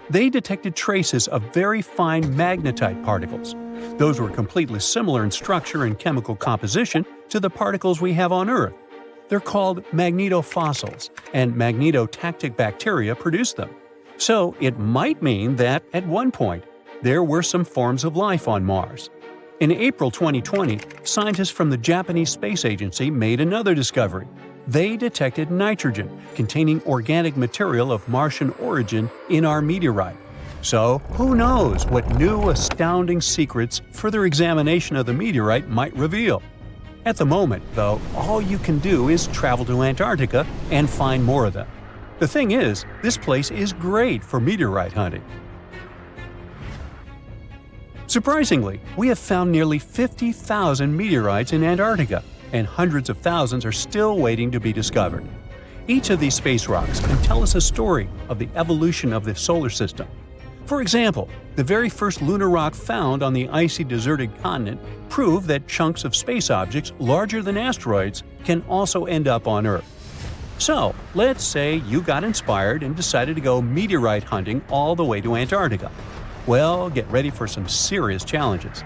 They detected traces of very fine magnetite particles. Those were completely similar in structure and chemical composition to the particles we have on Earth. They're called magnetofossils, and magnetotactic bacteria produce them. So it might mean that, at one point, there were some forms of life on Mars. In April 2020, scientists from the Japanese Space Agency made another discovery. They detected nitrogen containing organic material of Martian origin in our meteorite. So, who knows what new astounding secrets further examination of the meteorite might reveal? At the moment, though, all you can do is travel to Antarctica and find more of them. The thing is, this place is great for meteorite hunting. Surprisingly, we have found nearly 50,000 meteorites in Antarctica, and hundreds of thousands are still waiting to be discovered. Each of these space rocks can tell us a story of the evolution of the solar system. For example, the very first lunar rock found on the icy deserted continent proved that chunks of space objects larger than asteroids can also end up on Earth. So, let's say you got inspired and decided to go meteorite hunting all the way to Antarctica. Well, get ready for some serious challenges.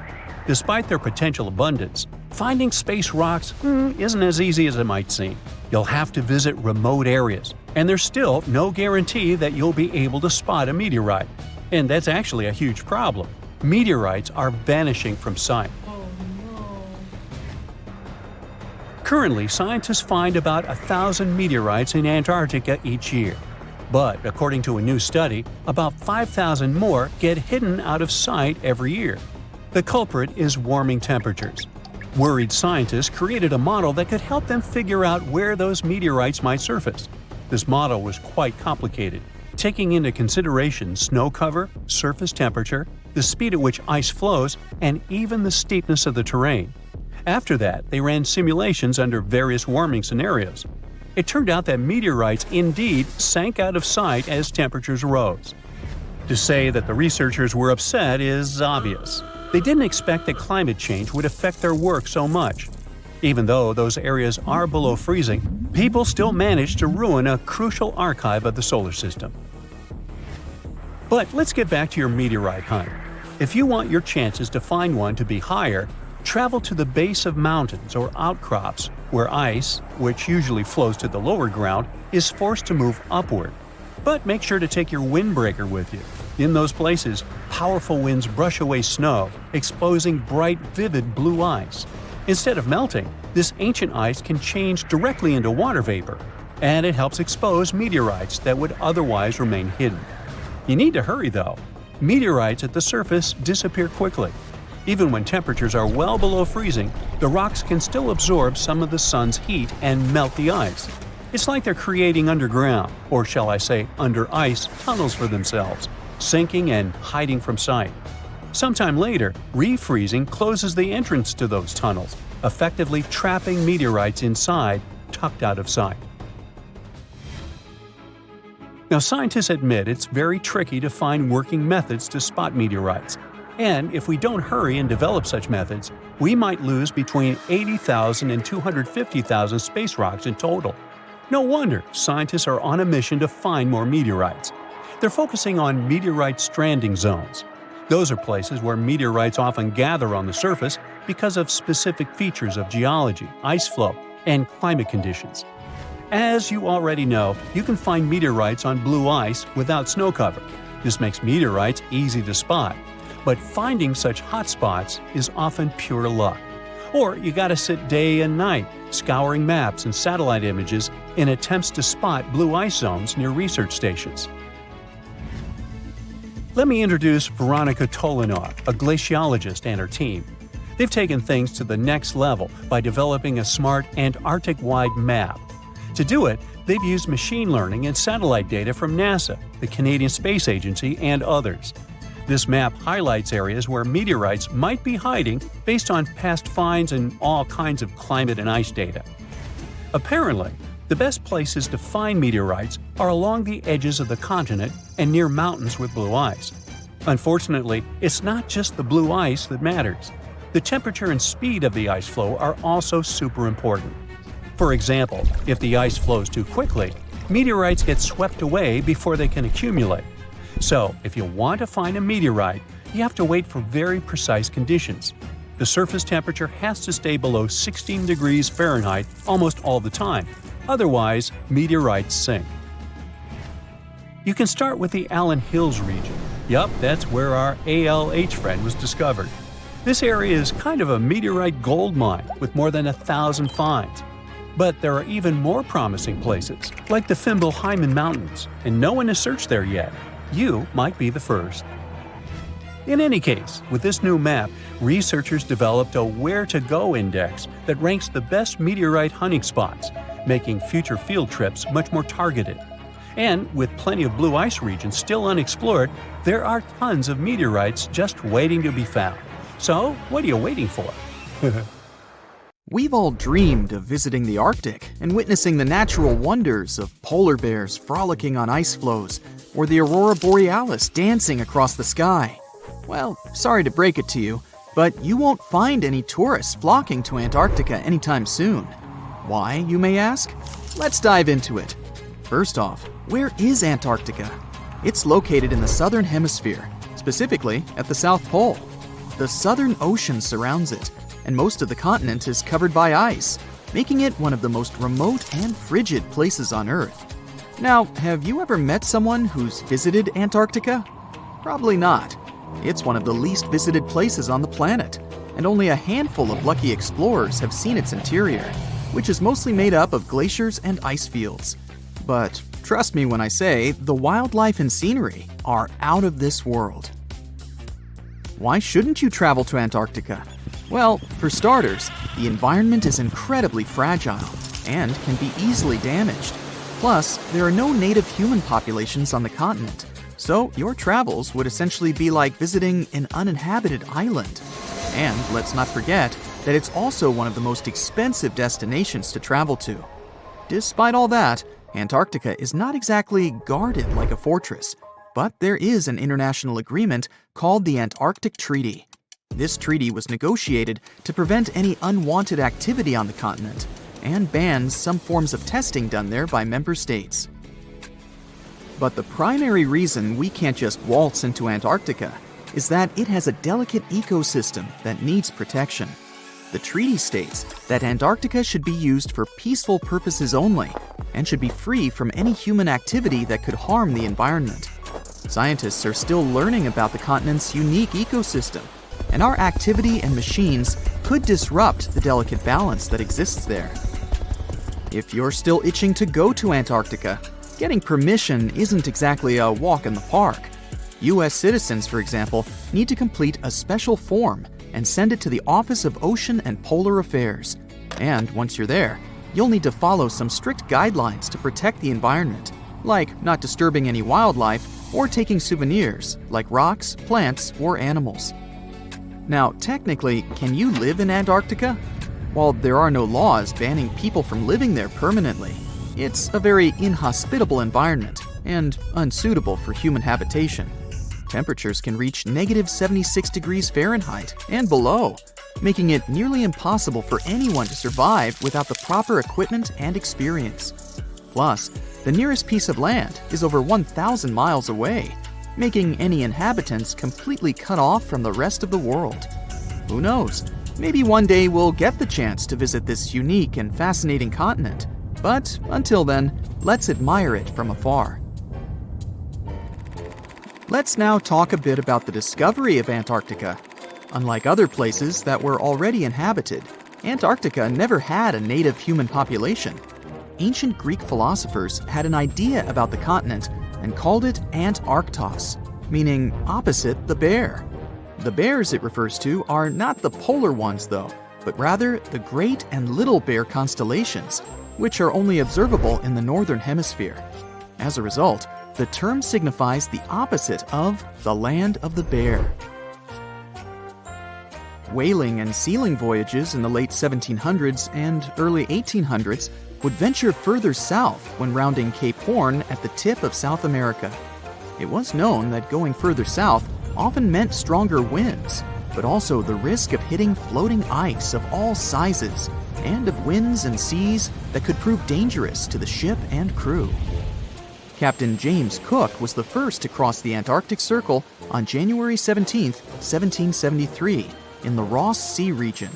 Despite their potential abundance, finding space rocks isn't as easy as it might seem. You'll have to visit remote areas, and there's still no guarantee that you'll be able to spot a meteorite. And that's actually a huge problem. Meteorites are vanishing from sight. Currently, scientists find about 1,000 meteorites in Antarctica each year. But according to a new study, about 5,000 more get hidden out of sight every year. The culprit is warming temperatures. Worried scientists created a model that could help them figure out where those meteorites might surface. This model was quite complicated, taking into consideration snow cover, surface temperature, the speed at which ice flows, and even the steepness of the terrain. After that, they ran simulations under various warming scenarios. It turned out that meteorites indeed sank out of sight as temperatures rose. To say that the researchers were upset is obvious. They didn't expect that climate change would affect their work so much. Even though those areas are below freezing, people still managed to ruin a crucial archive of the solar system. But let's get back to your meteorite hunt. If you want your chances to find one to be higher, travel to the base of mountains or outcrops where ice, which usually flows to the lower ground, is forced to move upward. But make sure to take your windbreaker with you. In those places, powerful winds brush away snow, exposing bright, vivid blue ice. Instead of melting, this ancient ice can change directly into water vapor, and it helps expose meteorites that would otherwise remain hidden. You need to hurry though. Meteorites at the surface disappear quickly. Even when temperatures are well below freezing, the rocks can still absorb some of the sun's heat and melt the ice. It's like they're creating underground, or shall I say under ice, tunnels for themselves, sinking and hiding from sight. Sometime later, refreezing closes the entrance to those tunnels, effectively trapping meteorites inside, tucked out of sight. Now, scientists admit it's very tricky to find working methods to spot meteorites, and if we don't hurry and develop such methods, we might lose between 80,000 and 250,000 space rocks in total. No wonder scientists are on a mission to find more meteorites. They're focusing on meteorite stranding zones. Those are places where meteorites often gather on the surface because of specific features of geology, ice flow, and climate conditions. As you already know, you can find meteorites on blue ice without snow cover. This makes meteorites easy to spot. But finding such hotspots is often pure luck. Or you gotta sit day and night, scouring maps and satellite images in attempts to spot blue ice zones near research stations. Let me introduce Veronica Tolinov, a glaciologist, and her team. They've taken things to the next level by developing a smart Antarctic-wide map. To do it, they've used machine learning and satellite data from NASA, the Canadian Space Agency, and others. This map highlights areas where meteorites might be hiding based on past finds and all kinds of climate and ice data. Apparently, the best places to find meteorites are along the edges of the continent and near mountains with blue ice. Unfortunately, it's not just the blue ice that matters. The temperature and speed of the ice flow are also super important. For example, if the ice flows too quickly, meteorites get swept away before they can accumulate. So, if you want to find a meteorite, you have to wait for very precise conditions. The surface temperature has to stay below 16 degrees Fahrenheit almost all the time. Otherwise, meteorites sink. You can start with the Allen Hills region. Yup, that's where our ALH friend was discovered. This area is kind of a meteorite gold mine with more than 1,000 finds. But there are even more promising places, like the Fimbulheimen Mountains, and no one has searched there yet. You might be the first. In any case, with this new map, researchers developed a where-to-go index that ranks the best meteorite hunting spots, making future field trips much more targeted. And with plenty of blue ice regions still unexplored, there are tons of meteorites just waiting to be found. So, what are you waiting for? We've all dreamed of visiting the Arctic and witnessing the natural wonders of polar bears frolicking on ice floes or the aurora borealis dancing across the sky. Well, sorry to break it to you, but you won't find any tourists flocking to Antarctica anytime soon. Why, you may ask? Let's dive into it. First off, where is Antarctica? It's located in the southern hemisphere, specifically at the South Pole. The Southern Ocean surrounds it, and most of the continent is covered by ice, making it one of the most remote and frigid places on Earth. Now, have you ever met someone who's visited Antarctica? Probably not. It's one of the least visited places on the planet, and only a handful of lucky explorers have seen its interior, which is mostly made up of glaciers and ice fields. But trust me when I say the wildlife and scenery are out of this world. Why shouldn't you travel to Antarctica? Well, for starters, the environment is incredibly fragile and can be easily damaged. Plus, there are no native human populations on the continent, so your travels would essentially be like visiting an uninhabited island. And let's not forget that it's also one of the most expensive destinations to travel to. Despite all that, Antarctica is not exactly guarded like a fortress, but there is an international agreement called the Antarctic Treaty. This treaty was negotiated to prevent any unwanted activity on the continent and bans some forms of testing done there by member states. But the primary reason we can't just waltz into Antarctica is that it has a delicate ecosystem that needs protection. The treaty states that Antarctica should be used for peaceful purposes only and should be free from any human activity that could harm the environment. Scientists are still learning about the continent's unique ecosystem, and our activity and machines could disrupt the delicate balance that exists there. If you're still itching to go to Antarctica, getting permission isn't exactly a walk in the park. US citizens, for example, need to complete a special form and send it to the Office of Ocean and Polar Affairs. And once you're there, you'll need to follow some strict guidelines to protect the environment, like not disturbing any wildlife or taking souvenirs like rocks, plants, or animals. Now, technically, can you live in Antarctica? While there are no laws banning people from living there permanently, it's a very inhospitable environment and unsuitable for human habitation. Temperatures can reach -76 degrees Fahrenheit and below, making it nearly impossible for anyone to survive without the proper equipment and experience. Plus, the nearest piece of land is over 1,000 miles away, making any inhabitants completely cut off from the rest of the world. Who knows? Maybe one day we'll get the chance to visit this unique and fascinating continent. But until then, let's admire it from afar. Let's now talk a bit about the discovery of Antarctica. Unlike other places that were already inhabited, Antarctica never had a native human population. Ancient Greek philosophers had an idea about the continent and called it Antarctos, meaning opposite the bear. The bears it refers to are not the polar ones though, but rather the Great and Little Bear constellations, which are only observable in the northern hemisphere. As a result, the term signifies the opposite of the land of the bear. Whaling and sealing voyages in the late 1700s and early 1800s would venture further south when rounding Cape Horn at the tip of South America. It was known that going further south often meant stronger winds, but also the risk of hitting floating ice of all sizes and of winds and seas that could prove dangerous to the ship and crew. Captain James Cook was the first to cross the Antarctic Circle on January 17, 1773, in the Ross Sea region.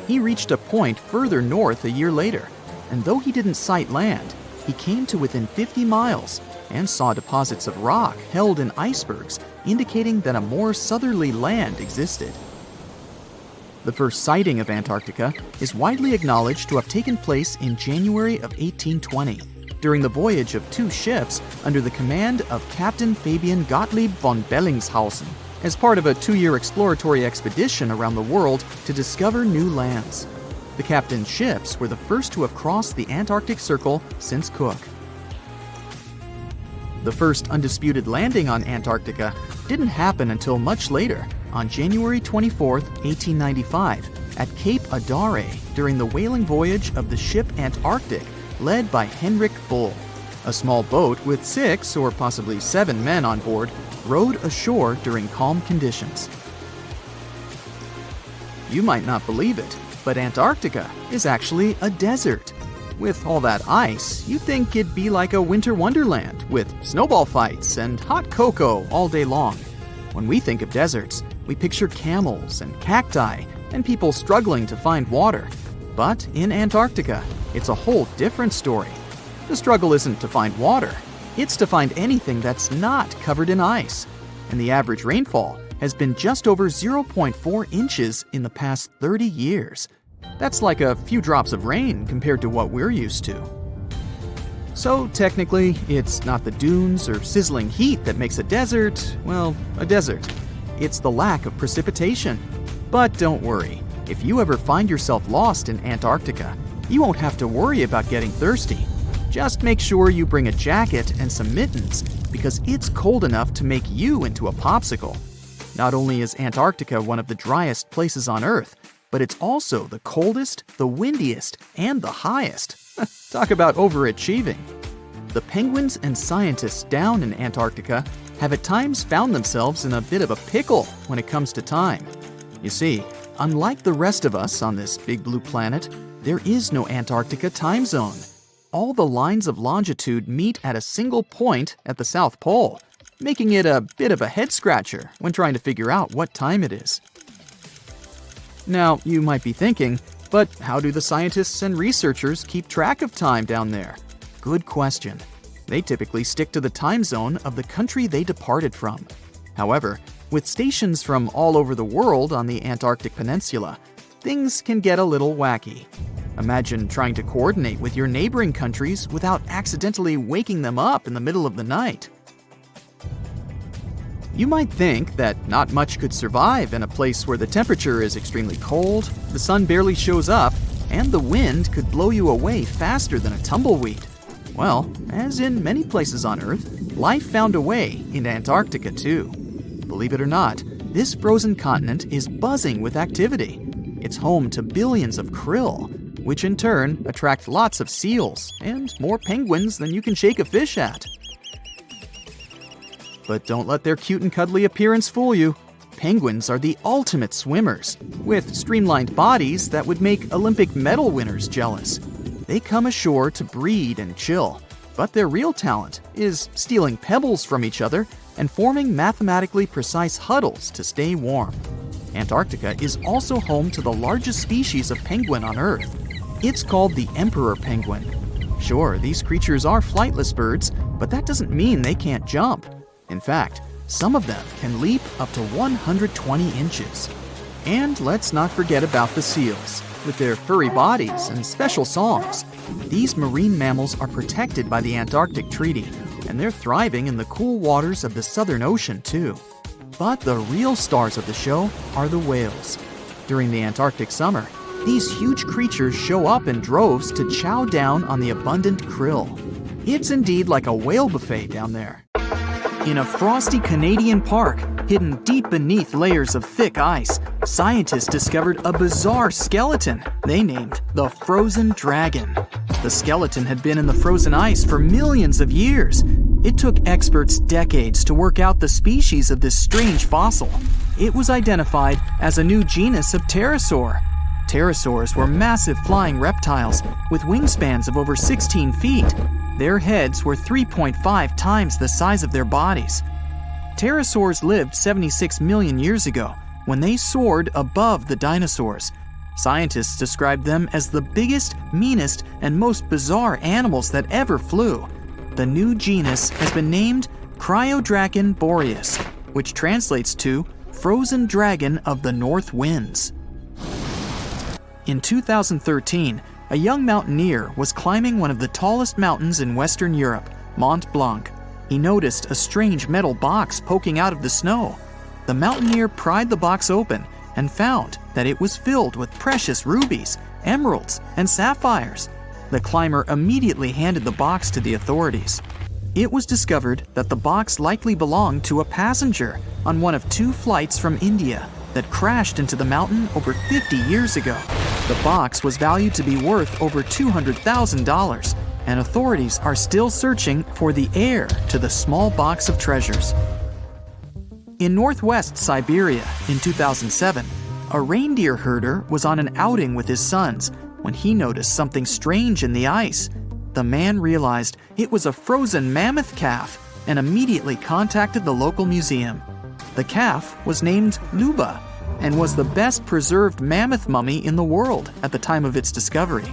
He reached a point further north a year later, and though he didn't sight land, he came to within 50 miles and saw deposits of rock held in icebergs, indicating that a more southerly land existed. The first sighting of Antarctica is widely acknowledged to have taken place in January of 1820, during the voyage of two ships under the command of Captain Fabian Gottlieb von Bellingshausen, as part of a 2-year exploratory expedition around the world to discover new lands. The captain's ships were the first to have crossed the Antarctic Circle since Cook. The first undisputed landing on Antarctica didn't happen until much later, on January 24, 1895, at Cape Adare during the whaling voyage of the ship Antarctic, led by Henrik Bull. A small boat with 6 or possibly 7 men on board rowed ashore during calm conditions. You might not believe it, but Antarctica is actually a desert. With all that ice, you'd think it'd be like a winter wonderland with snowball fights and hot cocoa all day long. When we think of deserts, we picture camels and cacti and people struggling to find water. But in Antarctica, it's a whole different story. The struggle isn't to find water, it's to find anything that's not covered in ice. And the average rainfall has been just over 0.4 inches in the past 30 years. That's like a few drops of rain compared to what we're used to. So technically, it's not the dunes or sizzling heat that makes a desert, well, a desert. It's the lack of precipitation. But don't worry, if you ever find yourself lost in Antarctica, you won't have to worry about getting thirsty. Just make sure you bring a jacket and some mittens, because it's cold enough to make you into a popsicle. Not only is Antarctica one of the driest places on Earth, but it's also the coldest, the windiest, and the highest. Talk about overachieving. The penguins and scientists down in Antarctica have at times found themselves in a bit of a pickle when it comes to time. You see, unlike the rest of us on this big blue planet, there is no Antarctica time zone. All the lines of longitude meet at a single point at the South Pole, making it a bit of a head-scratcher when trying to figure out what time it is. Now, you might be thinking, but how do the scientists and researchers keep track of time down there? Good question. They typically stick to the time zone of the country they departed from. However, with stations from all over the world on the Antarctic Peninsula, things can get a little wacky. Imagine trying to coordinate with your neighboring countries without accidentally waking them up in the middle of the night. You might think that not much could survive in a place where the temperature is extremely cold, the sun barely shows up, and the wind could blow you away faster than a tumbleweed. Well, as in many places on Earth, life found a way in Antarctica too. Believe it or not, this frozen continent is buzzing with activity. It's home to billions of krill, which in turn attract lots of seals and more penguins than you can shake a fish at. But don't let their cute and cuddly appearance fool you. Penguins are the ultimate swimmers, with streamlined bodies that would make Olympic medal winners jealous. They come ashore to breed and chill, but their real talent is stealing pebbles from each other and forming mathematically precise huddles to stay warm. Antarctica is also home to the largest species of penguin on Earth. It's called the emperor penguin. Sure, these creatures are flightless birds, but that doesn't mean they can't jump. In fact, some of them can leap up to 120 inches. And let's not forget about the seals. With their furry bodies and special songs, these marine mammals are protected by the Antarctic Treaty, and they're thriving in the cool waters of the Southern Ocean too. But the real stars of the show are the whales. During the Antarctic summer, these huge creatures show up in droves to chow down on the abundant krill. It's indeed like a whale buffet down there. In a frosty Canadian park, hidden deep beneath layers of thick ice, scientists discovered a bizarre skeleton they named the frozen dragon. The skeleton had been in the frozen ice for millions of years. It took experts decades to work out the species of this strange fossil. It was identified as a new genus of pterosaur. Pterosaurs were massive flying reptiles with wingspans of over 16 feet. Their heads were 3.5 times the size of their bodies. Pterosaurs lived 76 million years ago when they soared above the dinosaurs. Scientists described them as the biggest, meanest, and most bizarre animals that ever flew. The new genus has been named Cryodragon boreas, which translates to frozen dragon of the north winds. In 2013, a young mountaineer was climbing one of the tallest mountains in Western Europe, Mont Blanc. He noticed a strange metal box poking out of the snow. The mountaineer pried the box open and found that it was filled with precious rubies, emeralds, and sapphires. The climber immediately handed the box to the authorities. It was discovered that the box likely belonged to a passenger on one of 2 flights from India that crashed into the mountain over 50 years ago. The box was valued to be worth over $200,000, and authorities are still searching for the heir to the small box of treasures. In northwest Siberia in 2007, a reindeer herder was on an outing with his sons when he noticed something strange in the ice. The man realized it was a frozen mammoth calf and immediately contacted the local museum. The calf was named Luba and was the best preserved mammoth mummy in the world at the time of its discovery.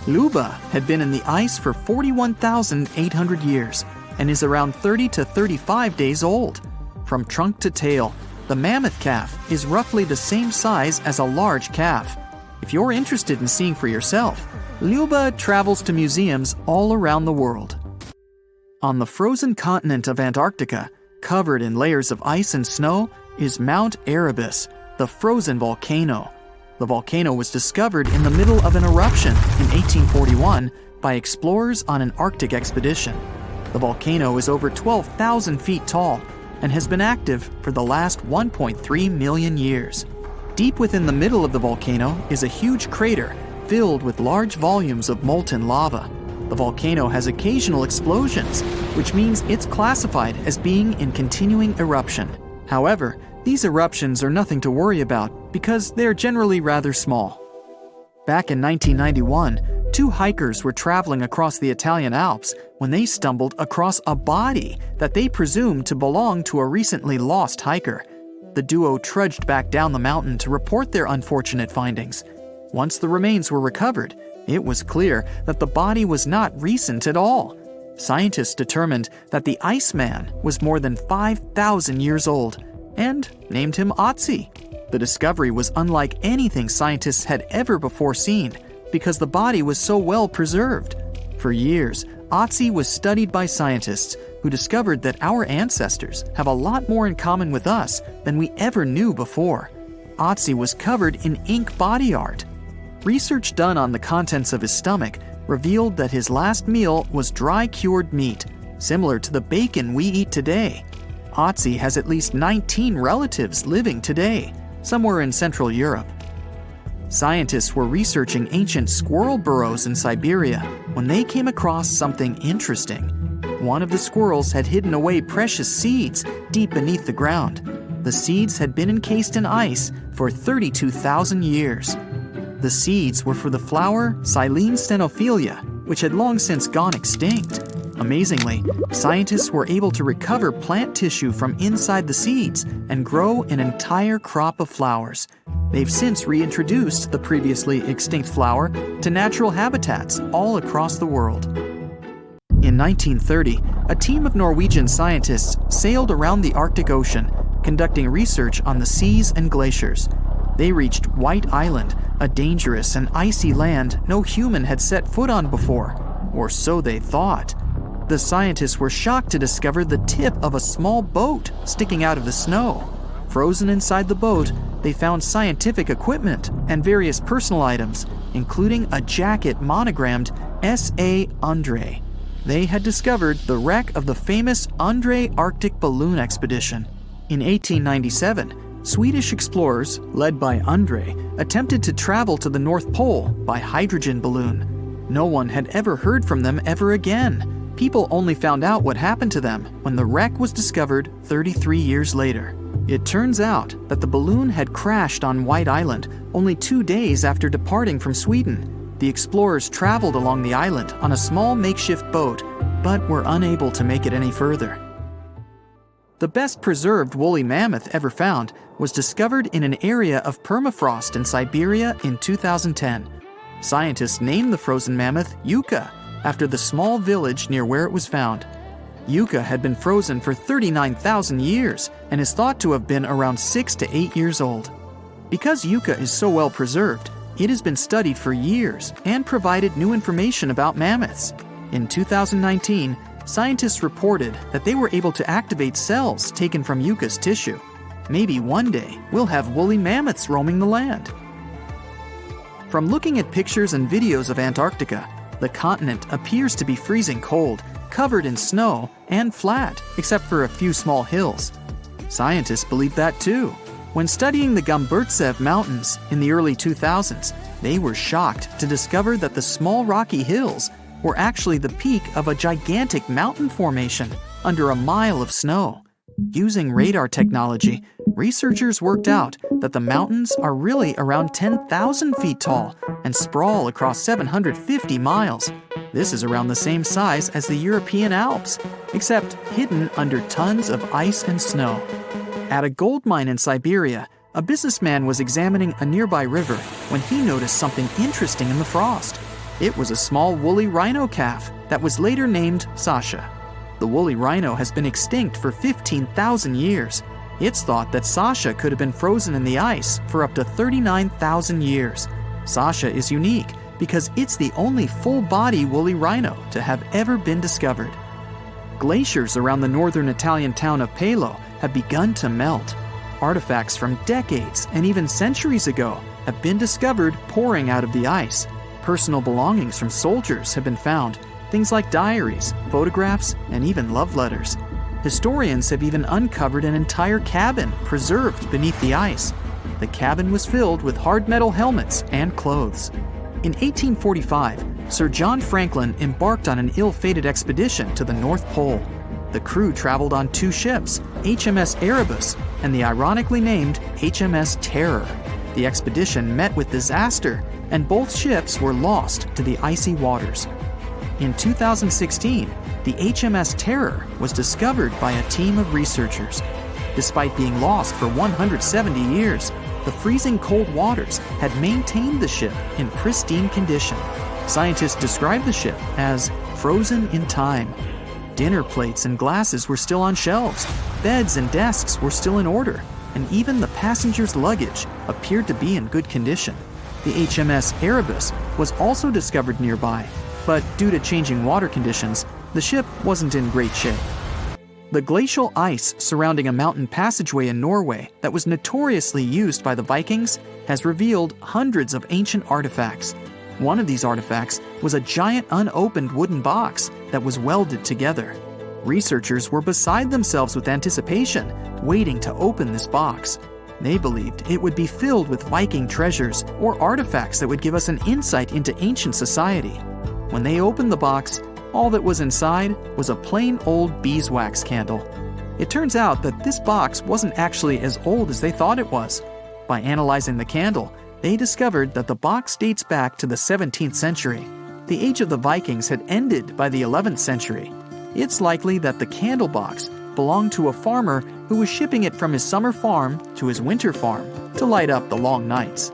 Luba had been in the ice for 41,800 years and is around 30 to 35 days old. From trunk to tail, the mammoth calf is roughly the same size as a large calf. If you're interested in seeing for yourself, Luba travels to museums all around the world. On the frozen continent of Antarctica, covered in layers of ice and snow, is Mount Erebus, the frozen volcano. The volcano was discovered in the middle of an eruption in 1841 by explorers on an Arctic expedition. The volcano is over 12,000 feet tall and has been active for the last 1.3 million years. Deep within the middle of the volcano is a huge crater filled with large volumes of molten lava. The volcano has occasional explosions, which means it's classified as being in continuing eruption. However, these eruptions are nothing to worry about because they're generally rather small. Back in 1991, 2 hikers were traveling across the Italian Alps when they stumbled across a body that they presumed to belong to a recently lost hiker. The duo trudged back down the mountain to report their unfortunate findings. Once the remains were recovered, it was clear that the body was not recent at all. Scientists determined that the Iceman was more than 5,000 years old and named him Otzi. The discovery was unlike anything scientists had ever before seen because the body was so well preserved. For years, Otzi was studied by scientists who discovered that our ancestors have a lot more in common with us than we ever knew before. Otzi was covered in ink body art. Research done on the contents of his stomach revealed that his last meal was dry cured meat, similar to the bacon we eat today. Otzi has at least 19 relatives living today, somewhere in Central Europe. Scientists were researching ancient squirrel burrows in Siberia when they came across something interesting. One of the squirrels had hidden away precious seeds deep beneath the ground. The seeds had been encased in ice for 32,000 years. The seeds were for the flower Silene stenophilia, which had long since gone extinct. Amazingly, scientists were able to recover plant tissue from inside the seeds and grow an entire crop of flowers. They've since reintroduced the previously extinct flower to natural habitats all across the world. In 1930, a team of Norwegian scientists sailed around the Arctic Ocean, conducting research on the seas and glaciers. They reached White Island, a dangerous and icy land no human had set foot on before, or so they thought. The scientists were shocked to discover the tip of a small boat sticking out of the snow. Frozen inside the boat, they found scientific equipment and various personal items, including a jacket monogrammed S.A. Andre. They had discovered the wreck of the famous Andre Arctic balloon expedition. In 1897, Swedish explorers, led by Andre, attempted to travel to the North Pole by hydrogen balloon. No one had ever heard from them ever again. People only found out what happened to them when the wreck was discovered 33 years later. It turns out that the balloon had crashed on White Island only 2 days after departing from Sweden. The explorers traveled along the island on a small makeshift boat, but were unable to make it any further. The best preserved woolly mammoth ever found was discovered in an area of permafrost in Siberia in 2010. Scientists named the frozen mammoth Yucca, after the small village near where it was found. Yucca had been frozen for 39,000 years and is thought to have been around 6 to 8 years old. Because Yucca is so well preserved, it has been studied for years and provided new information about mammoths. In 2019, scientists reported that they were able to activate cells taken from Yucca's tissue. Maybe one day we'll have woolly mammoths roaming the land. From looking at pictures and videos of Antarctica, the continent appears to be freezing cold, covered in snow, and flat, except for a few small hills. Scientists believe that too. When studying the Gomburtsev Mountains in the early 2000s, they were shocked to discover that the small rocky hills were actually the peak of a gigantic mountain formation under a mile of snow. Using radar technology, researchers worked out that the mountains are really around 10,000 feet tall and sprawl across 750 miles. This is around the same size as the European Alps, except hidden under tons of ice and snow. At a gold mine in Siberia, a businessman was examining a nearby river when he noticed something interesting in the frost. It was a small woolly rhino calf that was later named Sasha. The woolly rhino has been extinct for 15,000 years. It's thought that Sasha could have been frozen in the ice for up to 39,000 years. Sasha is unique because it's the only full-body woolly rhino to have ever been discovered. Glaciers around the northern Italian town of Pelo have begun to melt. Artifacts from decades and even centuries ago have been discovered pouring out of the ice. Personal belongings from soldiers have been found, things like diaries, photographs, and even love letters. Historians have even uncovered an entire cabin preserved beneath the ice. The cabin was filled with hard metal helmets and clothes. In 1845, Sir John Franklin embarked on an ill-fated expedition to the North Pole. The crew traveled on 2 ships, HMS Erebus and the ironically named HMS Terror. The expedition met with disaster, and both ships were lost to the icy waters. In 2016, the HMS Terror was discovered by a team of researchers. Despite being lost for 170 years, the freezing cold waters had maintained the ship in pristine condition. Scientists described the ship as frozen in time. Dinner plates and glasses were still on shelves, beds and desks were still in order, and even the passengers' luggage appeared to be in good condition. The HMS Erebus was also discovered nearby, but due to changing water conditions, the ship wasn't in great shape. The glacial ice surrounding a mountain passageway in Norway that was notoriously used by the Vikings has revealed hundreds of ancient artifacts. One of these artifacts was a giant unopened wooden box that was welded together. Researchers were beside themselves with anticipation, waiting to open this box. They believed it would be filled with Viking treasures or artifacts that would give us an insight into ancient society. When they opened the box, all that was inside was a plain old beeswax candle. It turns out that this box wasn't actually as old as they thought it was. By analyzing the candle, they discovered that the box dates back to the 17th century. The age of the Vikings had ended by the 11th century. It's likely that the candle box belonged to a farmer who was shipping it from his summer farm to his winter farm to light up the long nights.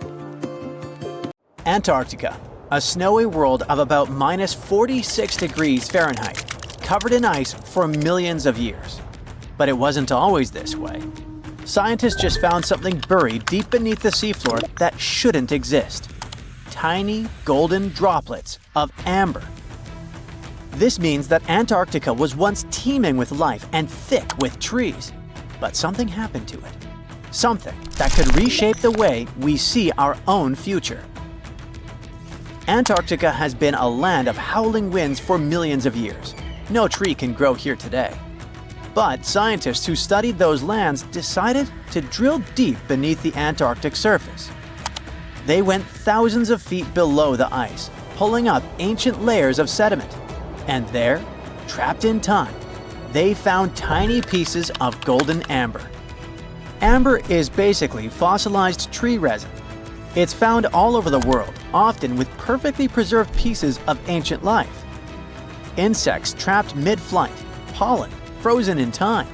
Antarctica, a snowy world of about minus 46 degrees Fahrenheit, covered in ice for millions of years. But it wasn't always this way. Scientists just found something buried deep beneath the seafloor that shouldn't exist. Tiny golden droplets of amber. This means that Antarctica was once teeming with life and thick with trees. But something happened to it. Something that could reshape the way we see our own future. Antarctica has been a land of howling winds for millions of years. No tree can grow here today. But scientists who studied those lands decided to drill deep beneath the Antarctic surface. They went thousands of feet below the ice, pulling up ancient layers of sediment. And there, trapped in time, they found tiny pieces of golden amber. Amber is basically fossilized tree resin. It's found all over the world, often with perfectly preserved pieces of ancient life. Insects trapped mid-flight, pollen frozen in time.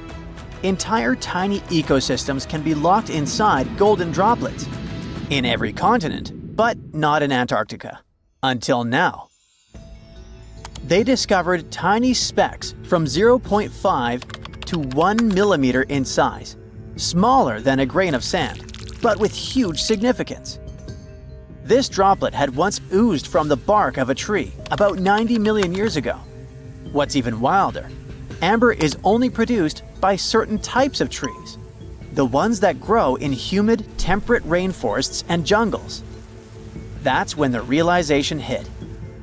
Entire tiny ecosystems can be locked inside golden droplets. In every continent, but not in Antarctica. Until now. They discovered tiny specks from 0.5 to 1 millimeter in size, smaller than a grain of sand, but with huge significance. This droplet had once oozed from the bark of a tree about 90 million years ago. What's even wilder, amber is only produced by certain types of trees, the ones that grow in humid, temperate rainforests and jungles. That's when the realization hit.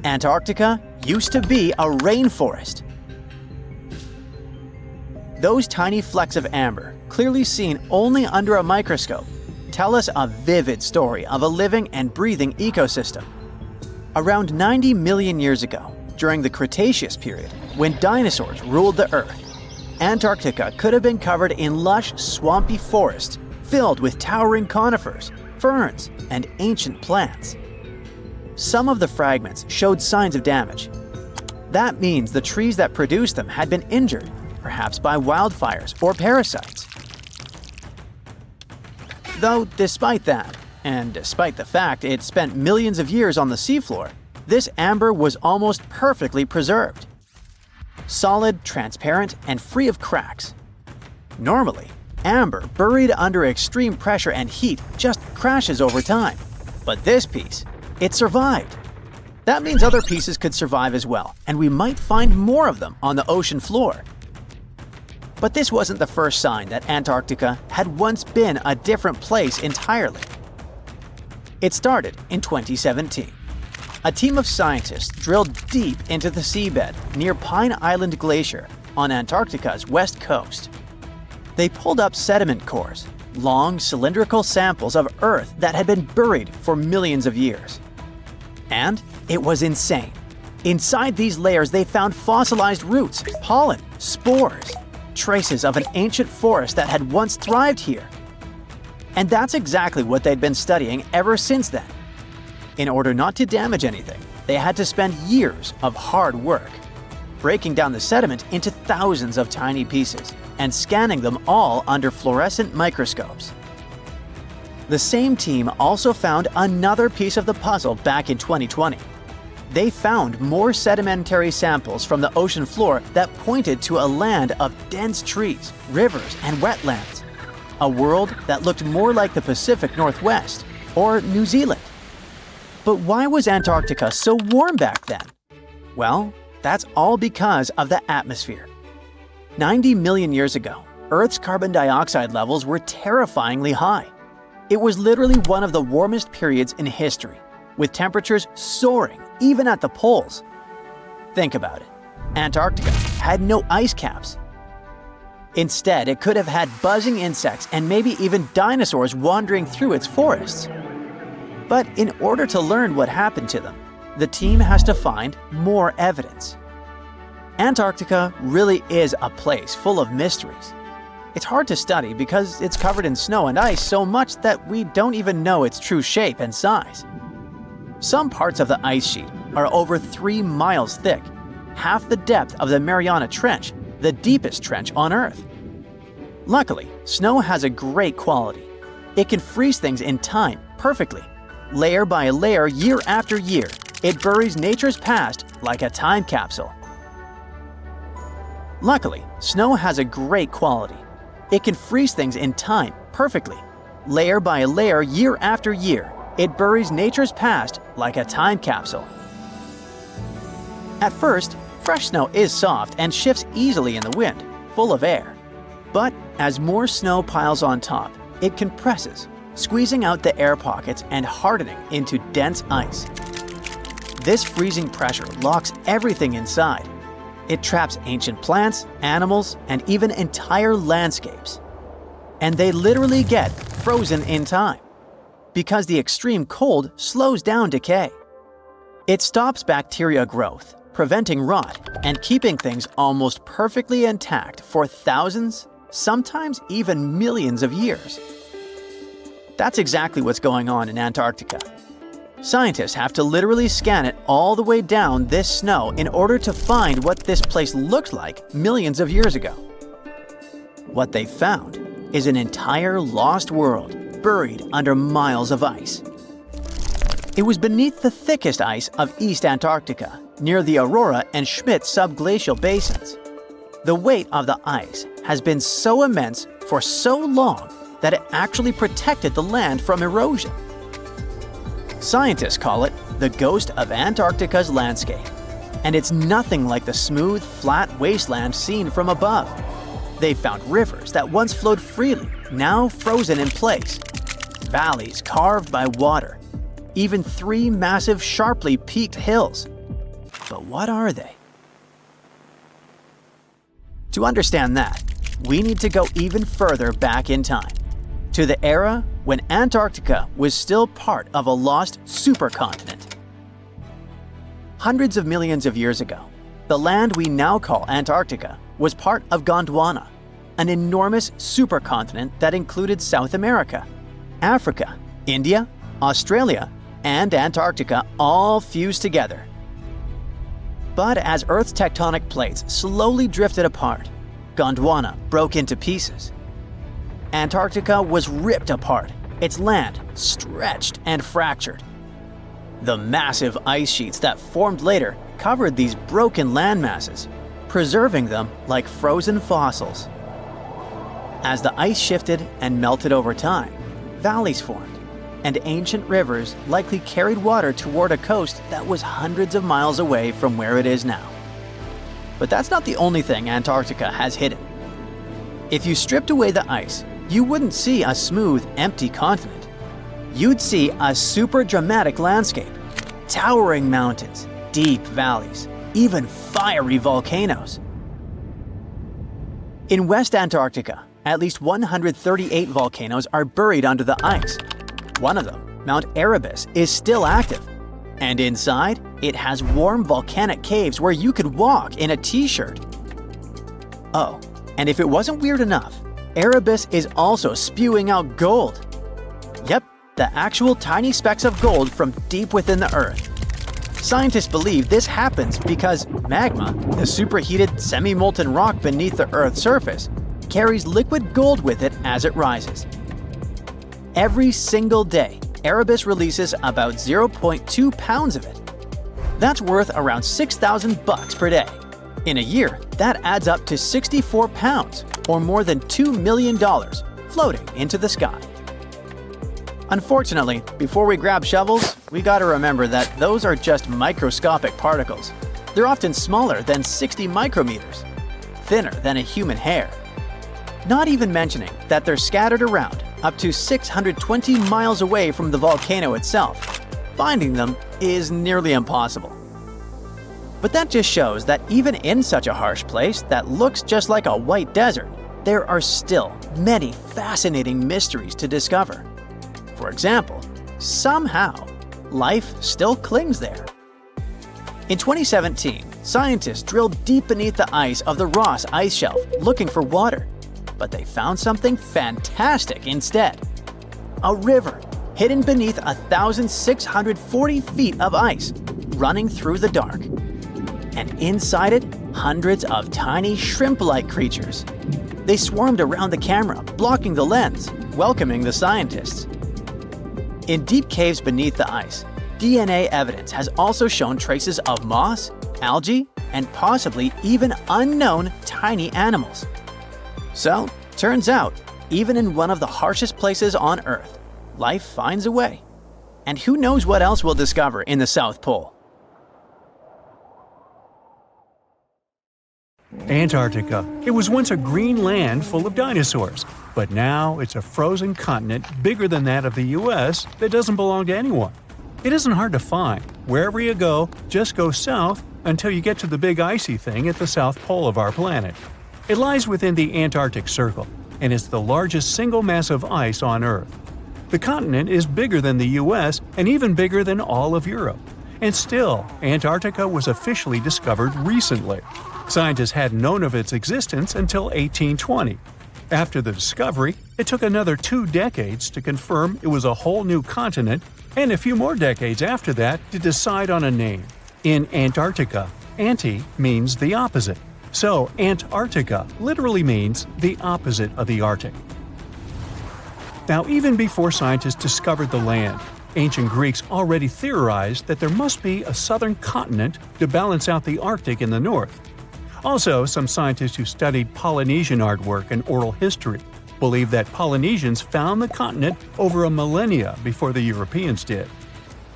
Antarctica used to be a rainforest. Those tiny flecks of amber, clearly seen only under a microscope, tell us a vivid story of a living and breathing ecosystem. Around 90 million years ago, during the Cretaceous period, when dinosaurs ruled the Earth, Antarctica could have been covered in lush, swampy forests filled with towering conifers, ferns, and ancient plants. Some of the fragments showed signs of damage. That means the trees that produced them had been injured, perhaps by wildfires or parasites. Though despite that, and despite the fact it spent millions of years on the seafloor, this amber was almost perfectly preserved. Solid, transparent, and free of cracks. Normally, amber buried under extreme pressure and heat just crashes over time. But this piece, it survived. That means other pieces could survive as well, and we might find more of them on the ocean floor. But this wasn't the first sign that Antarctica had once been a different place entirely. It started in 2017. A team of scientists drilled deep into the seabed near Pine Island Glacier on Antarctica's west coast. They pulled up sediment cores, long cylindrical samples of Earth that had been buried for millions of years. And it was insane. Inside these layers they found fossilized roots, pollen, spores, traces of an ancient forest that had once thrived here. And that's exactly what they'd been studying ever since then. In order not to damage anything, they had to spend years of hard work, breaking down the sediment into thousands of tiny pieces and scanning them all under fluorescent microscopes. The same team also found another piece of the puzzle back in 2020. They found more sedimentary samples from the ocean floor that pointed to a land of dense trees, rivers, and wetlands. A world that looked more like the Pacific Northwest or New Zealand. But why was Antarctica so warm back then? Well, that's all because of the atmosphere. 90 million years ago, Earth's carbon dioxide levels were terrifyingly high. It was literally one of the warmest periods in history, with temperatures soaring even at the poles. Think about it. Antarctica had no ice caps. Instead, it could have had buzzing insects and maybe even dinosaurs wandering through its forests. But in order to learn what happened to them, the team has to find more evidence. Antarctica really is a place full of mysteries. It's hard to study because it's covered in snow and ice so much that we don't even know its true shape and size. Some parts of the ice sheet are over 3 miles thick, half the depth of the Mariana Trench, the deepest trench on Earth. Luckily, snow has a great quality. It can freeze things in time perfectly. Layer by layer, year after year, it buries nature's past like a time capsule. Luckily, snow has a great quality. It can freeze things in time perfectly. Layer by layer, year after year, it buries nature's past like a time capsule. At first, fresh snow is soft and shifts easily in the wind, full of air. But as more snow piles on top, it compresses, squeezing out the air pockets and hardening into dense ice. This freezing pressure locks everything inside. It traps ancient plants, animals, and even entire landscapes. And they literally get frozen in time, because the extreme cold slows down decay. It stops bacteria growth, preventing rot, and keeping things almost perfectly intact for thousands, sometimes even millions of years. That's exactly what's going on in Antarctica. Scientists have to literally scan it all the way down this snow in order to find what this place looked like millions of years ago. What they found is an entire lost world buried under miles of ice. It was beneath the thickest ice of East Antarctica, near the Aurora and Schmidt subglacial basins. The weight of the ice has been so immense for so long that it actually protected the land from erosion. Scientists call it the ghost of Antarctica's landscape, and it's nothing like the smooth, flat wasteland seen from above. They found rivers that once flowed freely, now frozen in place, valleys carved by water, even 3 massive, sharply peaked hills. But what are they? To understand that, we need to go even further back in time, to the era when Antarctica was still part of a lost supercontinent. Hundreds of millions of years ago, the land we now call Antarctica was part of Gondwana, an enormous supercontinent that included South America, Africa, India, Australia, and Antarctica all fused together. But as Earth's tectonic plates slowly drifted apart, Gondwana broke into pieces. Antarctica was ripped apart, its land stretched and fractured. The massive ice sheets that formed later covered these broken landmasses, preserving them like frozen fossils. As the ice shifted and melted over time, valleys formed, and ancient rivers likely carried water toward a coast that was hundreds of miles away from where it is now. But that's not the only thing Antarctica has hidden. If you stripped away the ice, you wouldn't see a smooth, empty continent. You'd see a super dramatic landscape, towering mountains, deep valleys, even fiery volcanoes. In West Antarctica, at least 138 volcanoes are buried under the ice. One of them, Mount Erebus, is still active. And inside, it has warm volcanic caves where you could walk in a t-shirt. Oh, and if it wasn't weird enough, Erebus is also spewing out gold. Yep, the actual tiny specks of gold from deep within the Earth. Scientists believe this happens because magma, the superheated semi-molten rock beneath the Earth's surface, carries liquid gold with it as it rises. Every single day, Erebus releases about 0.2 pounds of it. That's worth around $6,000 per day. In a year, that adds up to 64 pounds, or more than $2 million, floating into the sky. Unfortunately, before we grab shovels, we gotta remember that those are just microscopic particles. They're often smaller than 60 micrometers. thinner than a human hair. Not even mentioning that they're scattered around up to 620 miles away from the volcano itself. Finding them is nearly impossible. But that just shows that even in such a harsh place that looks just like a white desert, there are still many fascinating mysteries to discover. For example, somehow, life still clings there. In 2017, scientists drilled deep beneath the ice of the Ross Ice Shelf looking for water, but they found something fantastic instead. A river hidden beneath 1,640 feet of ice, running through the dark. And inside it, hundreds of tiny shrimp-like creatures. They swarmed around the camera, blocking the lens, welcoming the scientists. In deep caves beneath the ice, DNA evidence has also shown traces of moss, algae, and possibly even unknown tiny animals. So, turns out, even in one of the harshest places on Earth, life finds a way. And who knows what else we'll discover in the South Pole? Antarctica. It was once a green land full of dinosaurs, but now it's a frozen continent bigger than that of the US that doesn't belong to anyone. It isn't hard to find. Wherever you go, just go south until you get to the big icy thing at the south pole of our planet. It lies within the Antarctic Circle, and it's the largest single mass of ice on Earth. The continent is bigger than the US and even bigger than all of Europe. And still, Antarctica was officially discovered recently. Scientists hadn't known of its existence until 1820. After the discovery, it took another 2 decades to confirm it was a whole new continent, and a few more decades after that to decide on a name. In Antarctica, anti means the opposite. So, Antarctica literally means the opposite of the Arctic. Now, even before scientists discovered the land, ancient Greeks already theorized that there must be a southern continent to balance out the Arctic in the north. Also, some scientists who studied Polynesian artwork and oral history believe that Polynesians found the continent over a millennia before the Europeans did.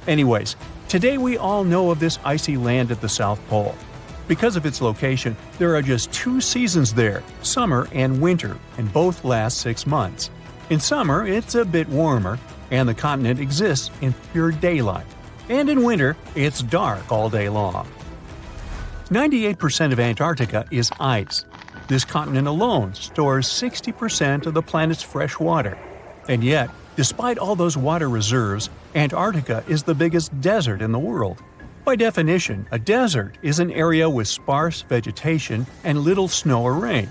Anyways, today we all know of this icy land at the South Pole. Because of its location, there are just 2 seasons there, summer and winter, and both last 6 months. In summer, it's a bit warmer, and the continent exists in pure daylight. And in winter, it's dark all day long. 98% of Antarctica is ice. This continent alone stores 60% of the planet's fresh water. And yet, despite all those water reserves, Antarctica is the biggest desert in the world. By definition, a desert is an area with sparse vegetation and little snow or rain.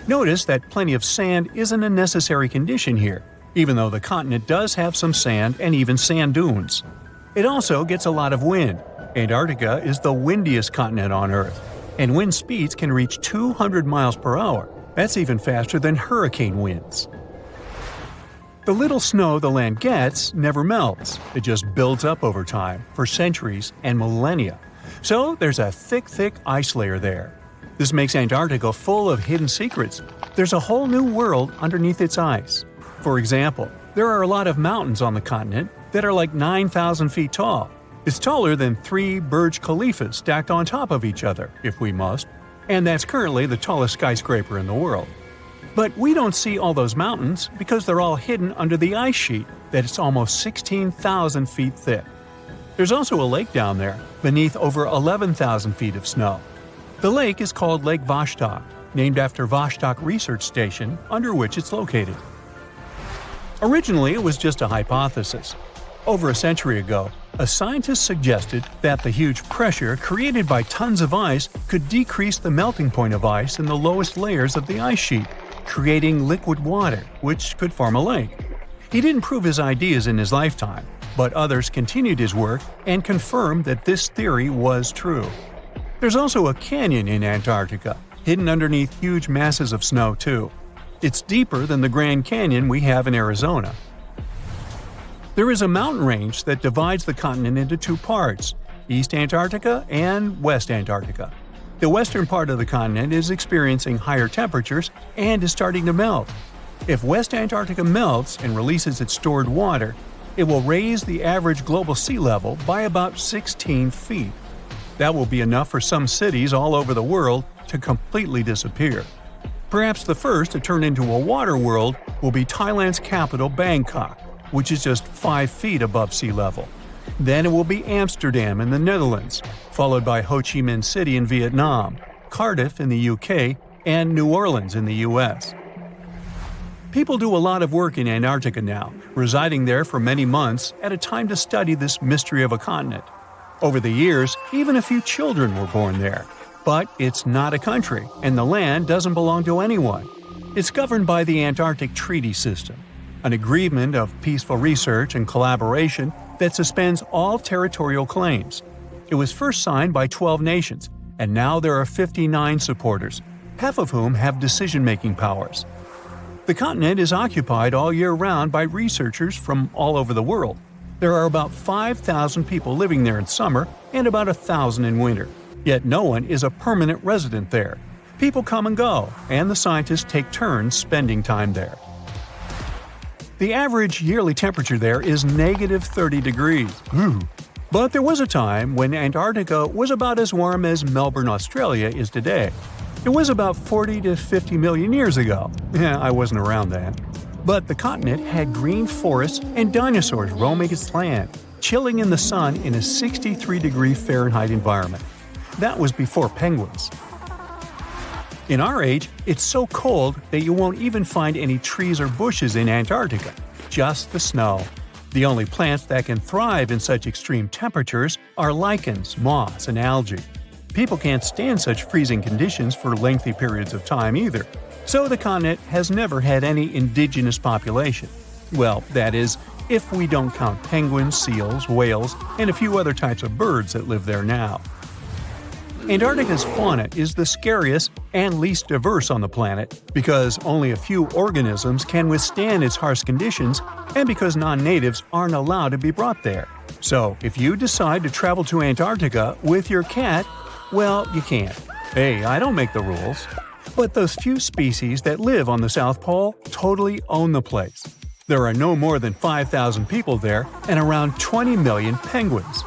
Notice that plenty of sand isn't a necessary condition here, even though the continent does have some sand and even sand dunes. It also gets a lot of wind. Antarctica is the windiest continent on Earth, and wind speeds can reach 200 miles per hour. That's even faster than hurricane winds. The little snow the land gets never melts. It just builds up over time, for centuries and millennia. So there's a thick ice layer there. This makes Antarctica full of hidden secrets. There's a whole new world underneath its ice. For example, there are a lot of mountains on the continent that are like 9,000 feet tall. It's taller than 3 Burj Khalifas stacked on top of each other, if we must, and that's currently the tallest skyscraper in the world. But we don't see all those mountains because they're all hidden under the ice sheet that's almost 16,000 feet thick. There's also a lake down there, beneath over 11,000 feet of snow. The lake is called Lake Vostok, named after Vostok Research Station, under which it's located. Originally, it was just a hypothesis. Over a century ago, a scientist suggested that the huge pressure created by tons of ice could decrease the melting point of ice in the lowest layers of the ice sheet, creating liquid water, which could form a lake. He didn't prove his ideas in his lifetime, but others continued his work and confirmed that this theory was true. There's also a canyon in Antarctica, hidden underneath huge masses of snow too. It's deeper than the Grand Canyon we have in Arizona. There is a mountain range that divides the continent into 2 parts, East Antarctica and West Antarctica. The western part of the continent is experiencing higher temperatures and is starting to melt. If West Antarctica melts and releases its stored water, it will raise the average global sea level by about 16 feet. That will be enough for some cities all over the world to completely disappear. Perhaps the first to turn into a water world will be Thailand's capital Bangkok, which is just 5 feet above sea level. Then it will be Amsterdam in the Netherlands, followed by Ho Chi Minh City in Vietnam, Cardiff in the UK, and New Orleans in the US. People do a lot of work in Antarctica now, residing there for many months at a time to study this mystery of a continent. Over the years, even a few children were born there. But it's not a country, and the land doesn't belong to anyone. It's governed by the Antarctic Treaty System, an agreement of peaceful research and collaboration that suspends all territorial claims. It was first signed by 12 nations, and now there are 59 supporters, half of whom have decision-making powers. The continent is occupied all year round by researchers from all over the world. There are about 5,000 people living there in summer and about 1,000 in winter. Yet no one is a permanent resident there. People come and go, and the scientists take turns spending time there. The average yearly temperature there is negative 30 degrees. But there was a time when Antarctica was about as warm as Melbourne, Australia is today. It was about 40 to 50 million years ago. I wasn't around then. But the continent had green forests and dinosaurs roaming its land, chilling in the sun in a 63-degree Fahrenheit environment. That was before penguins. In our age, it's so cold that you won't even find any trees or bushes in Antarctica, just the snow. The only plants that can thrive in such extreme temperatures are lichens, moss, and algae. People can't stand such freezing conditions for lengthy periods of time either, so the continent has never had any indigenous population. Well, that is, if we don't count penguins, seals, whales, and a few other types of birds that live there now. Antarctica's fauna is the scariest and least diverse on the planet because only a few organisms can withstand its harsh conditions and because non-natives aren't allowed to be brought there. So, if you decide to travel to Antarctica with your cat, well, you can't. Hey, I don't make the rules. But those few species that live on the South Pole totally own the place. There are no more than 5,000 people there and around 20 million penguins.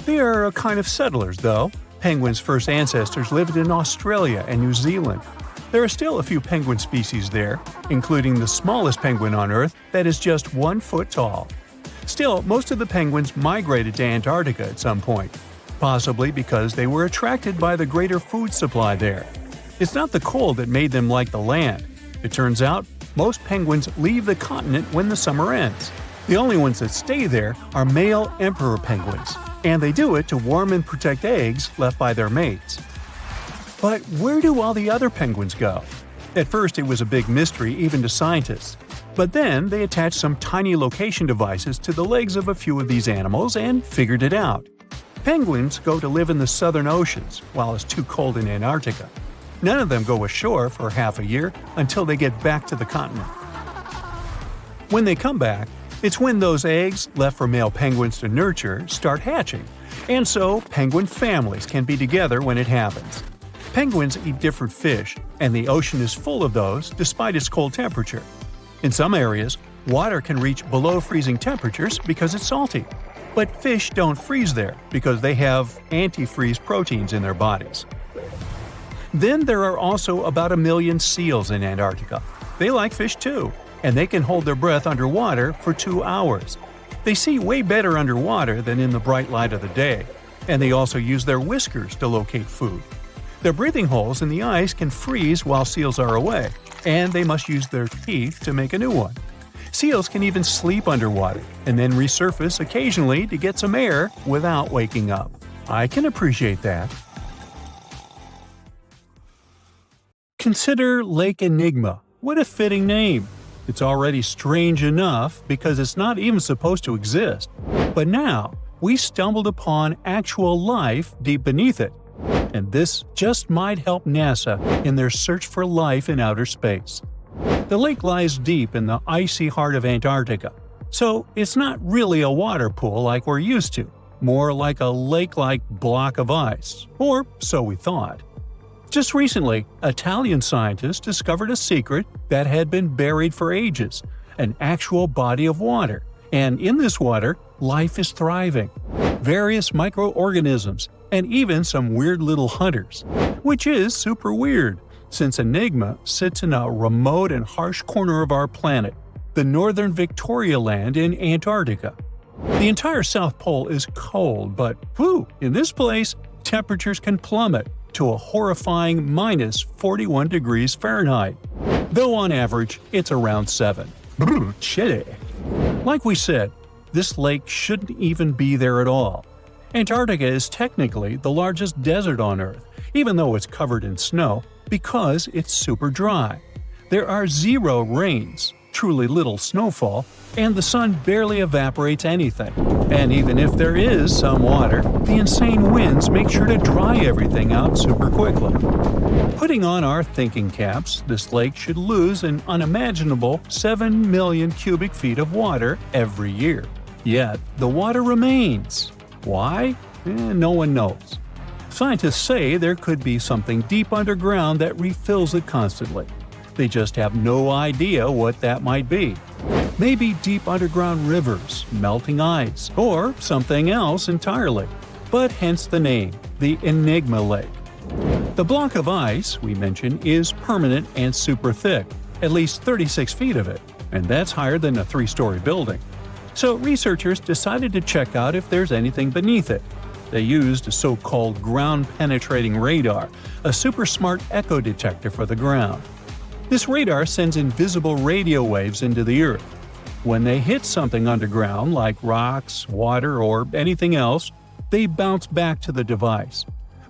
They are a kind of settlers, though. Penguins' first ancestors lived in Australia and New Zealand. There are still a few penguin species there, including the smallest penguin on Earth that is just 1 foot tall. Still, most of the penguins migrated to Antarctica at some point, possibly because they were attracted by the greater food supply there. It's not the cold that made them like the land. It turns out, most penguins leave the continent when the summer ends. The only ones that stay there are male emperor penguins, and they do it to warm and protect eggs left by their mates. But where do all the other penguins go? At first it was a big mystery even to scientists, but then they attached some tiny location devices to the legs of a few of these animals and figured it out. Penguins go to live in the southern oceans while it's too cold in Antarctica. None of them go ashore for half a year until they get back to the continent. When they come back, it's when those eggs, left for male penguins to nurture, start hatching, and so penguin families can be together when it happens. Penguins eat different fish, and the ocean is full of those despite its cold temperature. In some areas, water can reach below freezing temperatures because it's salty. But fish don't freeze there because they have antifreeze proteins in their bodies. Then there are also about 1 million seals in Antarctica. They like fish too, and they can hold their breath underwater for 2 hours. They see way better underwater than in the bright light of the day, and they also use their whiskers to locate food. Their breathing holes in the ice can freeze while seals are away, and they must use their teeth to make a new one. Seals can even sleep underwater and then resurface occasionally to get some air without waking up. I can appreciate that. Consider Lake Enigma. What a fitting name. It's already strange enough because it's not even supposed to exist. But now, we stumbled upon actual life deep beneath it. And this just might help NASA in their search for life in outer space. The lake lies deep in the icy heart of Antarctica, so it's not really a water pool like we're used to, more like a lake-like block of ice, or so we thought. Just recently, Italian scientists discovered a secret that had been buried for ages, an actual body of water, and in this water, life is thriving. Various microorganisms, and even some weird little hunters. which is super weird, since Enigma sits in a remote and harsh corner of our planet, the northern Victoria Land in Antarctica. The entire South Pole is cold, but in this place, temperatures can plummet to a horrifying minus 41 degrees Fahrenheit, though on average it's around 7. Chilly. Like we said, this lake shouldn't even be there at all. Antarctica is technically the largest desert on Earth, even though it's covered in snow, because it's super dry. There are 0 rains, truly little snowfall, and the sun barely evaporates anything. And even if there is some water, the insane winds make sure to dry everything out super quickly. Putting on our thinking caps, this lake should lose an unimaginable 7 million cubic feet of water every year. Yet, the water remains. Why? No one knows. Scientists say there could be something deep underground that refills it constantly. They just have no idea what that might be. Maybe deep underground rivers, melting ice, or something else entirely. But hence the name, the Enigma Lake. The block of ice we mentioned is permanent and super thick, at least 36 feet of it, and that's higher than a 3-story building. So researchers decided to check out if there's anything beneath it. They used a so-called ground-penetrating radar, a super smart echo detector for the ground. This radar sends invisible radio waves into the Earth. When they hit something underground, like rocks, water, or anything else, they bounce back to the device.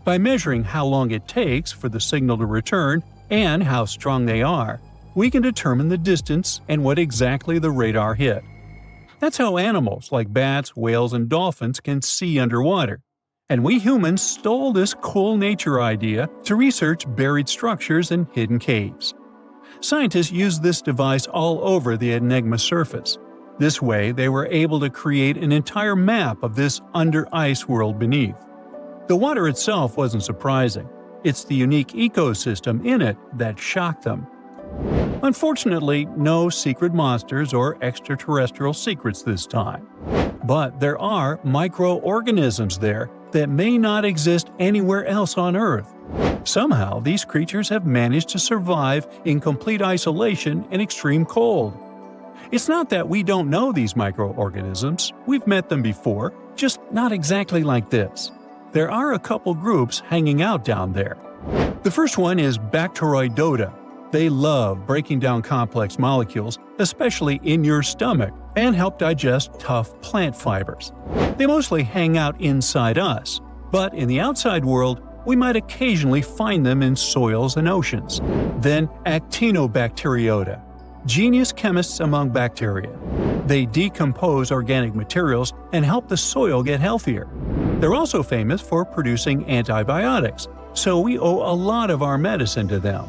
By measuring how long it takes for the signal to return and how strong they are, we can determine the distance and what exactly the radar hit. That's how animals like bats, whales, and dolphins can see underwater. And we humans stole this cool nature idea to research buried structures and hidden caves. Scientists used this device all over the Enigma surface. This way, they were able to create an entire map of this under-ice world beneath. The water itself wasn't surprising. It's the unique ecosystem in it that shocked them. Unfortunately, no secret monsters or extraterrestrial secrets this time. But there are microorganisms there that may not exist anywhere else on Earth. Somehow, these creatures have managed to survive in complete isolation and extreme cold. It's not that we don't know these microorganisms, we've met them before, just not exactly like this. There are a couple groups hanging out down there. The first one is Bacteroidota. They love breaking down complex molecules, especially in your stomach, and help digest tough plant fibers. They mostly hang out inside us, but in the outside world, we might occasionally find them in soils and oceans. Then Actinobacteriota, genius chemists among bacteria. They decompose organic materials and help the soil get healthier. They're also famous for producing antibiotics, so we owe a lot of our medicine to them.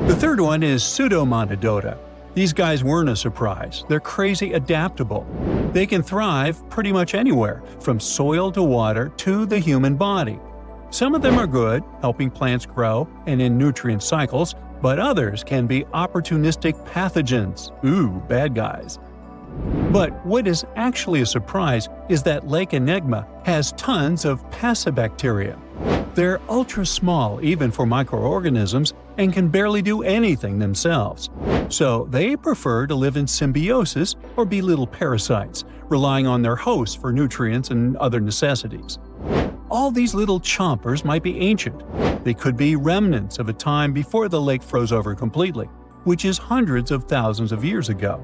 The third one is Pseudomonadota. These guys weren't a surprise. They're crazy adaptable. They can thrive pretty much anywhere, from soil to water to the human body. Some of them are good, helping plants grow and in nutrient cycles, but others can be opportunistic pathogens. Bad guys. But what is actually a surprise is that Lake Enigma has tons of passibacteria. They're ultra small even for microorganisms and can barely do anything themselves. So they prefer to live in symbiosis or be little parasites, relying on their hosts for nutrients and other necessities. All these little chompers might be ancient. They could be remnants of a time before the lake froze over completely, which is hundreds of thousands of years ago.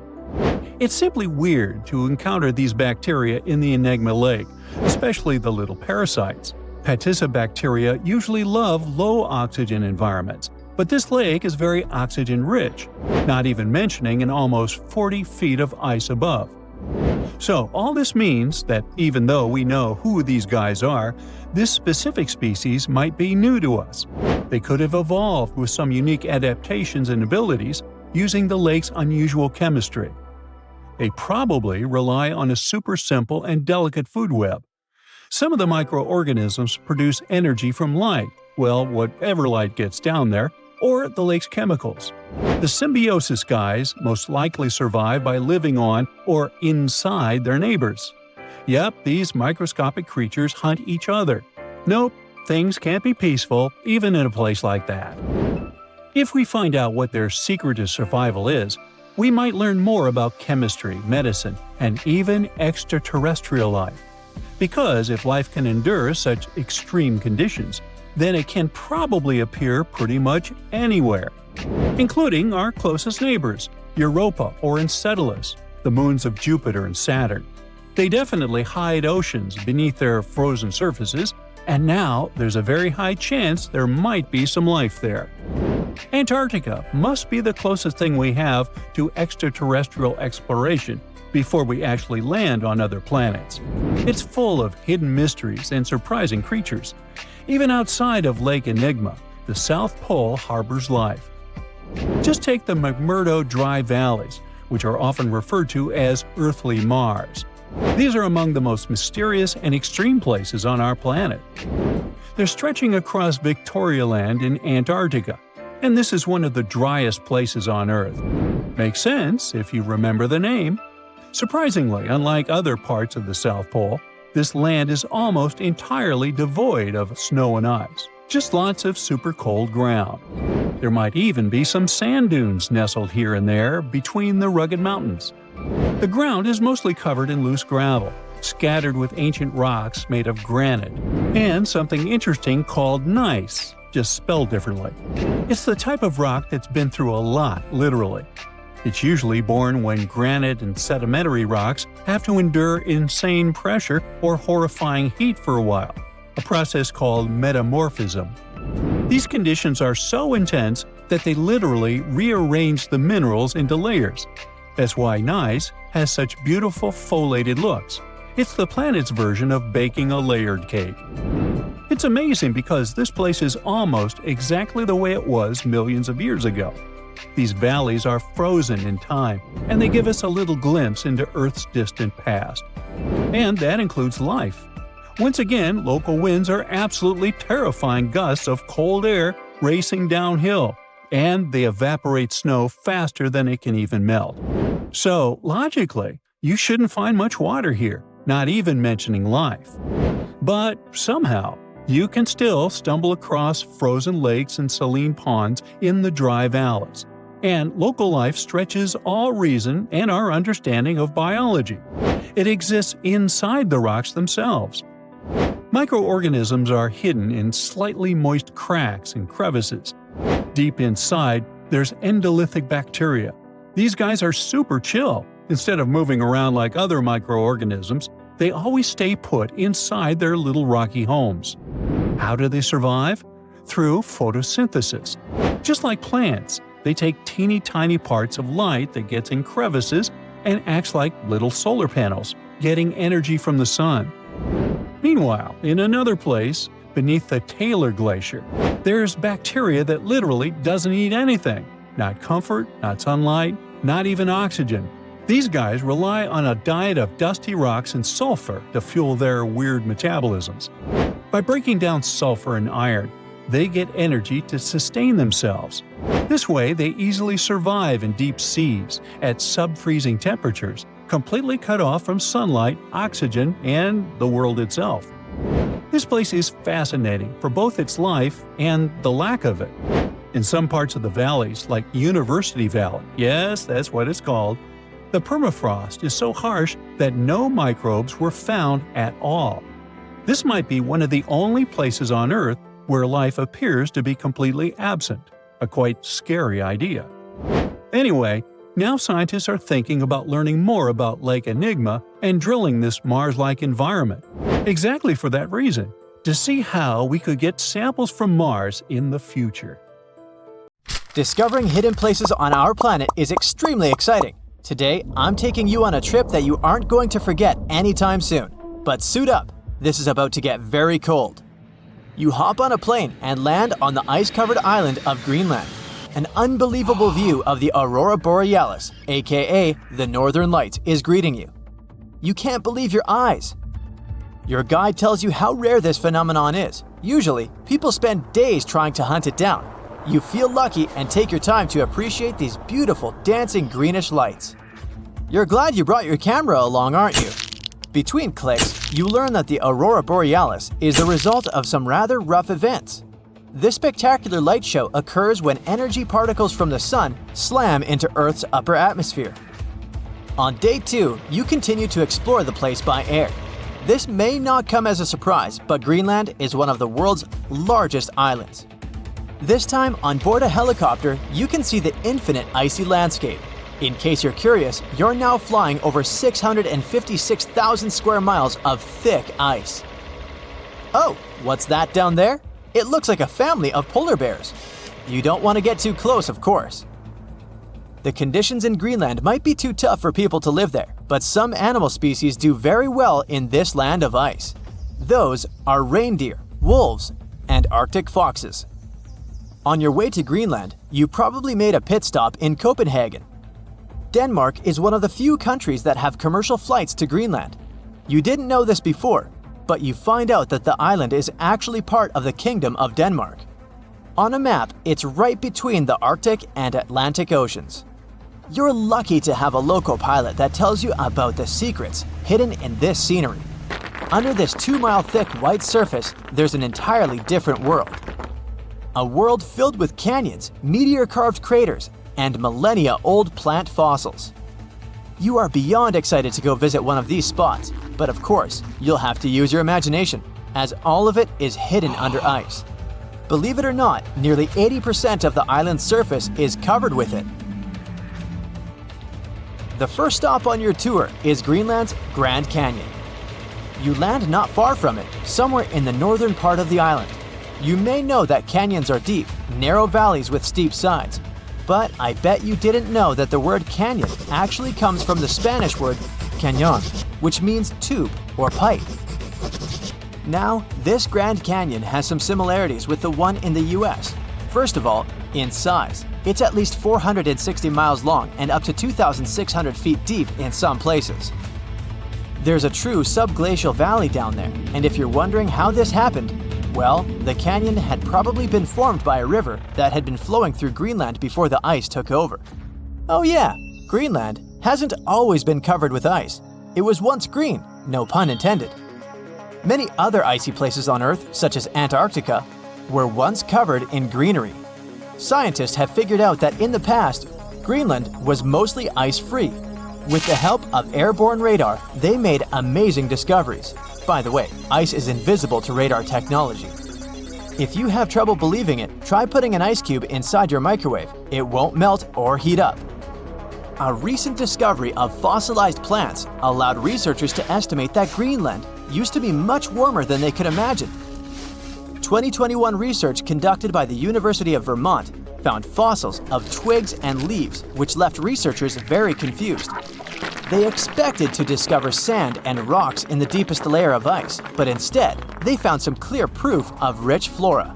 It's simply weird to encounter these bacteria in the Enigma Lake, especially the little parasites. Passibacteria usually love low-oxygen environments, but this lake is very oxygen-rich, not even mentioning an almost 40 feet of ice above. So all this means that even though we know who these guys are, this specific species might be new to us. They could have evolved with some unique adaptations and abilities using the lake's unusual chemistry. They probably rely on a super simple and delicate food web. Some of the microorganisms produce energy from light, well, whatever light gets down there, or the lake's chemicals. The symbiosis guys most likely survive by living on or inside their neighbors. Yep, these microscopic creatures hunt each other. Nope, things can't be peaceful even in a place like that. If we find out what their secret to survival is, we might learn more about chemistry, medicine, and even extraterrestrial life. Because if life can endure such extreme conditions, then it can probably appear pretty much anywhere, including our closest neighbors, Europa or Enceladus, the moons of Jupiter and Saturn. They definitely hide oceans beneath their frozen surfaces, and now there's a very high chance there might be some life there. Antarctica must be the closest thing we have to extraterrestrial exploration before we actually land on other planets. It's full of hidden mysteries and surprising creatures. Even outside of Lake Enigma, the South Pole harbors life. Just take the McMurdo Dry Valleys, which are often referred to as Earthly Mars. These are among the most mysterious and extreme places on our planet. They're stretching across Victoria Land in Antarctica, and this is one of the driest places on Earth. Makes sense if you remember the name. Surprisingly, unlike other parts of the South Pole, this land is almost entirely devoid of snow and ice, just lots of super cold ground. There might even be some sand dunes nestled here and there between the rugged mountains. The ground is mostly covered in loose gravel, scattered with ancient rocks made of granite, and something interesting called gneiss, just spelled differently. It's the type of rock that's been through a lot, literally. It's usually born when granite and sedimentary rocks have to endure insane pressure or horrifying heat for a while, a process called metamorphism. These conditions are so intense that they literally rearrange the minerals into layers. That's why gneiss has such beautiful foliated looks. It's the planet's version of baking a layered cake. It's amazing because this place is almost exactly the way it was millions of years ago. These valleys are frozen in time, and they give us a little glimpse into Earth's distant past. And that includes life. Once again, local winds are absolutely terrifying gusts of cold air racing downhill, and they evaporate snow faster than it can even melt. So, logically, you shouldn't find much water here, not even mentioning life. But somehow, you can still stumble across frozen lakes and saline ponds in the dry valleys. And local life stretches all reason and our understanding of biology. It exists inside the rocks themselves. Microorganisms are hidden in slightly moist cracks and crevices. Deep inside, there's endolithic bacteria. These guys are super chill. Instead of moving around like other microorganisms, they always stay put inside their little rocky homes. How do they survive? Through photosynthesis. Just like plants, they take teeny tiny parts of light that gets in crevices and acts like little solar panels, getting energy from the sun. Meanwhile, in another place, beneath the Taylor Glacier, there's bacteria that literally doesn't eat anything. Not comfort, not sunlight, not even oxygen. These guys rely on a diet of dusty rocks and sulfur to fuel their weird metabolisms. By breaking down sulfur and iron, they get energy to sustain themselves. This way, they easily survive in deep seas at sub-freezing temperatures, completely cut off from sunlight, oxygen, and the world itself. This place is fascinating for both its life and the lack of it. In some parts of the valleys, like University Valley, yes, that's what it's called, the permafrost is so harsh that no microbes were found at all. This might be one of the only places on Earth where life appears to be completely absent, a quite scary idea. Anyway, now scientists are thinking about learning more about Lake Enigma and drilling this Mars-like environment, exactly for that reason, to see how we could get samples from Mars in the future. Discovering hidden places on our planet is extremely exciting. Today, I'm taking you on a trip that you aren't going to forget anytime soon. But suit up, this is about to get very cold. You hop on a plane and land on the ice-covered island of Greenland. An unbelievable view of the Aurora Borealis, aka the Northern Lights, is greeting you. You can't believe your eyes. Your guide tells you how rare this phenomenon is. Usually, people spend days trying to hunt it down. You feel lucky and take your time to appreciate these beautiful dancing greenish lights. You're glad you brought your camera along, aren't you? Between clicks, you learn that the aurora borealis is the result of some rather rough events. This spectacular light show occurs when energy particles from the sun slam into Earth's upper atmosphere. On day 2, you continue to explore the place by air. This may not come as a surprise, but Greenland is one of the world's largest islands. This time, on board a helicopter, you can see the infinite icy landscape. In case you're curious, you're now flying over 656,000 square miles of thick ice. Oh, what's that down there? It looks like a family of polar bears. You don't want to get too close, of course. The conditions in Greenland might be too tough for people to live there, but some animal species do very well in this land of ice. Those are reindeer, wolves, and Arctic foxes. On your way to Greenland, you probably made a pit stop in Copenhagen. Denmark is one of the few countries that have commercial flights to Greenland. You didn't know this before, but you find out that the island is actually part of the Kingdom of Denmark. On a map, it's right between the Arctic and Atlantic Oceans. You're lucky to have a local pilot that tells you about the secrets hidden in this scenery. Under this 2-mile thick white surface, there's an entirely different world. A world filled with canyons, meteor-carved craters, and millennia-old plant fossils. You are beyond excited to go visit one of these spots, but of course, you'll have to use your imagination, as all of it is hidden under ice. Believe it or not, nearly 80% of the island's surface is covered with it. The first stop on your tour is Greenland's Grand Canyon. You land not far from it, somewhere in the northern part of the island. You may know that canyons are deep, narrow valleys with steep sides, but I bet you didn't know that the word canyon actually comes from the Spanish word cañón, which means tube or pipe. Now, this Grand Canyon has some similarities with the one in the US. First of all, in size. It's at least 460 miles long and up to 2,600 feet deep in some places. There's a true subglacial valley down there, and if you're wondering how this happened, well, the canyon had probably been formed by a river that had been flowing through Greenland before the ice took over. Oh yeah, Greenland hasn't always been covered with ice. It was once green, no pun intended. Many other icy places on Earth, such as Antarctica, were once covered in greenery. Scientists have figured out that in the past, Greenland was mostly ice-free. With the help of airborne radar, they made amazing discoveries. By the way, ice is invisible to radar technology. If you have trouble believing it, try putting an ice cube inside your microwave. It won't melt or heat up. A recent discovery of fossilized plants allowed researchers to estimate that Greenland used to be much warmer than they could imagine. 2021 research conducted by the University of Vermont found fossils of twigs and leaves, which left researchers very confused. They expected to discover sand and rocks in the deepest layer of ice, but instead, they found some clear proof of rich flora.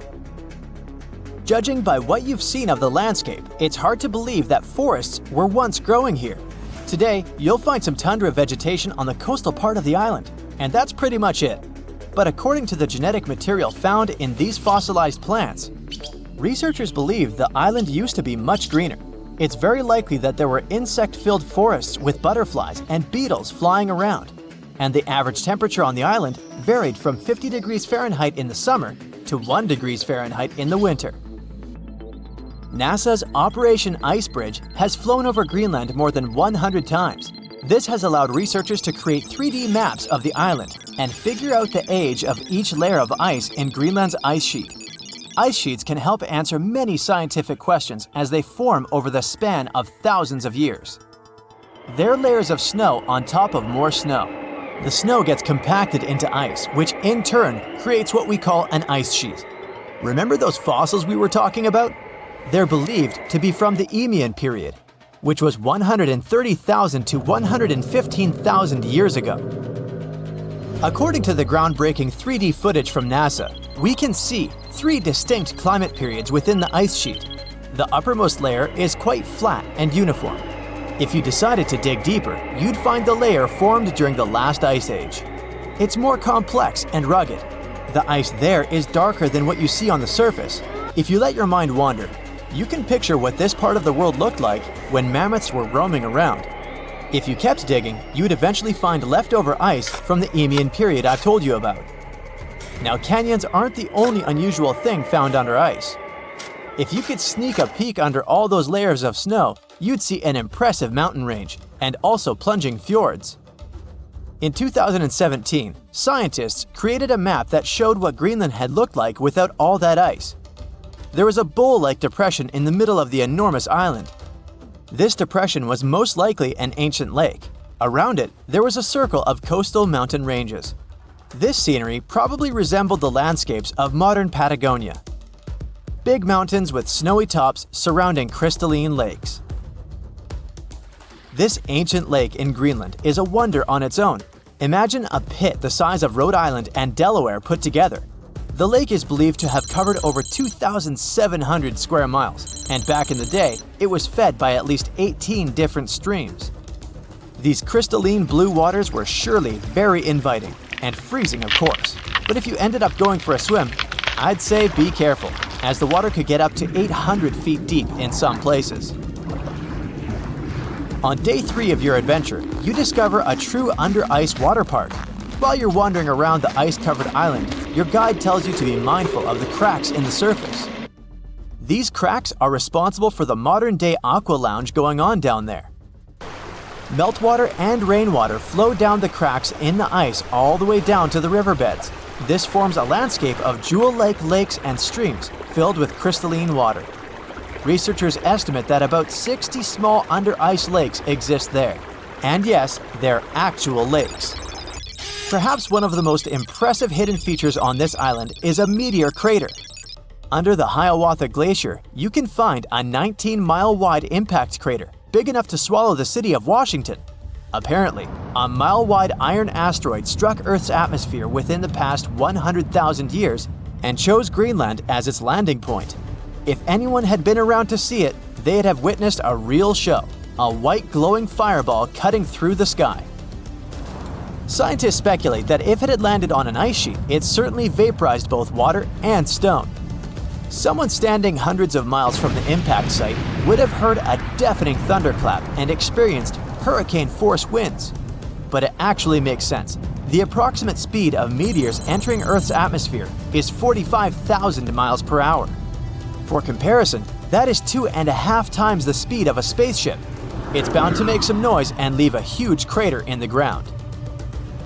Judging by what you've seen of the landscape, it's hard to believe that forests were once growing here. Today, you'll find some tundra vegetation on the coastal part of the island, and that's pretty much it. But according to the genetic material found in these fossilized plants, researchers believe the island used to be much greener. It's very likely that there were insect-filled forests with butterflies and beetles flying around, and the average temperature on the island varied from 50 degrees Fahrenheit in the summer to 1 degrees Fahrenheit in the winter. NASA's Operation Ice Bridge has flown over Greenland more than 100 times. This has allowed researchers to create 3D maps of the island and figure out the age of each layer of ice in Greenland's ice sheet. Ice sheets can help answer many scientific questions as they form over the span of thousands of years. They're layers of snow on top of more snow. The snow gets compacted into ice, which in turn creates what we call an ice sheet. Remember those fossils we were talking about? They're believed to be from the Eemian period, which was 130,000 to 115,000 years ago. According to the groundbreaking 3D footage from NASA, we can see 3 distinct climate periods within the ice sheet. The uppermost layer is quite flat and uniform. If you decided to dig deeper, you'd find the layer formed during the last ice age. It's more complex and rugged. The ice there is darker than what you see on the surface. If you let your mind wander, you can picture what this part of the world looked like when mammoths were roaming around. If you kept digging, you'd eventually find leftover ice from the Eemian period I've told you about. Now, canyons aren't the only unusual thing found under ice. If you could sneak a peek under all those layers of snow, you'd see an impressive mountain range, and also plunging fjords. In 2017, scientists created a map that showed what Greenland had looked like without all that ice. There was a bowl-like depression in the middle of the enormous island. This depression was most likely an ancient lake. Around it, there was a circle of coastal mountain ranges. This scenery probably resembled the landscapes of modern Patagonia. Big mountains with snowy tops surrounding crystalline lakes. This ancient lake in Greenland is a wonder on its own. Imagine a pit the size of Rhode Island and Delaware put together. The lake is believed to have covered over 2,700 square miles, and back in the day, it was fed by at least 18 different streams. These crystalline blue waters were surely very inviting, and freezing of course. But if you ended up going for a swim, I'd say be careful, as the water could get up to 800 feet deep in some places. On day 3 of your adventure, you discover a true under-ice water park. While you're wandering around the ice-covered island, your guide tells you to be mindful of the cracks in the surface. These cracks are responsible for the modern-day aqua lounge going on down there. Meltwater and rainwater flow down the cracks in the ice all the way down to the riverbeds. This forms a landscape of jewel-like lakes and streams filled with crystalline water. Researchers estimate that about 60 small under-ice lakes exist there. And yes, they're actual lakes. Perhaps one of the most impressive hidden features on this island is a meteor crater. Under the Hiawatha Glacier, you can find a 19-mile-wide impact crater, big enough to swallow the city of Washington. Apparently, a mile-wide iron asteroid struck Earth's atmosphere within the past 100,000 years and chose Greenland as its landing point. If anyone had been around to see it, they'd have witnessed a real show, a white glowing fireball cutting through the sky. Scientists speculate that if it had landed on an ice sheet, it certainly vaporized both water and stone. Someone standing hundreds of miles from the impact site would have heard a deafening thunderclap and experienced hurricane-force winds. But it actually makes sense. The approximate speed of meteors entering Earth's atmosphere is 45,000 miles per hour. For comparison, that is 2.5 times the speed of a spaceship. It's bound to make some noise and leave a huge crater in the ground.